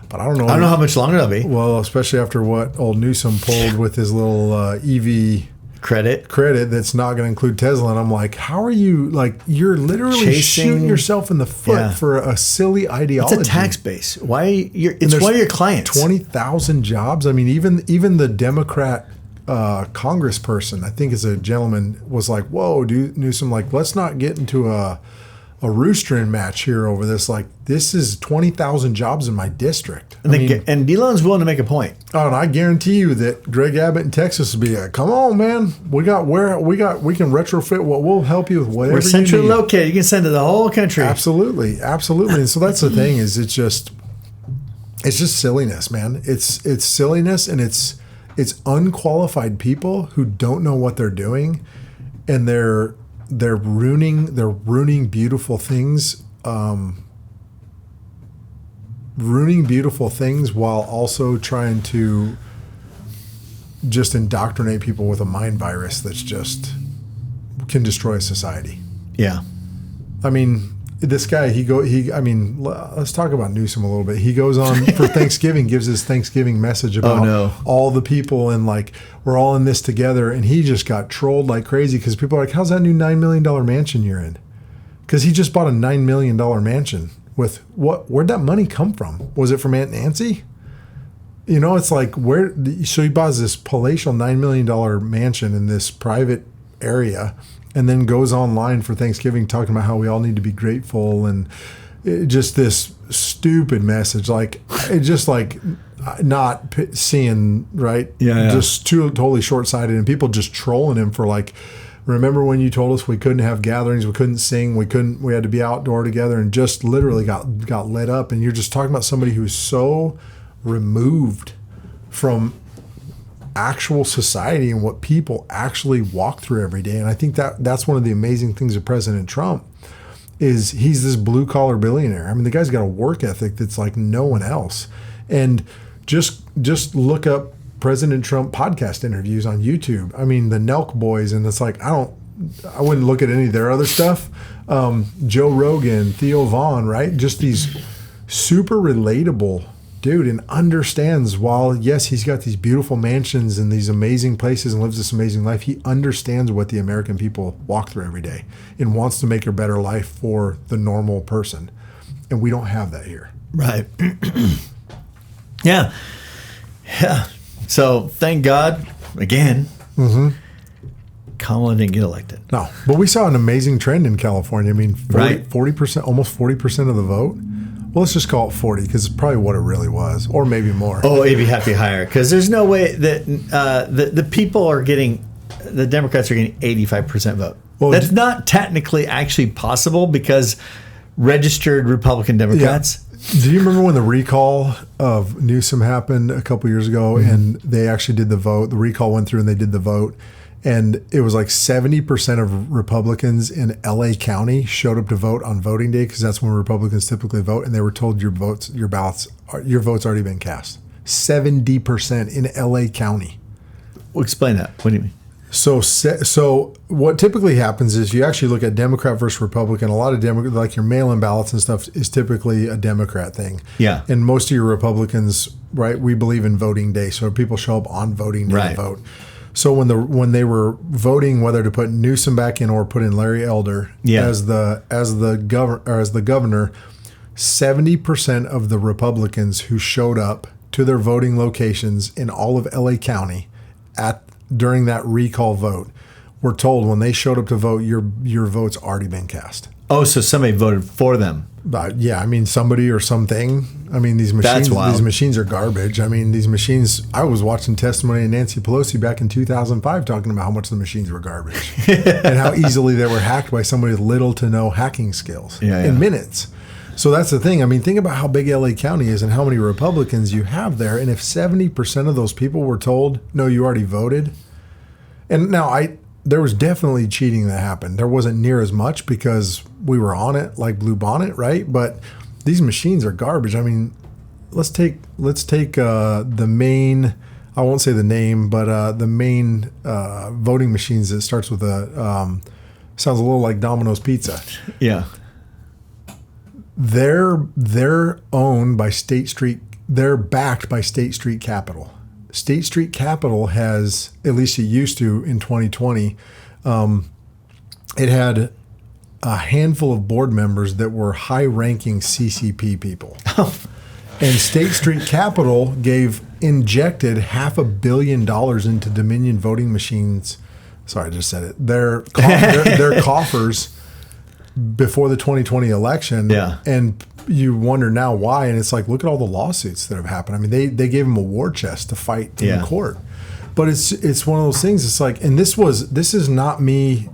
but I don't know how much longer they'll be. Well, especially after what old Newsom pulled with his little EV credit that's not going to include Tesla. And I'm like, how are you, like, you're literally shooting yourself in the foot for a silly ideology. It's a tax base. It's one of your clients. 20,000 jobs. I mean, even the Democrat congressperson, I think is a gentleman, was like, whoa, Newsom, like, let's not get into a roostering match here over this. Like, this is 20,000 jobs in my distrct. And Elon's willing to make a point. Oh, and I guarantee you that Greg Abbott in Texas will be like, come on, man. We can retrofit we'll help you with whatever. We're centrally located. You can send to the whole country. Absolutely. And so that's the thing is it's just silliness, man. It's silliness, and it's unqualified people who don't know what they're doing, and they're ruining beautiful things, while also trying to just indoctrinate people with a mind virus that's just can destroy society. Yeah. I mean, this guy, let's talk about Newsom a little bit. He goes on for Thanksgiving, gives his Thanksgiving message about all the people and like, we're all in this together. And he just got trolled like crazy because people are like, how's that new $9 million mansion you're in? Because he just bought a $9 million mansion with where'd that money come from? Was it from Aunt Nancy? You know, it's like so he buys this palatial $9 million mansion in this private area, and then goes online for Thanksgiving talking about how we all need to be grateful, and just this stupid message, like it just like not seeing right, just totally short-sighted, and people just trolling him for like, remember when you told us we couldn't have gatherings, we couldn't sing, we had to be outdoor together, and just literally got lit up. And you're just talking about somebody who's so removed from actual society and what people actually walk through every day. And I think that's one of the amazing things of President Trump is he's this blue collar billionaire. I mean, the guy's got a work ethic that's like no one else. And just look up President Trump podcast interviews on YouTube. I mean, the Nelk boys, and it's like I wouldn't look at any of their other stuff. Joe Rogan, Theo Vaughn, right? Just these super relatable dude, and understands, while yes, he's got these beautiful mansions and these amazing places and lives this amazing life, he understands what the American people walk through every day and wants to make a better life for the normal person. And we don't have that here. Right. Yeah. So thank God, again, Kamala didn't get elected. No, but we saw an amazing trend in California. I mean, 40%, almost 40% of the vote. Well, let's just call it 40 because it's probably what it really was, or maybe more. Oh, it'd be happy higher because there's no way that the people are getting, the Democrats are getting 85% vote. Well, that's not technically actually possible because registered Republican Democrats. Yeah. Do you remember when the recall of Newsom happened a couple years ago, and they actually did the vote? The recall went through and they did the vote. And it was like 70% of Republicans in LA County showed up to vote on voting day because that's when Republicans typically vote. And they were told your vote's already been cast. 70% in LA County. Well, explain that. What do you mean? So what typically happens is you actually look at Democrat versus Republican. A lot of Democrat, like your mail-in ballots and stuff, is typically a Democrat thing. Yeah. And most of your Republicans, right, we believe in voting day. So people show up on voting day to vote. So when they were voting whether to put Newsom back in or put in Larry Elder as the governor, 70% of the Republicans who showed up to their voting locations in all of LA County during that recall vote were told when they showed up to vote, your vote's already been cast. Oh, so somebody voted for them. Yeah, I mean, somebody or something. I mean, these machines are garbage. I mean, these machines, I was watching testimony of Nancy Pelosi back in 2005 talking about how much the machines were garbage and how easily they were hacked by somebody with little to no hacking skills in minutes. So that's the thing. I mean, think about how big LA County is and how many Republicans you have there. And if 70% of those people were told, no, you already voted. And now there was definitely cheating that happened. There wasn't near as much because we were on it like Blue Bonnet, right? But these machines are garbage. I mean, let's take the main. I won't say the name, but the main voting machines that starts with a sounds a little like Domino's Pizza. Yeah. They're owned by State Street. They're backed by State Street Capital. State Street Capital has, at least it used to in 2020, it had a handful of board members that were high-ranking CCP people. And State Street Capital injected $500 million into Dominion voting machines. Sorry, I just said it. Their coffers before the 2020 election. Yeah. And you wonder now why. And it's like, look at all the lawsuits that have happened. I mean, they gave them a war chest to fight in court. But it's one of those things. It's like, and this is not me.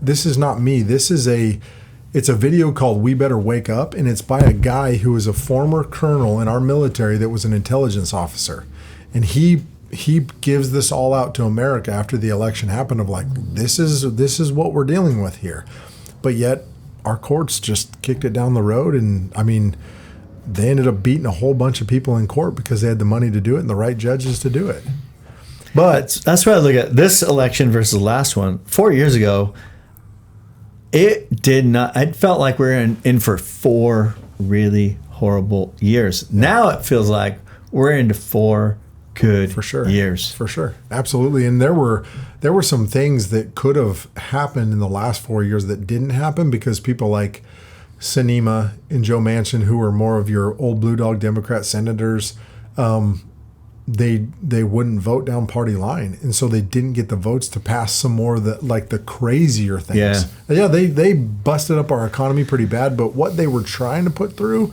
It's a video called "We Better Wake Up," and it's by a guy who was a former colonel in our military that was an intelligence officer, and he gives this all out to America after the election happened of like, this is what we're dealing with here, but yet our courts just kicked it down the road, and I mean, they ended up beating a whole bunch of people in court because they had the money to do it and the right judges to do it. But that's why I look at this election versus the last one. 4 years ago, it did not. It felt like we were in for 4 really horrible years. Now it feels like we're into 4 good years. For sure. Absolutely. And there were some things that could have happened in the last 4 years that didn't happen because people like Sinema and Joe Manchin, who were more of your old blue dog Democrat senators, they wouldn't vote down party line, and so they didn't get the votes to pass some more of the crazier things. They busted up our economy pretty bad, but what they were trying to put through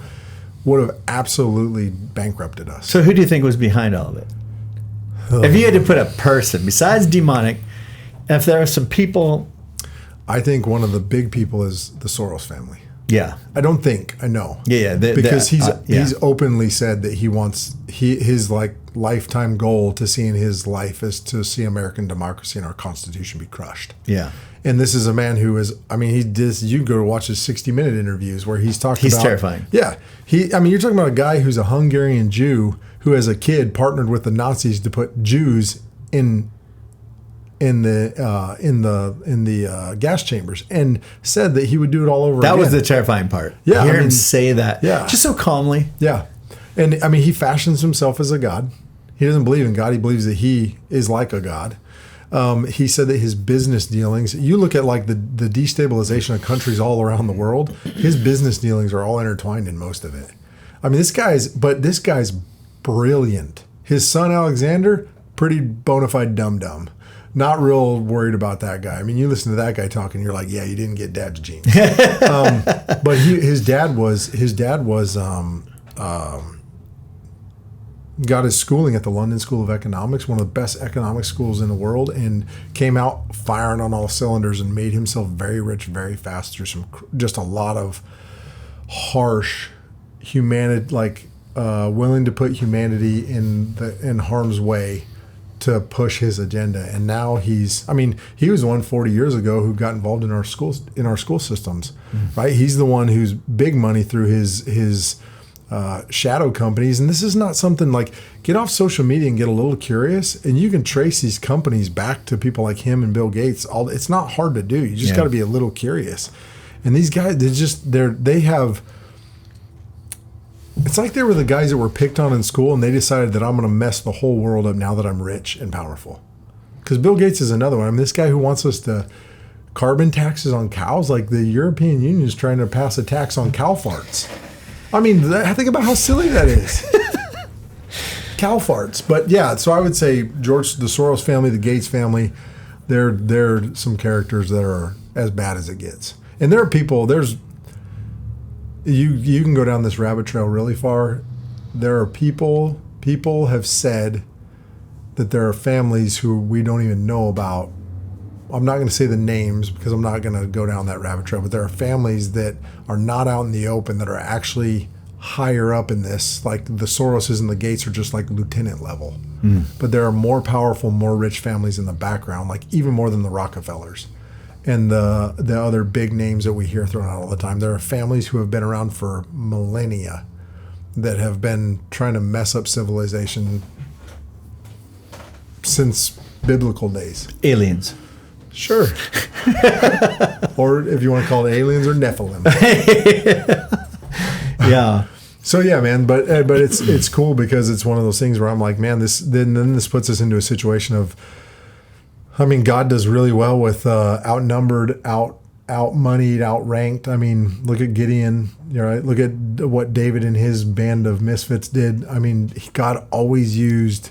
would have absolutely bankrupted us. So who do you think was behind all of it? If you had to put a person besides demonic, if there are some people, I think one of the big people is the Soros family. Yeah, I know. Because he's openly said that he wants his like lifetime goal to see in his life is to see American democracy and our Constitution be crushed. Yeah, and this is a man who is. I mean, you go to watch his 60-minute interviews where he's talking. He's terrifying. Yeah, you're talking about a guy who's a Hungarian Jew who, as a kid, partnered with the Nazis to put Jews in the gas chambers, and said that he would do it all over again. That was the terrifying part. Yeah, hear him say that. Yeah, just so calmly. Yeah, and I mean, he fashions himself as a god. He doesn't believe in God. He believes that he is like a god. He said that his business dealings. You look at like the destabilization of countries all around the world. His business dealings are all intertwined in most of it. I mean, this guy's brilliant. His son Alexander, pretty bona fide dum-dum. Not real worried about that guy. I mean, you listen to that guy talking, you're like, yeah, you didn't get dad's genes. But his dad got his schooling at the London School of Economics, one of the best economic schools in the world, and came out firing on all cylinders and made himself very rich very fast through just a lot of harsh humanity, willing to put humanity in harm's way to push his agenda. And now he was the one 40 years ago who got involved in our school systems, right? He's the one who's big money through his shadow companies. And this is not something like, get off social media and get a little curious, and you can trace these companies back to people like him and Bill Gates. It's not hard to do. You just got to be a little curious. And these guys, it's like they were the guys that were picked on in school, and they decided that I'm going to mess the whole world up now that I'm rich and powerful. Because Bill Gates is another one. I mean, this guy who wants us to carbon taxes on cows, like the European Union is trying to pass a tax on cow farts. I mean, think about how silly that is. Cow farts. But yeah, so I would say the Soros family, the Gates family, they're some characters that are as bad as it gets. And there are people, you can go down this rabbit trail really far. There are people have said that there are families who we don't even know about. I'm not going to say the names because I'm not going to go down that rabbit trail, but there are families that are not out in the open that are actually higher up in this. Like the Soroses and the Gates are just like lieutenant level. But there are more powerful, more rich families in the background, like even more than the Rockefellers and the other big names that we hear thrown out all the time. There are families who have been around for millennia that have been trying to mess up civilization since biblical days. Aliens. Sure. Or if you want to call it aliens or Nephilim. Yeah. So yeah, man, but it's cool because it's one of those things where I'm like, man, this puts us into a situation of, I mean, God does really well with outnumbered, out-moneyed, outranked. I mean, look at Gideon, right? Look at what David and his band of misfits did. I mean, God always used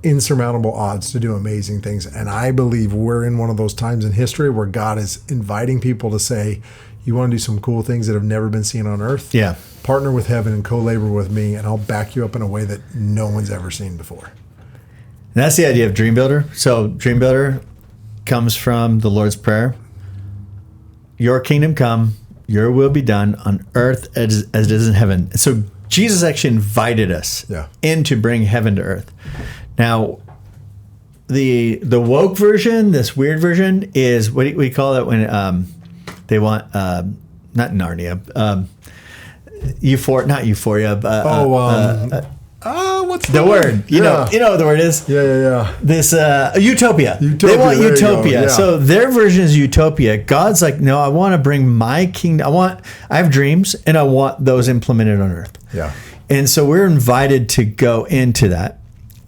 insurmountable odds to do amazing things. And I believe we're in one of those times in history where God is inviting people to say, you want to do some cool things that have never been seen on earth? Yeah. Partner with heaven and co-labor with me, and I'll back you up in a way that no one's ever seen before. And that's the idea of Dream Builder. So Dream Builder comes from the Lord's Prayer. Your kingdom come, your will be done on earth as it is in heaven. So Jesus actually invited us in to bring heaven to earth. Now, the woke version, this weird version, is what do we call it when they want not Narnia, not Euphoria. What's the word? You know what the word is? Yeah. This Utopia. They want Utopia. So their version is Utopia. God's like, no, I want to bring my kingdom. I have dreams, and I want those implemented on earth. Yeah. And so we're invited to go into that.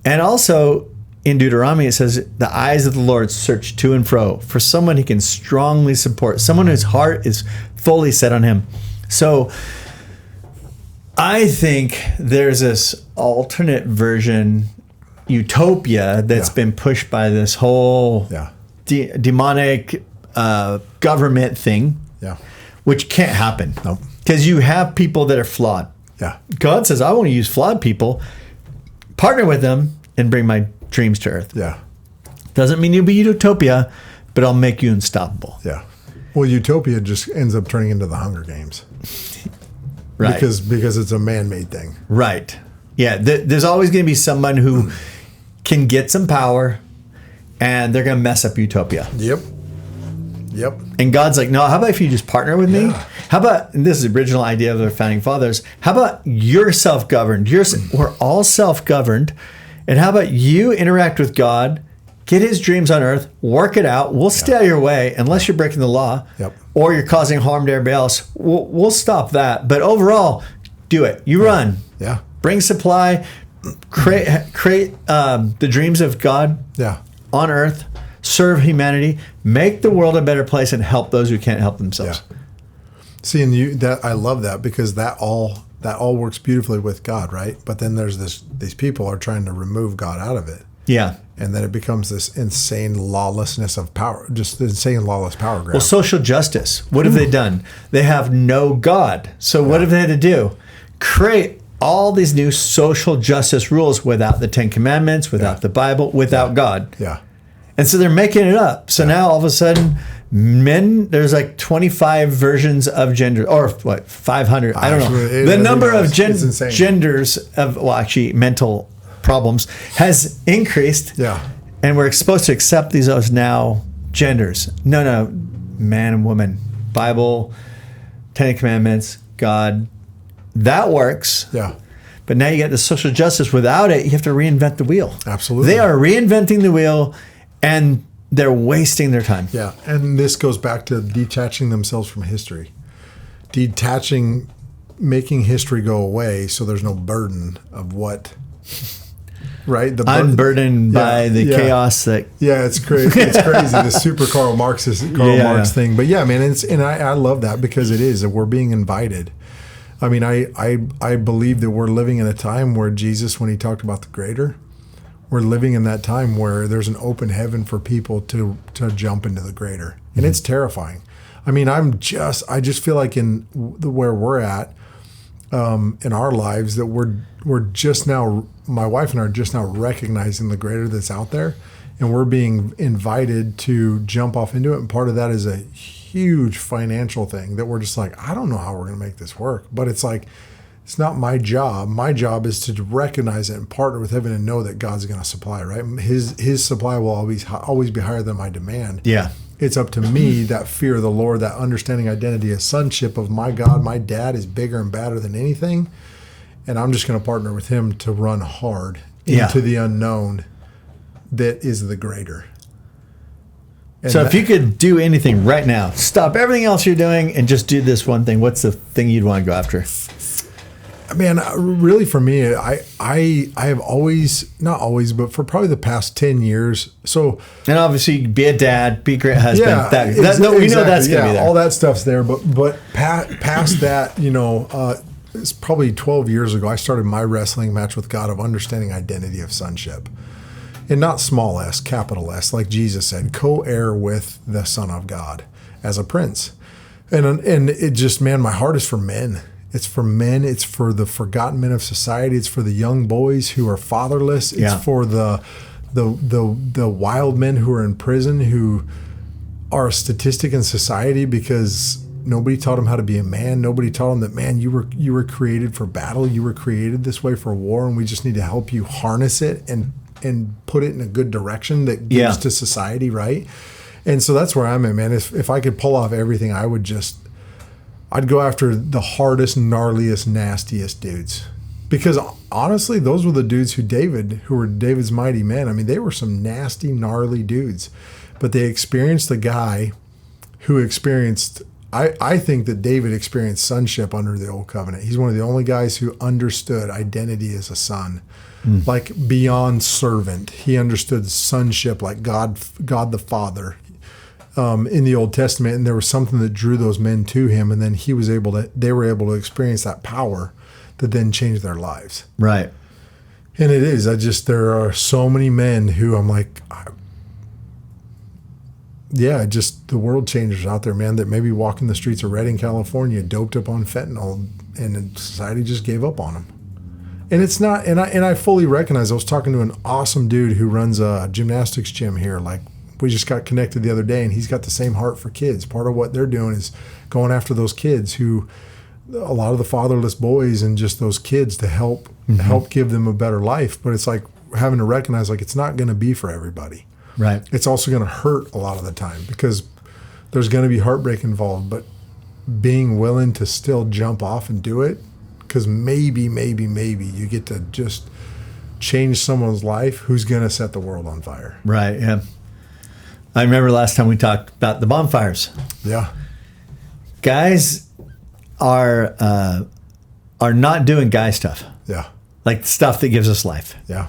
And also in Deuteronomy, it says, the eyes of the Lord search to and fro for someone he can strongly support, someone whose heart is fully set on him. So I think there's this alternate version, Utopia, that's been pushed by this whole demonic government thing, which can't happen. Nope. Because you have people that are flawed. Yeah. God says, I want to use flawed people, partner with them, and bring my dreams to earth. Yeah. Doesn't mean you'll be Utopia, but I'll make you unstoppable. Yeah. Well, Utopia just ends up turning into the Hunger Games. Right. Because it's a man-made thing. Right. Yeah. There's always going to be someone who can get some power, and they're going to mess up Utopia. Yep. And God's like, no, how about if you just partner with me? How about, and this is the original idea of the founding fathers, how about you're self-governed? We're all self-governed. And how about you interact with God, get his dreams on earth, work it out. We'll stay out of your way unless you're breaking the law or you're causing harm to everybody else. We'll stop that. But overall, do it. You run. Yeah. Bring supply. Create the dreams of God on earth. Serve humanity. Make the world a better place and help those who can't help themselves. Yeah. See, and I love that because that all works beautifully with God, right? But then there's these people are trying to remove God out of it. Yeah. And then it becomes this insane lawlessness of power, just insane lawless power grab. Well, social justice. What have they done? They have no God. So what have they had to do? Create all these new social justice rules without the Ten Commandments, without the Bible, without God. Yeah. And so they're making it up. So now all of a sudden, there's like 25 versions of gender, or what, 500? I don't know. The number of genders of, actually mental problems has increased. Yeah. And we're supposed to accept these as now genders. No, man and woman. Bible, Ten Commandments, God. That works. Yeah. But now you get the social justice. Without it, you have to reinvent the wheel. Absolutely. They are reinventing the wheel, and they're wasting their time. Yeah. And this goes back to detaching themselves from history. Making history go away so there's no burden of what... Right, unburdened by the chaos that. Yeah, it's crazy. It's crazy. The super Karl Marx thing. But yeah, man, I love that because it is. We're being invited. I mean, I believe that we're living in a time where Jesus, when he talked about the greater, we're living in that time where there's an open heaven for people to jump into the greater, and it's terrifying. I mean, I just feel like in where we're at in our lives that we're just now. My wife and I are just now recognizing the greater that's out there, and we're being invited to jump off into it. And part of that is a huge financial thing that we're just like, I don't know how we're going to make this work. But it's like, it's not my job. My job is to recognize it and partner with heaven and know that God's going to supply, right? His supply will always be higher than my demand. Yeah. It's up to me, that fear of the Lord, that understanding identity, a sonship of my God, my dad is bigger and badder than anything. and I'm just going to partner with him to run hard into the unknown that is the greater. And so if you could do anything right now, stop everything else you're doing and just do this one thing, what's the thing you'd want to go after? Man, really for me, I have always, not always, but for probably the past 10 years. So, and obviously be a dad, be a great husband. Yeah, we know that's going to be there. All that stuff's there. But past that, it's probably 12 years ago, I started my wrestling match with God of understanding identity of sonship. And not small s, capital S, like Jesus said, co-heir with the Son of God as a prince. And it just, man, my heart is for men. It's for men. It's for the forgotten men of society. It's for the young boys who are fatherless. It's for the wild men who are in prison, who are a statistic in society because nobody taught them how to be a man. Nobody taught them that, man, you were created for battle. You were created this way for war, and we just need to help you harness it and put it in a good direction that gives to society, right? And so that's where I'm at, man. If I could pull off everything, I'd go after the hardest, gnarliest, nastiest dudes. Because honestly, those were the dudes who were David's mighty men. I mean, they were some nasty, gnarly dudes. But they experienced the guy who experienced, I think that David experienced sonship under the old covenant. He's one of the only guys who understood identity as a son. Like beyond servant. He understood sonship like God the Father. In the Old Testament, and there was something that drew those men to him, and then they were able to experience that power that then changed their lives. Right. And there are so many men who I'm like, the world changers out there, man, that maybe walking the streets of Redding, California, doped up on fentanyl, and society just gave up on them. And it's not, and I fully recognize. I was talking to an awesome dude who runs a gymnastics gym here, like. We just got connected the other day, and he's got the same heart for kids. Part of what they're doing is going after those kids who, a lot of the fatherless boys, and just those kids to help give them a better life. But it's like having to recognize, like, it's not going to be for everybody. Right. It's also going to hurt a lot of the time because there's going to be heartbreak involved. But being willing to still jump off and do it, because maybe you get to just change someone's life who's going to set the world on fire. Right. Yeah. I remember last time we talked about the bonfires. Yeah. Guys are not doing guy stuff. Yeah. Like stuff that gives us life. Yeah.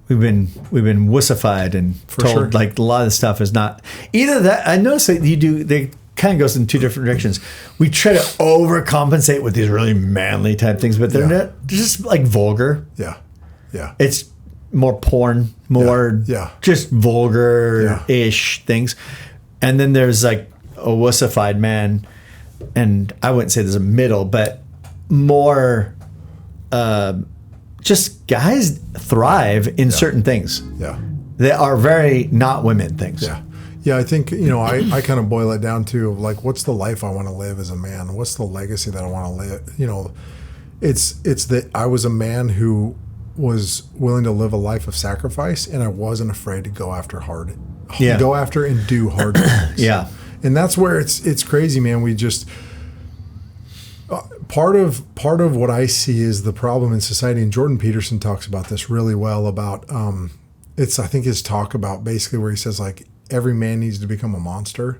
We've been wussified and told like a lot of the stuff is not either that. I noticed that they kind of goes in two different directions. We try to overcompensate with these really manly type things, but they're just like vulgar. Yeah. Yeah. It's more porn, just vulgar-ish things. And then there's like a wussified man, and I wouldn't say there's a middle, but more just guys thrive in certain things. Yeah. They are very not women things. Yeah. Yeah, I think, I kind of boil it down to like, what's the life I want to live as a man? What's the legacy that I want to live? It's that I was a man who was willing to live a life of sacrifice, and I wasn't afraid to go after go after and do hard things. Yeah. And that's where it's crazy, man. We just, part of what I see is the problem in society, and Jordan Peterson talks about this really well about, I think his talk about basically where he says like, every man needs to become a monster.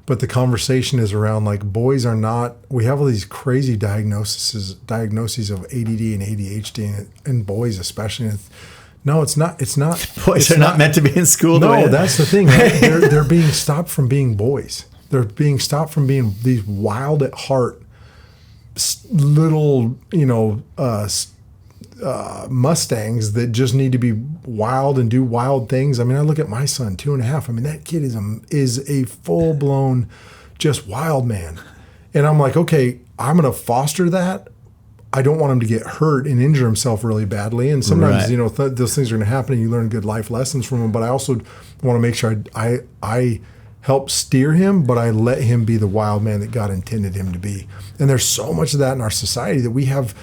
But the conversation is around like boys are not, we have all these crazy diagnoses of ADD and ADHD and boys especially. No, it's not. Boys are not meant to be in school. No, that's the thing. Right? They're being stopped from being boys. They're being stopped from being these wild at heart little, Mustangs that just need to be wild and do wild things. I mean, I look at my son, 2.5. I mean, that kid is a full blown, just wild man. And I'm like, okay, I'm going to foster that. I don't want him to get hurt and injure himself really badly. And sometimes, those things are going to happen and you learn good life lessons from him. But I also want to make sure I help steer him, but I let him be the wild man that God intended him to be. And there's so much of that in our society that we have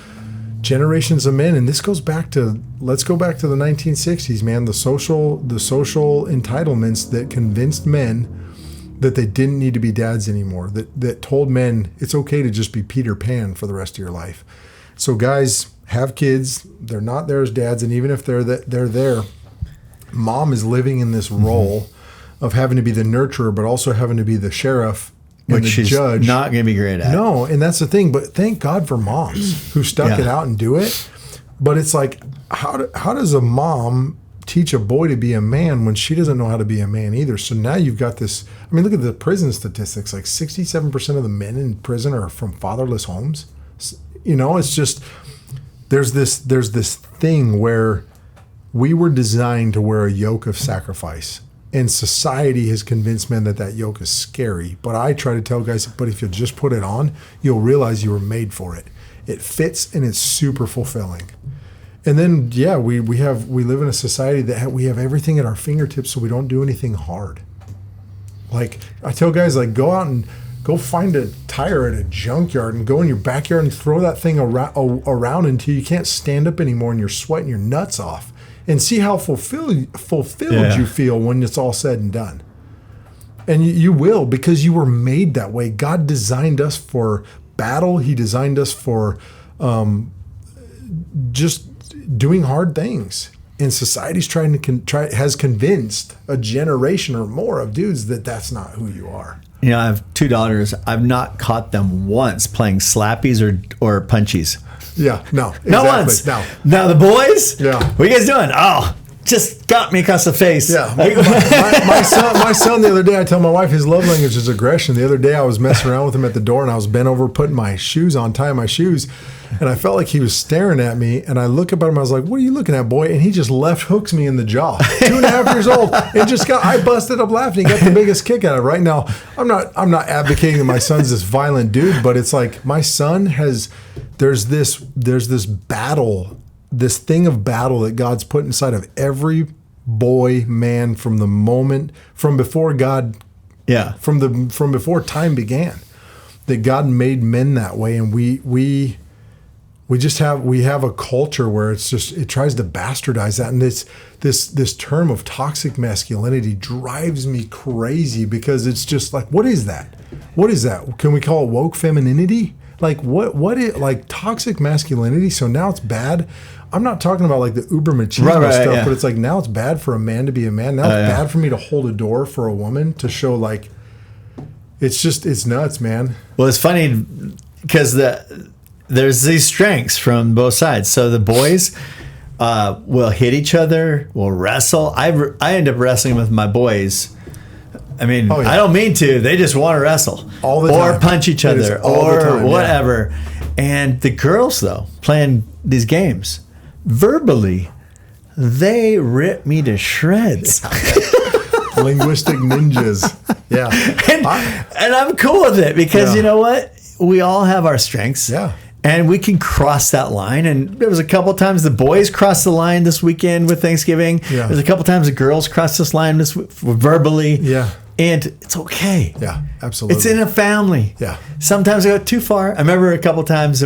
generations of men, and this goes back to, let's go back to the 1960s, man, the social entitlements that convinced men that they didn't need to be dads anymore, that told men it's okay to just be Peter Pan for the rest of your life. So guys, have kids. They're not there as dads. And even if they're there, mom is living in this role of having to be the nurturer, but also having to be the sheriff and the judge. Not going to be great at. No, and that's the thing. But thank God for moms who stuck it out and do it. But it's like, how does a mom teach a boy to be a man when she doesn't know how to be a man either? So now you've got this. I mean, look at the prison statistics. Like 67% of the men in prison are from fatherless homes. It's just there's this thing where we were designed to wear a yoke of sacrifice, and society has convinced men that yoke is scary. But I try to tell guys, but if you'll just put it on, you'll realize you were made for it. It fits and it's super fulfilling. And then, we live in a society that we have everything at our fingertips, so we don't do anything hard. Like I tell guys, like go out and go find a tire at a junkyard and go in your backyard and throw that thing around until you can't stand up anymore and you're sweating your nuts off, and see how fulfilled you feel when it's all said and done. And you will, because you were made that way. God designed us for battle. He designed us for just doing hard things, and society's has convinced a generation or more of dudes that that's not who you are. I have 2 daughters. I've not caught them once playing slappies or punchies. Yeah, no, exactly. Not once. No. Now the boys. Yeah. What are you guys doing? Oh, just got me across the face. Yeah, my son the other day, I tell my wife his love language is aggression. The other day I was messing around with him at the door, and I was bent over putting my shoes on, tying my shoes, and I felt like he was staring at me, and I look up at him, I was like, what are you looking at, boy? And he just left hooks me in the jaw. 2.5 years old, and I busted up laughing. He got the biggest kick out of it. Right now, I'm not advocating that my son's this violent dude, but it's like my son there's this battle, this thing of battle that God's put inside of every boy, man, from before God, from before time began, that God made men that way. And we have a culture where it tries to bastardize that. And this term of toxic masculinity drives me crazy, because it's just like, what is that? What is that? Can we call it woke femininity? Like what is like toxic masculinity? So now it's bad. I'm not talking about like the uber machismo stuff, but it's like now it's bad for a man to be a man. Now it's bad for me to hold a door for a woman to show like, it's nuts, man. Well, it's funny because there's these strengths from both sides. So the boys will hit each other, will wrestle. I end up wrestling with my boys. I mean, I don't mean to. They just want to wrestle all the time, or punch each other, or whatever. Yeah. And the girls, though, playing these games, verbally, they rip me to shreds. Linguistic ninjas. Yeah. And I'm cool with it, because you know what? We all have our strengths. Yeah. And we can cross that line. And there was a couple of times the boys crossed the line this weekend with Thanksgiving. Yeah. There's a couple of times the girls crossed this line verbally. Yeah. And it's okay. Yeah, absolutely. It's in a family. Yeah. Sometimes I go too far. I remember a couple of times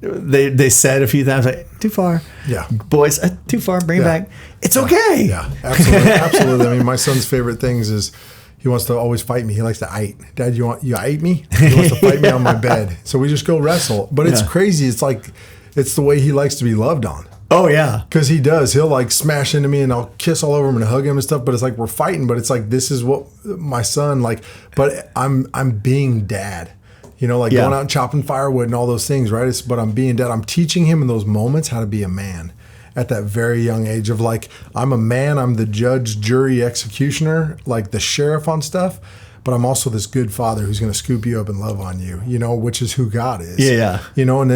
they said a few times, like, too far. Yeah. Boys, too far, bring it back. It's okay. Yeah, absolutely. Absolutely. I mean, my son's favorite things is he wants to always fight me. He likes to ite. Dad, you ite me? He wants to fight me on my bed. So we just go wrestle. But it's crazy. It's like, it's the way he likes to be loved on. Oh, yeah. Because he does. He'll like smash into me and I'll kiss all over him and hug him and stuff. But it's like we're fighting. But it's like, this is what my son, like, but I'm being dad. Like going out and chopping firewood and all those things, right? But I'm being dad. I'm teaching him in those moments how to be a man at that very young age of like, I'm a man. I'm the judge, jury, executioner, like the sheriff on stuff. But I'm also this good father who's going to scoop you up and love on you, which is who God is. Yeah. And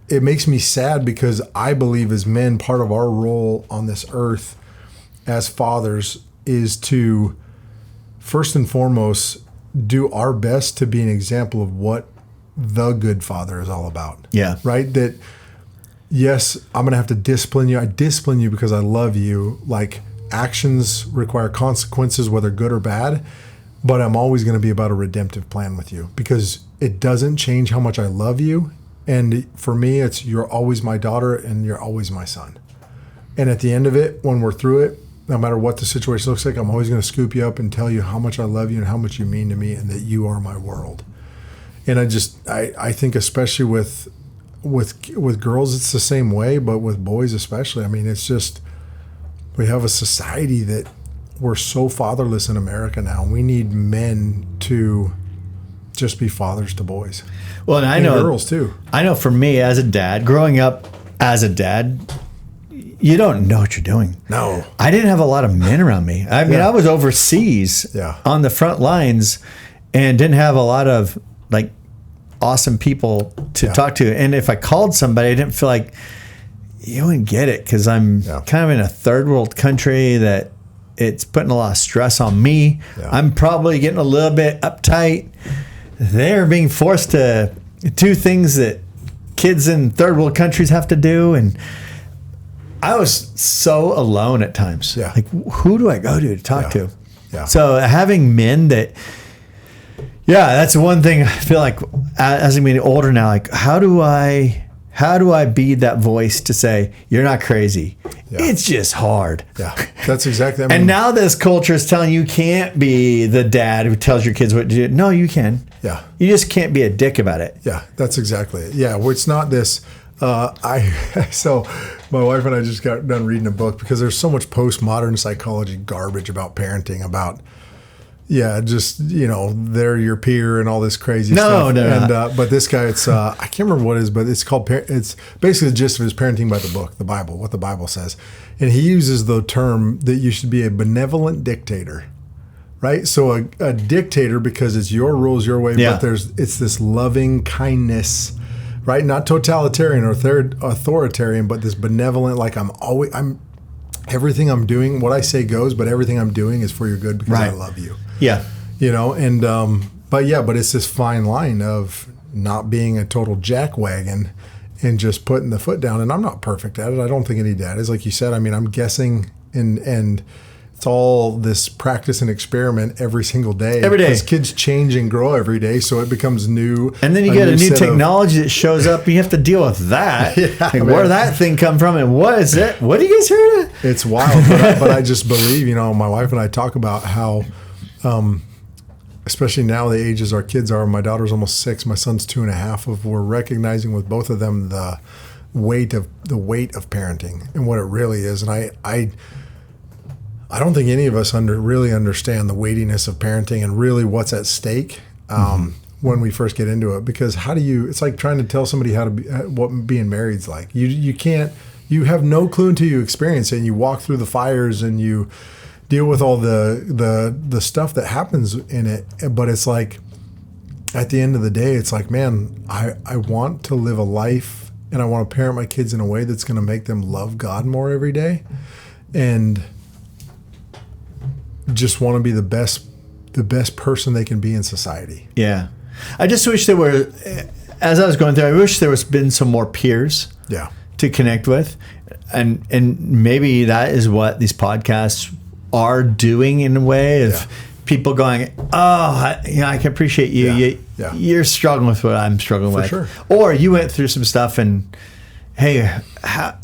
it makes me sad, because I believe as men, part of our role on this earth as fathers is to first and foremost do our best to be an example of what the good father is all about. Yeah. Right? That, yes, I'm going to have to discipline you. I discipline you because I love you. Like, actions require consequences, whether good or bad. But I'm always going to be about a redemptive plan with you, because it doesn't change how much I love you. And for me, it's you're always my daughter and you're always my son. And at the end of it, when we're through it, no matter what the situation looks like, I'm always going to scoop you up and tell you how much I love you and how much you mean to me and that you are my world. And I think especially with with girls, it's the same way, but with boys especially. I mean, it's just, we have a society that we're so fatherless in America now. We need men to just be fathers to boys. Well, and I know girls too. I know for me as a dad, growing up as a dad, you don't know what you're doing. No. I didn't have a lot of men around me. I mean, I was overseas on the front lines and didn't have a lot of like awesome people to talk to. And if I called somebody, I didn't feel like you wouldn't get it because I'm kind of in a third world country that it's putting a lot of stress on me. Yeah. I'm probably getting a little bit uptight. They're being forced to do things that kids in third world countries have to do. And I was so alone at times. Yeah. Like, who do I go to talk to? Yeah. So having men that, that's one thing I feel like as I'm getting older now, like, how do I be that voice to say, you're not crazy? Yeah. It's just hard. Yeah, that's exactly. I mean, and now this culture is telling you can't be the dad who tells your kids what to do. No, you can. Yeah. You just can't be a dick about it. Yeah, that's exactly it. Yeah, well, it's not this. So my wife and I just got done reading a book because there's so much postmodern psychology garbage about parenting, about just, they're your peer and all this crazy stuff. No. But this guy, it's I can't remember what it is, but it's called. It's basically the gist of his parenting by the book, the Bible, what the Bible says, and he uses the term that you should be a benevolent dictator, right? So a dictator, because it's your rules, your way, but it's this loving kindness, right? Not totalitarian or authoritarian, but this benevolent. Like everything I'm doing, what I say goes, but everything I'm doing is for your good because I love you. Yeah. But it's this fine line of not being a total jackwagon and just putting the foot down. And I'm not perfect at it. I don't think any dad is. Like you said, I mean, I'm guessing and it's all this practice and experiment every single day. Every day. Because kids change and grow every day, so it becomes new. And then you get a new technology that shows up. You have to deal with that. Where did that thing come from? And what is it? What do you guys hear? It's wild. But I just believe, my wife and I talk about how, especially now the ages our kids are, my daughter's almost 6, my son's 2.5, we're recognizing with both of them the weight of parenting and what it really is. And I don't think any of us really understand the weightiness of parenting and really what's at stake when we first get into it. Because it's like trying to tell somebody how to be, what being married's like. You have no clue until you experience it, and you walk through the fires and you deal with all the stuff that happens in it. But it's like, at the end of the day, it's like, man, I want to live a life and I want to parent my kids in a way that's going to make them love God more every day. And just want to be the best person they can be in society. Yeah. I just wish there were, as I was going through, I wish there was been some more peers to connect with. And maybe that is what these podcasts are doing in a way of people going, I can appreciate you. You're struggling with what I'm struggling with. Sure. Or you went through some stuff and, hey, how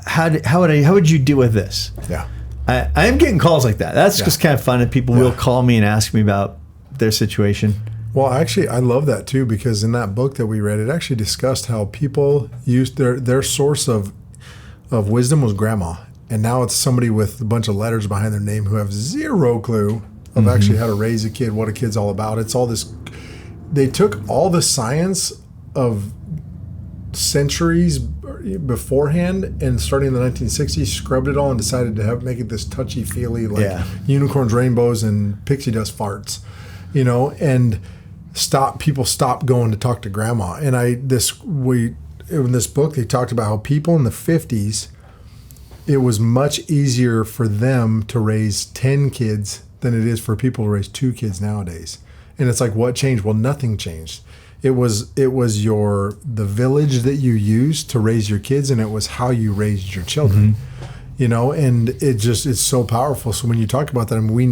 would you deal with this? Yeah. I am getting calls like that. That's just kind of fun, and people will call me and ask me about their situation. Well, actually, I love that too, because in that book that we read, it actually discussed how people used their source of wisdom was grandma, and now it's somebody with a bunch of letters behind their name who have zero clue of actually how to raise a kid, what a kid's all about. It's all this. They took all the science of centuries beforehand and starting in the 1960s, scrubbed it all and decided to make it this touchy-feely, like unicorns, rainbows, and pixie dust farts, and people stopped going to talk to grandma. And in this book, they talked about how people in the 50s, it was much easier for them to raise 10 kids than it is for people to raise 2 kids nowadays. And it's like, what changed? Well, nothing changed. It was the village that you used to raise your kids, and it was how you raised your children, and it's so powerful. So when you talk about that, I mean, we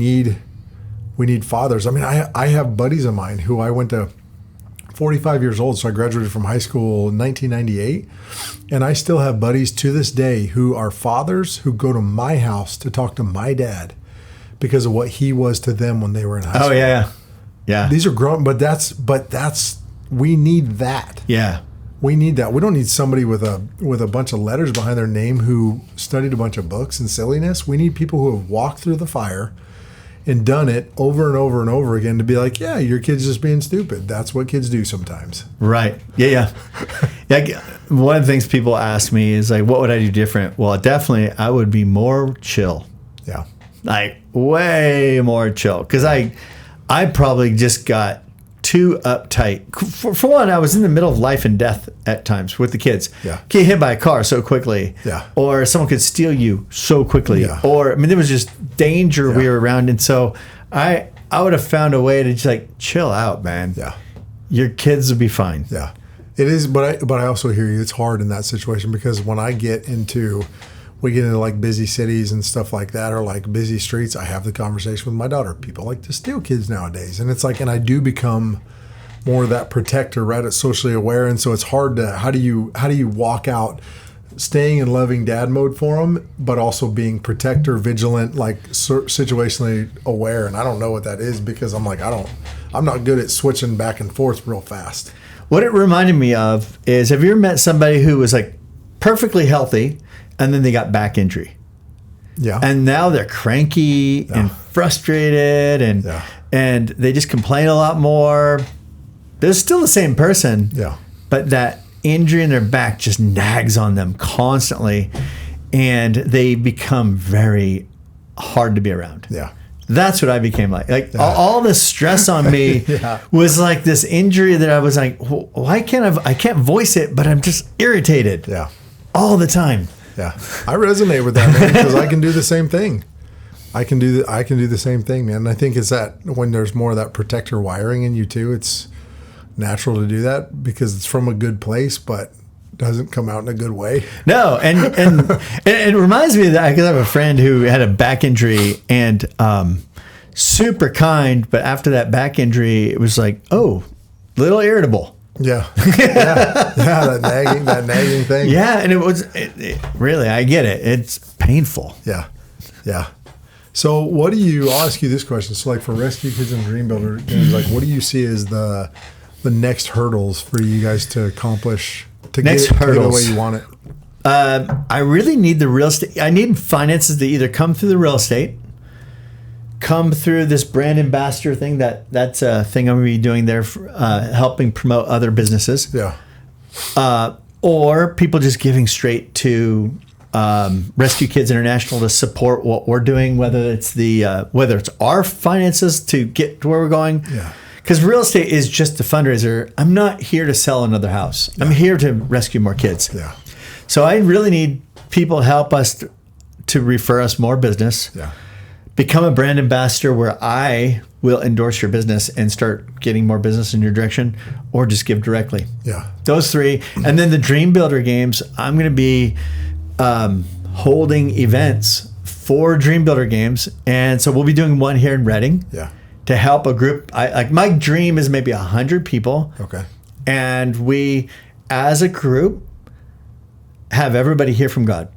need fathers. I mean, I have buddies of mine who I went to 45 years old. So I graduated from high school in 1998, and I still have buddies to this day who are fathers who go to my house to talk to my dad because of what he was to them when they were in high school. Yeah. These are grown, but that's we need that. Yeah. We need that. We don't need somebody with a bunch of letters behind their name who studied a bunch of books and silliness. We need people who have walked through the fire and done it over and over and over again to be like, yeah, your kid's just being stupid. That's what kids do sometimes. Right. Yeah. One of the things people ask me is like, what would I do different? Well, definitely I would be more chill. Yeah. Like way more chill. Because I probably just got too uptight. For one, I was in the middle of life and death at times with the kids. Yeah. Get hit by a car so quickly. Yeah. Or someone could steal you so quickly. Yeah. Or, I mean, there was just danger we were around. And so I would have found a way to just like chill out, man. Yeah. Your kids would be fine. Yeah. It is, but I also hear you. It's hard in that situation because when we get into like busy cities and stuff like that, or like busy streets, I have the conversation with my daughter. People like to steal kids nowadays. And it's like, and I do become more of that protector, right? It's socially aware. And so it's hard to, how do you walk out staying in loving dad mode for them, but also being protector, vigilant, like situationally aware. And I don't know what that is because I'm like, I'm not good at switching back and forth real fast. What it reminded me of is, have you ever met somebody who was like perfectly healthy and then they got back injury? Yeah. And now they're cranky and frustrated and they just complain a lot more. They're still the same person. Yeah. But that injury in their back just nags on them constantly and they become very hard to be around. Yeah. That's what I became like. All this stress on me was like this injury that I was like, why can't I can't voice it, but I'm just irritated. Yeah. All the time. Yeah. I resonate with that, man, because I can do the same thing. I can do the same thing, man. And I think it's that when there's more of that protector wiring in you too, it's natural to do that because it's from a good place, but doesn't come out in a good way. No, and it reminds me of that because I have a friend who had a back injury and super kind, but after that back injury, it was like, oh, little irritable. Yeah. That nagging thing. Yeah, and it really, I get it. It's painful. Yeah. So what I'll ask you this question. So like for Rescue Kids and Dream Builder, like what do you see as the next hurdles for you guys to accomplish to get it the way you want it? I really need the real estate. I need finances to either come through the real estate, come through this brand ambassador thing. That's a thing I'm going to be doing there, for, helping promote other businesses. Yeah. Or people just giving straight to Rescue Kids International to support what we're doing, whether it's our finances to get to where we're going. Yeah. Because real estate is just a fundraiser. I'm not here to sell another house. Yeah. I'm here to rescue more kids. Yeah. So I really need people to help us to refer us more business. Yeah. Become a brand ambassador where I will endorse your business and start getting more business in your direction, or just give directly. Yeah. Those three. And then the Dream Builder games, I'm going to be holding events for Dream Builder games. And so we'll be doing one here in Reading. Yeah. To help a group. My dream is maybe 100 people. Okay. And we, as a group, have everybody hear from God.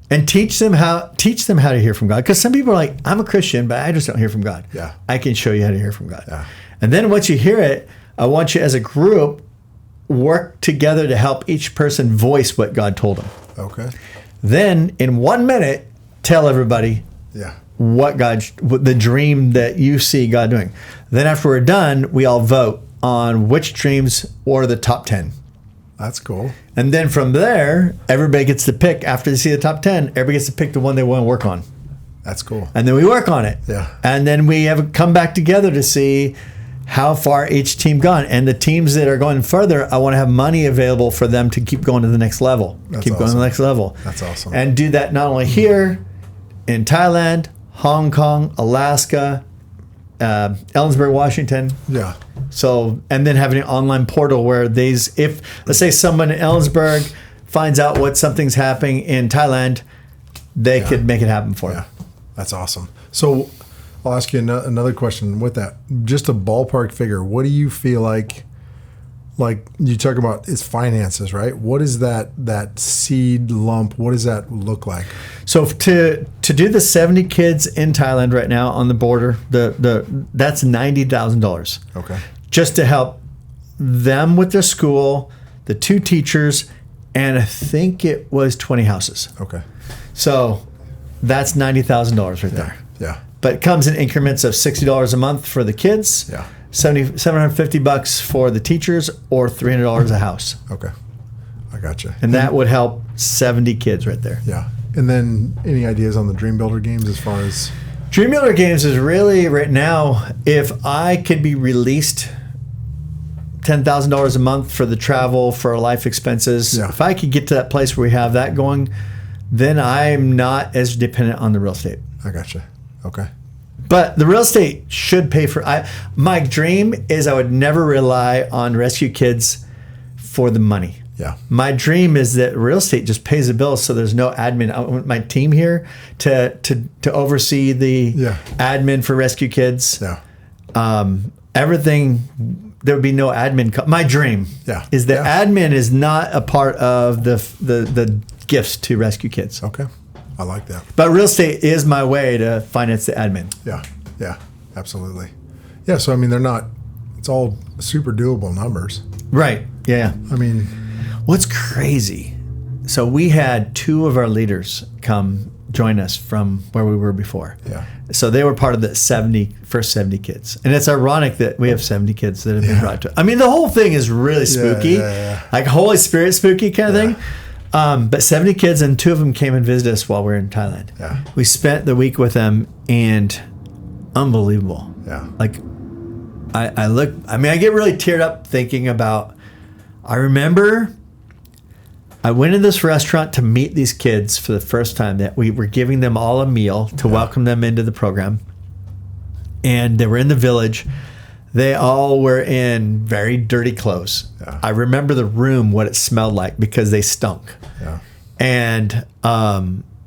And teach them how to hear from God. Because some people are like, I'm a Christian, but I just don't hear from God. Yeah. I can show you how to hear from God. Yeah. And then once you hear it, I want you as a group work together to help each person voice what God told them. Okay. Then in 1 minute, tell everybody what the dream that you see God doing. Then after we're done, we all vote on which dreams were the top 10. That's cool. And then from there, everybody gets to pick, after they see the top 10, everybody gets to pick the one they want to work on. That's cool. And then we work on it. Yeah. And then we have come back together to see how far each team gone. And the teams that are going further, I want to have money available for them to keep going to the next level. That's keep going to the next level. That's awesome. And do that not only here, in Thailand, Hong Kong, Alaska, Ellensburg, Washington. Yeah. So, and then having an online portal where if let's say someone in Ellensburg finds out what something's happening in Thailand, they could make it happen for them. That's awesome. So I'll ask you another question with that. Just a ballpark figure. What do you feel like you talk about is finances, right? What is that seed lump? What does that look like? So to do the 70 kids in Thailand right now on the border, that's $90,000. Okay. Just to help them with their school, the 2 teachers, and I think it was 20 houses. Okay. So that's $90,000 right there. Yeah. But it comes in increments of $60 a month for the kids. Yeah. $750 for the teachers, or $300 a house. Okay. I gotcha. And that would help 70 kids right there. Yeah. And then any ideas on the Dream Builder games as far as? Dream Builder games is really right now, if I could be released $10,000 a month for the travel, for life expenses, if I could get to that place where we have that going, then I'm not as dependent on the real estate. I gotcha. Okay. But the real estate should pay for. My dream is I would never rely on rescue kids for the money. Yeah. My dream is that real estate just pays the bills, so there's no admin. I want my team here to oversee the admin for rescue kids. Yeah. Everything. There would be no admin. My dream is that admin is not a part of the gifts to rescue kids. Okay. I like that. But real estate is my way to finance the admin. Yeah. Yeah. Absolutely. Yeah. So, I mean, it's all super doable numbers. Right. Yeah. I mean, what's crazy? So we had 2 of our leaders come join us from where we were before. Yeah. So they were part of the first 70 kids. And it's ironic that we have 70 kids that have been brought to. I mean, the whole thing is really spooky, like Holy Spirit spooky kind of thing. But 70 kids, and 2 of them came and visited us while we were in Thailand. Yeah. We spent the week with them, and unbelievable. Yeah. Like, I get really teared up thinking about, I remember I went in this restaurant to meet these kids for the first time, that we were giving them all a meal to welcome them into the program. And they were in the village. They all were in very dirty clothes. Yeah. I remember the room, what it smelled like, because they stunk. Yeah. And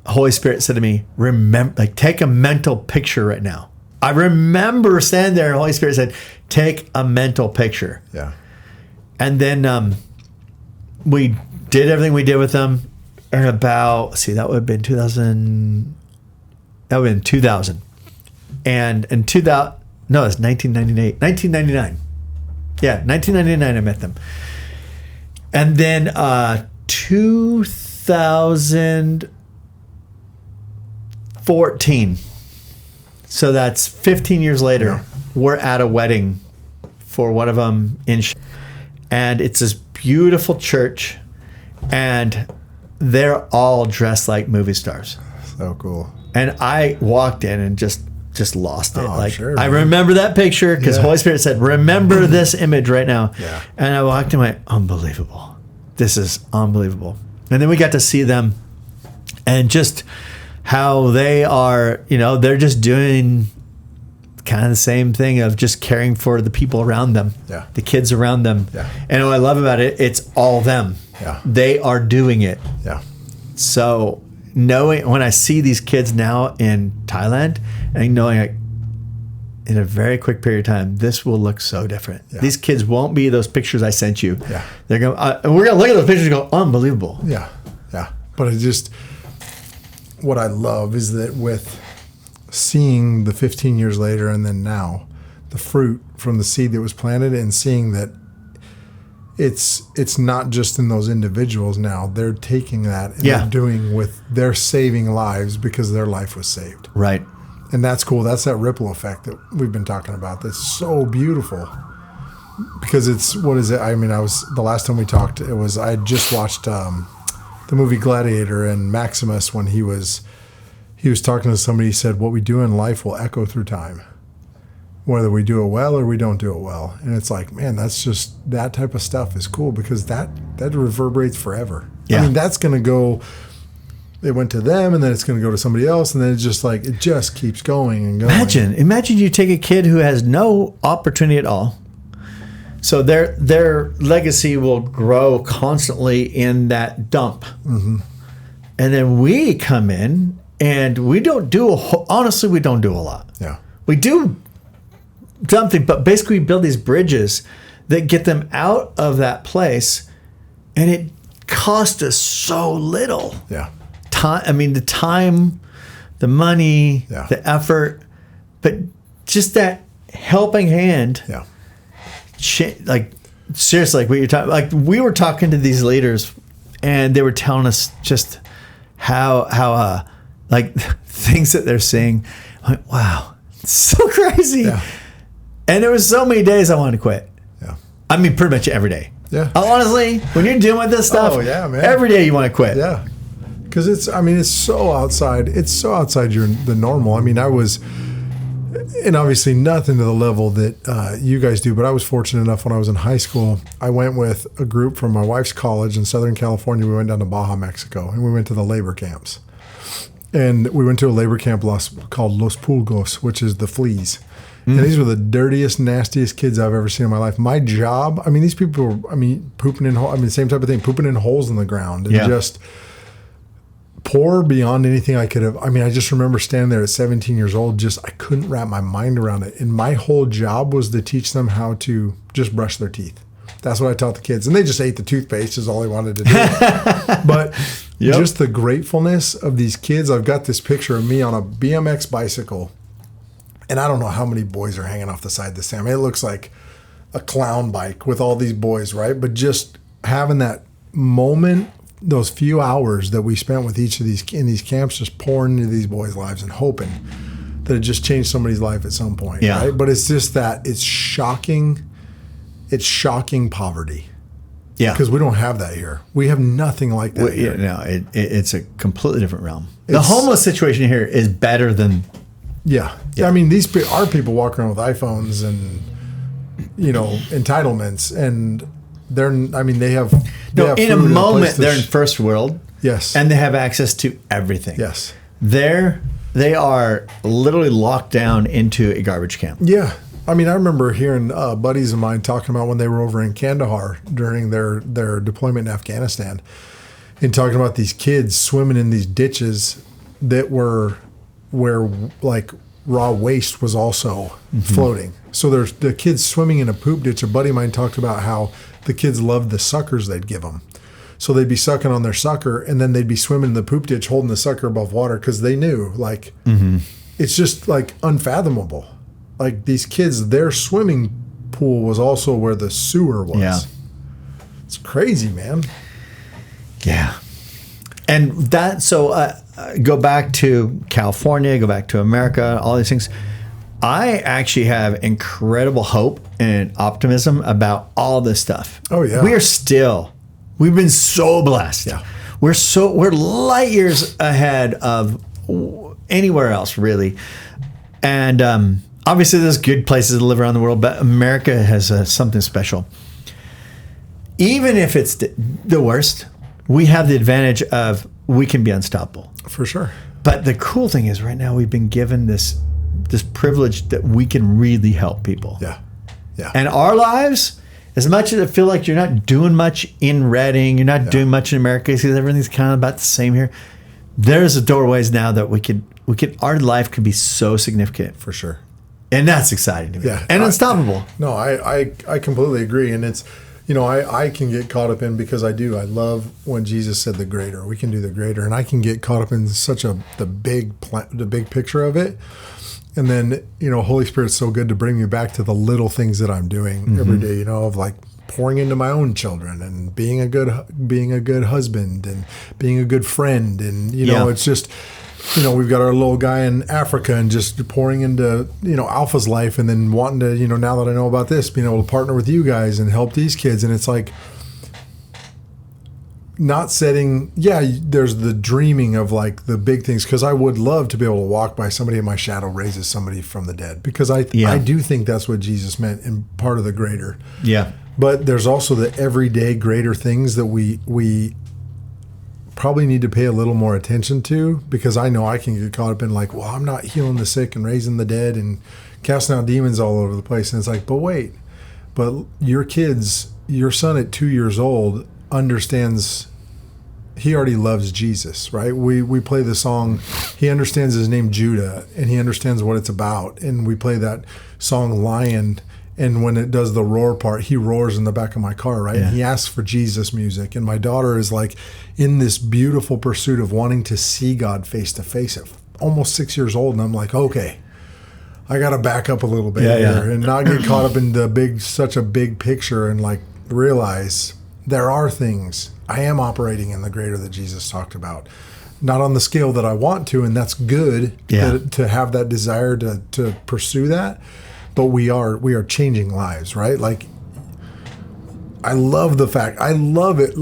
Holy Spirit said to me, remember, take a mental picture right now. I remember standing there, and Holy Spirit said, take a mental picture. Yeah. And then we did everything we did with them. And that would have been 2000. That would have been 2000. And in 2000. No, it's 1998. 1999. Yeah, 1999 I met them. And then 2014. So that's 15 years later. We're at a wedding for one of them and it's this beautiful church, and they're all dressed like movie stars. So cool. And I walked in and just lost it. Sure, I remember that picture because Holy Spirit said, remember this image right now. Yeah. And I walked in and went, unbelievable. This is unbelievable. And then we got to see them and just how they are, they're just doing kind of the same thing of just caring for the people around them, the kids around them. Yeah. And what I love about it, it's all them. Yeah. They are doing it. Yeah. So knowing, when I see these kids now in Thailand, and knowing in a very quick period of time, this will look so different. Yeah. These kids won't be those pictures I sent you. Yeah. They're going. We're going to look at those pictures and go, unbelievable. Yeah. Yeah. But what I love is that with seeing the 15 years later and then now, the fruit from the seed that was planted, and seeing that it's not just in those individuals now. They're taking that and they're saving lives because their life was saved. Right. And that's cool. That's that ripple effect that we've been talking about. That's so beautiful. Because the last time we talked, I had just watched the movie Gladiator, and Maximus, when he was talking to somebody, he said, what we do in life will echo through time, whether we do it well or we don't do it well. And it's like, man, that's just, that type of stuff is cool, because that reverberates forever. Yeah. I mean, that's going to go, it went to them, and then it's going to go to somebody else, and then it's just like, it just keeps going and going. Imagine you take a kid who has no opportunity at all. So their legacy will grow constantly in that dump. Mm-hmm. And then we come in, and we don't do honestly, we don't do a lot. Yeah. We do something, but basically we build these bridges that get them out of that place, and it costs us so little. Yeah. The time, the money, the effort, but just that helping hand. Yeah. seriously, like what you're talking, like we were talking to these leaders, and they were telling us just how like things that they're saying. I went, wow, it's so crazy. Yeah. And there was so many days I wanted to quit. Yeah. I mean, pretty much every day. Yeah. Honestly, when you're dealing with this stuff, man. Every day you want to quit. Yeah. Because it's so outside. It's so outside the normal. I mean, I was, and obviously nothing to the level that you guys do, but I was fortunate enough when I was in high school. I went with a group from my wife's college in Southern California. We went down to Baja, Mexico, and we went to the labor camps. And we went to a labor camp called Los Pulgos, which is the fleas. And these were the dirtiest, nastiest kids I've ever seen in my life. My job, I mean, these people were, pooping in holes. I mean, same type of thing, pooping in holes in the ground. And just poor beyond anything I could have. I mean, I just remember standing there at 17 years old, I couldn't wrap my mind around it. And my whole job was to teach them how to just brush their teeth. That's what I taught the kids. And they just ate the toothpaste is all they wanted to do. But just the gratefulness of these kids. I've got this picture of me on a BMX bicycle. And I don't know how many boys are hanging off the side of this thing. I mean, it looks like a clown bike with all these boys, right? But just having that moment, those few hours that we spent with each of these in these camps, just pouring into these boys' lives and hoping that it just changed somebody's life at some point, right? But it's just that it's shocking poverty. Yeah. Because we don't have that here. We have nothing like that here. No, it's a completely different realm. The homeless situation here is better than... Yeah. I mean, our people walk around with iPhones and, entitlements, and they have in a moment, they're in first world. Yes. And they have access to everything. Yes. They are literally locked down into a garbage can. Yeah. I mean, I remember hearing buddies of mine talking about when they were over in Kandahar during their deployment in Afghanistan, and talking about these kids swimming in these ditches that were where like raw waste was also floating. So there's the kids swimming in a poop ditch. A buddy of mine talked about how the kids loved the suckers they'd give them. So they'd be sucking on their sucker, and then they'd be swimming in the poop ditch holding the sucker above water because they knew, like, it's just like unfathomable. Like these kids, their swimming pool was also where the sewer was. Yeah. It's crazy, man. Yeah. And that, so go back to California, go back to America, all these things. I actually have incredible hope and optimism about all this stuff. Oh, yeah. We've been so blessed. Yeah. We're light years ahead of anywhere else, really. And obviously there's good places to live around the world, but America has something special. Even if it's the worst, we have the advantage of we can be unstoppable. For sure. But the cool thing is right now we've been given this privilege that we can really help people. Yeah. Yeah. And our lives, as much as I feel like you're not doing much in Redding, you're not doing much in America because everything's kind of about the same here. There's doorways now that our life could be so significant. For sure. And that's exciting to me. Yeah. And unstoppable. No, I completely agree. And it's, I can get caught up in, because I love when Jesus said the greater. We can do the greater. And I can get caught up in such the big picture of it. And then, Holy Spirit's so good to bring me back to the little things that I'm doing every day, of like pouring into my own children and being a good husband and being a good friend. And, it's just, we've got our little guy in Africa and just pouring into, Alpha's life, and then wanting to, now that I know about this, being able to partner with you guys and help these kids. And it's like not setting, there's the dreaming of like the big things, because I would love to be able to walk by somebody in my shadow raises somebody from the dead, because I do think that's what Jesus meant in part of the greater. Yeah. But there's also the everyday greater things that we probably need to pay a little more attention to, because I know I can get caught up in like, well, I'm not healing the sick and raising the dead and casting out demons all over the place. And it's like, but wait, but your son at 2 years old understands, he already loves Jesus, right? We play the song, he understands his name Judah, and he understands what it's about. And we play that song Lion, and when it does the roar part, he roars in the back of my car, right? Yeah. And he asks for Jesus music. And my daughter is like in this beautiful pursuit of wanting to see God face to face at almost 6 years old. And I'm like, okay, I got to back up a little bit here and not get caught up in such a big picture, and like realize there are things I am operating in the greater that Jesus talked about. Not on the scale that I want to, and that's good to have that desire to pursue that. But we are changing lives, right? Like, I love the fact, I love it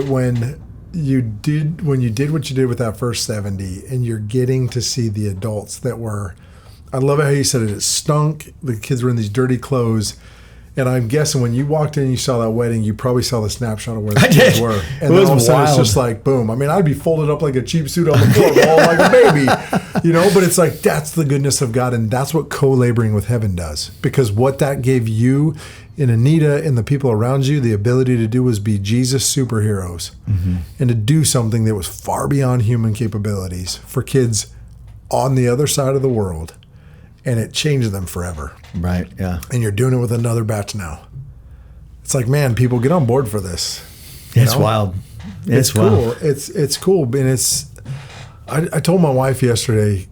when you did what you did with that first 70, and you're getting to see the adults that were. I love it how you said it. It stunk. The kids were in these dirty clothes. And I'm guessing when you walked in and you saw that wedding, you probably saw the snapshot of where the kids were. And then all of a sudden it's just like, boom. I mean, I'd be folded up like a cheap suit on the floor, like a baby, but it's like, that's the goodness of God. And that's what co-laboring with heaven does. Because what that gave you and Anita and the people around you the ability to do was be Jesus superheroes and to do something that was far beyond human capabilities for kids on the other side of the world. And it changed them forever. Right, yeah. And you're doing it with another batch now. It's like, man, people get on board for this. It's wild. It's cool. It's cool. And I told my wife yesterday,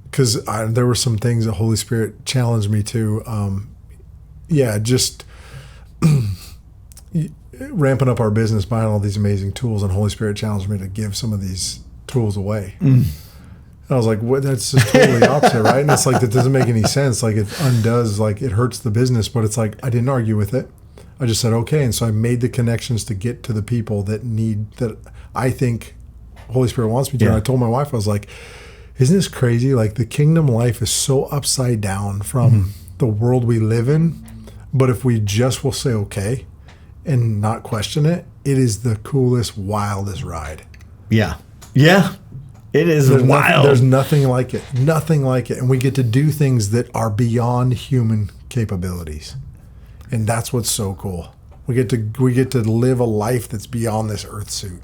because there were some things the Holy Spirit challenged me to. Just ramping up our business, buying all these amazing tools, and Holy Spirit challenged me to give some of these tools away. I was like, what? That's just totally opposite, right? And it's like, that doesn't make any sense. Like, it undoes, like, it hurts the business, but it's like, I didn't argue with it. I just said, okay. And so I made the connections to get to the people that I think Holy Spirit wants me to. And I told my wife, I was like, isn't this crazy? Like, the kingdom life is so upside down from the world we live in. But if we just will say, okay, and not question it, it is the coolest, wildest ride. Yeah. Yeah. It is wild. There's nothing like it. Nothing like it. And we get to do things that are beyond human capabilities. And that's what's so cool. We get to live a life that's beyond this earth suit.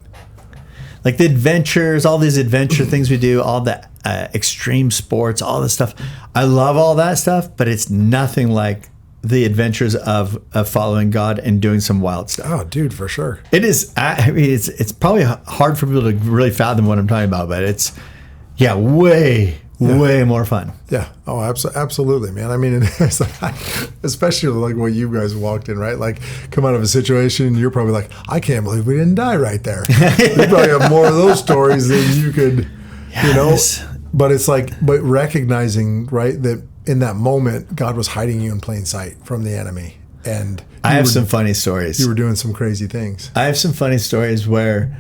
Like the adventures, all these adventure things we do, all the extreme sports, all this stuff. I love all that stuff, but it's nothing like the adventures of following God and doing some wild stuff. Oh, dude, for sure. It is. I mean, it's probably hard for people to really fathom what I'm talking about, but it's, way more fun. Yeah. Oh, absolutely, man. I mean, it's like, especially like what you guys walked in, right? Like, come out of a situation, you're probably like, I can't believe we didn't die right there. You probably have more of those stories than you could, But it's like, but recognizing, right, that in that moment, God was hiding you in plain sight from the enemy. And I have some funny stories. You were doing some crazy things. I have some funny stories where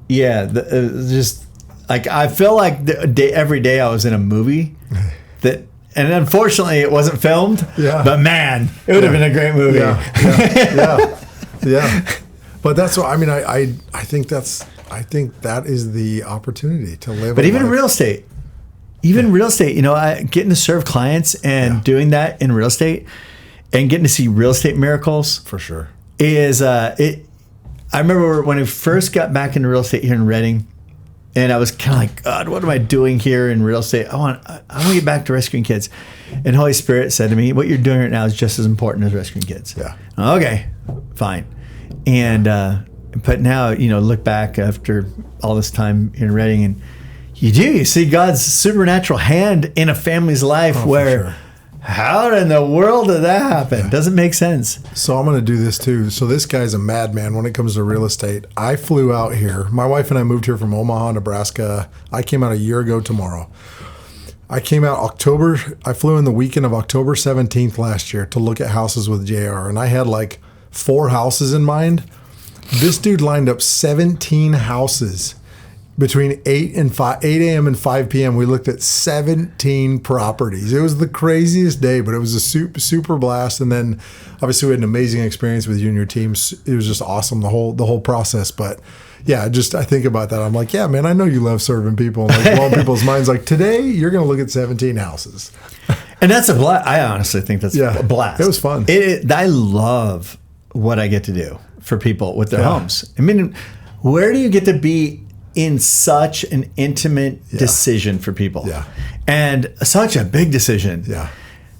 just like, I feel like every day I was in a movie and unfortunately it wasn't filmed. Yeah. But man, it would have been a great movie. Yeah. But that's what I mean. I think that is the opportunity to live. But even in real estate. Real estate, getting to serve clients and doing that in real estate and getting to see real estate miracles for sure is I remember when I first got back into real estate here in Redding, and I was kind of like, God, what am I doing here in real estate? I want to get back to rescuing kids. And Holy Spirit said to me, what you're doing right now is just as important as rescuing kids. Yeah. Okay, fine. And but now, look back after all this time here in Redding, and you see God's supernatural hand in a family's life where, how in the world did that happen? Yeah. Doesn't make sense. So I'm going to do this too. So this guy's a madman when it comes to real estate. I flew out here. My wife and I moved here from Omaha, Nebraska. I came out a year ago tomorrow. I flew in the weekend of October 17th last year to look at houses with JR. And I had like 4 houses in mind. This dude lined up 17 houses. Between 8 a.m. and 5 p.m., we looked at 17 properties. It was the craziest day, but it was a super blast. And then, obviously, we had an amazing experience with you and your teams. It was just awesome, the whole process. But yeah, I think about that. I'm like, yeah, man, I know you love serving people and like blowing people's minds. Like, today, you're going to look at 17 houses. And that's a blast. I honestly think that's a blast. It was fun. I love what I get to do for people with their homes. I mean, where do you get to be in such an intimate decision for people? Yeah. And such a big decision. Yeah.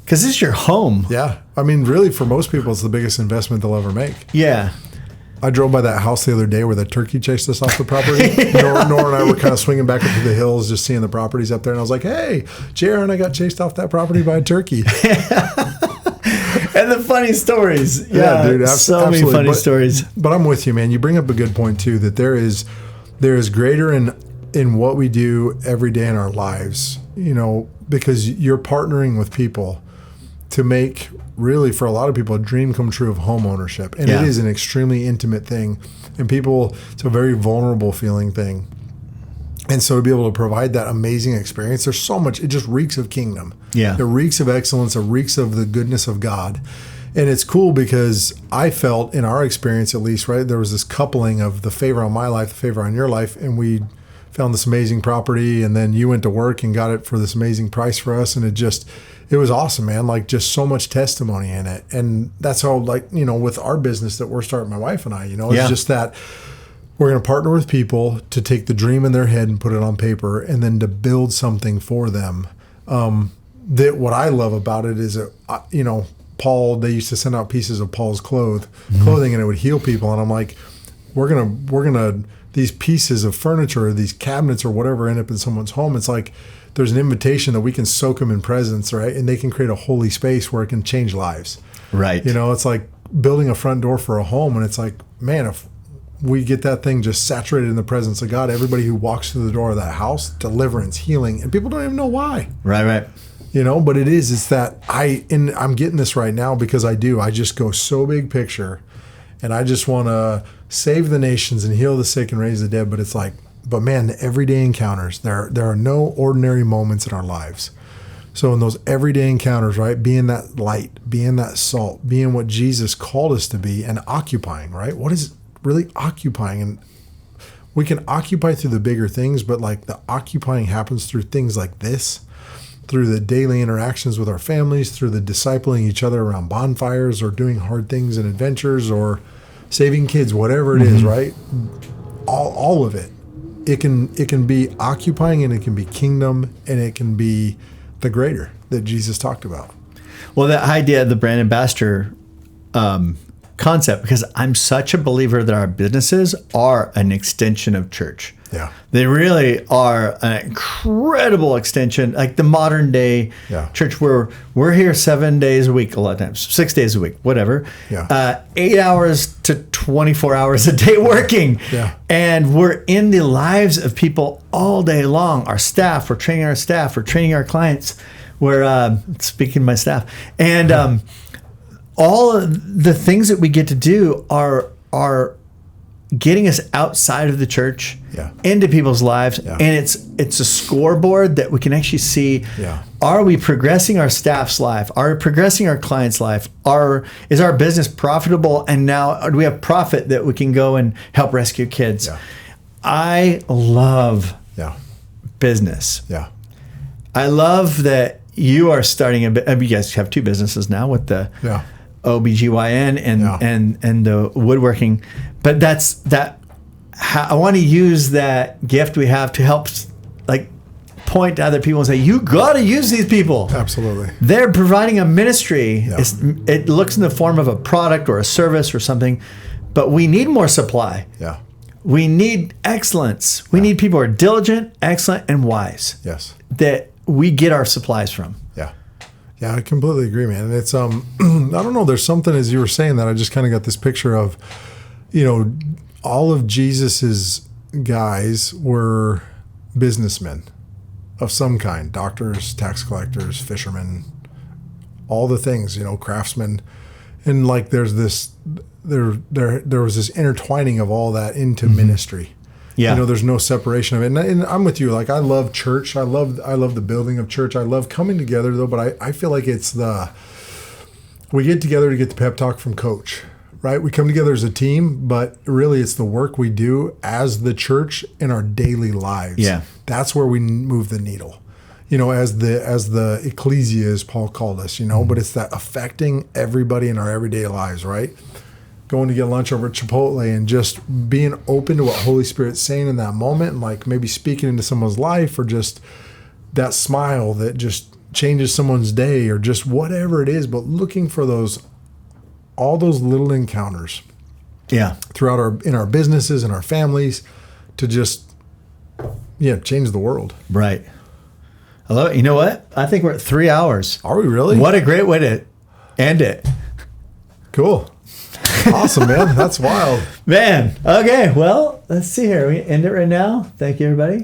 Because this is your home. Yeah. I mean, really, for most people, it's the biggest investment they'll ever make. Yeah. I drove by that house the other day where the turkey chased us off the property. Nora and I were kind of swinging back up to the hills, just seeing the properties up there. And I was like, hey, JR and I got chased off that property by a turkey. And the funny stories. Yeah, dude. So many funny stories. But I'm with you, man. You bring up a good point too, that there is greater in what we do every day in our lives, because you're partnering with people to make, really, for a lot of people, a dream come true of home ownership. And it is an extremely intimate thing. And it's a very vulnerable feeling thing. And so to be able to provide that amazing experience, there's so much, it just reeks of kingdom. Yeah. It reeks of excellence. It reeks of the goodness of God. And it's cool because I felt, in our experience at least, right, there was this coupling of the favor on my life, the favor on your life, and we found this amazing property, and then you went to work and got it for this amazing price for us, and it was awesome, man. Like, just so much testimony in it. And that's how, like, with our business that we're starting, my wife and I, it's just that we're going to partner with people to take the dream in their head and put it on paper, and then to build something for them. That what I love about it is, Paul, they used to send out pieces of Paul's clothing, and it would heal people. And I'm like, we're gonna these pieces of furniture, or these cabinets, or whatever, end up in someone's home. It's like there's an invitation that we can soak them in presence, right? And they can create a holy space where it can change lives. Right. It's like building a front door for a home, and it's like, man, if we get that thing just saturated in the presence of God, everybody who walks through the door of that house, deliverance, healing, and people don't even know why. Right. But it's that I'm getting this right now because I just go so big picture, and I just want to save the nations and heal the sick and raise the dead. But it's like, man, the everyday encounters, there are no ordinary moments in our lives. So in those everyday encounters, right, being that light, being that salt, being what Jesus called us to be, and occupying, right? What is really occupying? And we can occupy through the bigger things, but like the occupying happens through things like this, through the daily interactions with our families, through the discipling each other around bonfires, or doing hard things and adventures, or saving kids, whatever it is, right? All of it. It can be occupying, and it can be kingdom, and it can be the greater that Jesus talked about. Well, the idea of the brand ambassador concept, because I'm such a believer that our businesses are an extension of church. Yeah. They really are an incredible extension, like the modern day church, where we're here 7 days a week, a lot of times, 6 days a week, whatever. Yeah. 8 hours to 24 hours a day working. Yeah. And we're in the lives of people all day long. Our staff, we're training our staff, we're training our clients. We're speaking to my staff. And all of the things that we get to do are getting us outside of the church, into people's lives. And it's a scoreboard that we can actually see, are we progressing our staff's life? Are we progressing our client's life? Is our business profitable? And now do we have profit that we can go and help rescue kids? I love business. I love that you are starting you guys have two businesses now with the OBGYN and the woodworking. But I want to use that gift we have to help, like, point to other people and say, you got to use these people. Absolutely. They're providing a ministry. It looks in the form of a product or a service or something, but we need more supply. We need excellence. We need people who are diligent, excellent, and wise. That we get our supplies from. Yeah, I completely agree, man. And it's I don't know, there's something, as you were saying, that I just kind of got this picture of, all of Jesus's guys were businessmen of some kind, doctors, tax collectors, fishermen, all the things, craftsmen. And like there was this intertwining of all that into ministry. There's no separation of it. And I'm with you. Like, I love church. I love the building of church. I love coming together, though. But I feel like we get together to get the pep talk from Coach, right? We come together as a team, but really it's the work we do as the church in our daily lives. That's where we move the needle. As the ecclesia, as Paul called us. But it's that affecting everybody in our everyday lives, right? Going to get lunch over at Chipotle and just being open to what Holy Spirit's saying in that moment, and like maybe speaking into someone's life, or just that smile that just changes someone's day, or just whatever it is, but looking for all those little encounters throughout in our businesses and our families to just change the world. Right. I love it. You know what? I think we're at 3 hours. Are we really? What a great way to End it. Cool. Awesome, man. That's wild. Man. Okay. Well, let's see here. We end it right now. Thank you, everybody.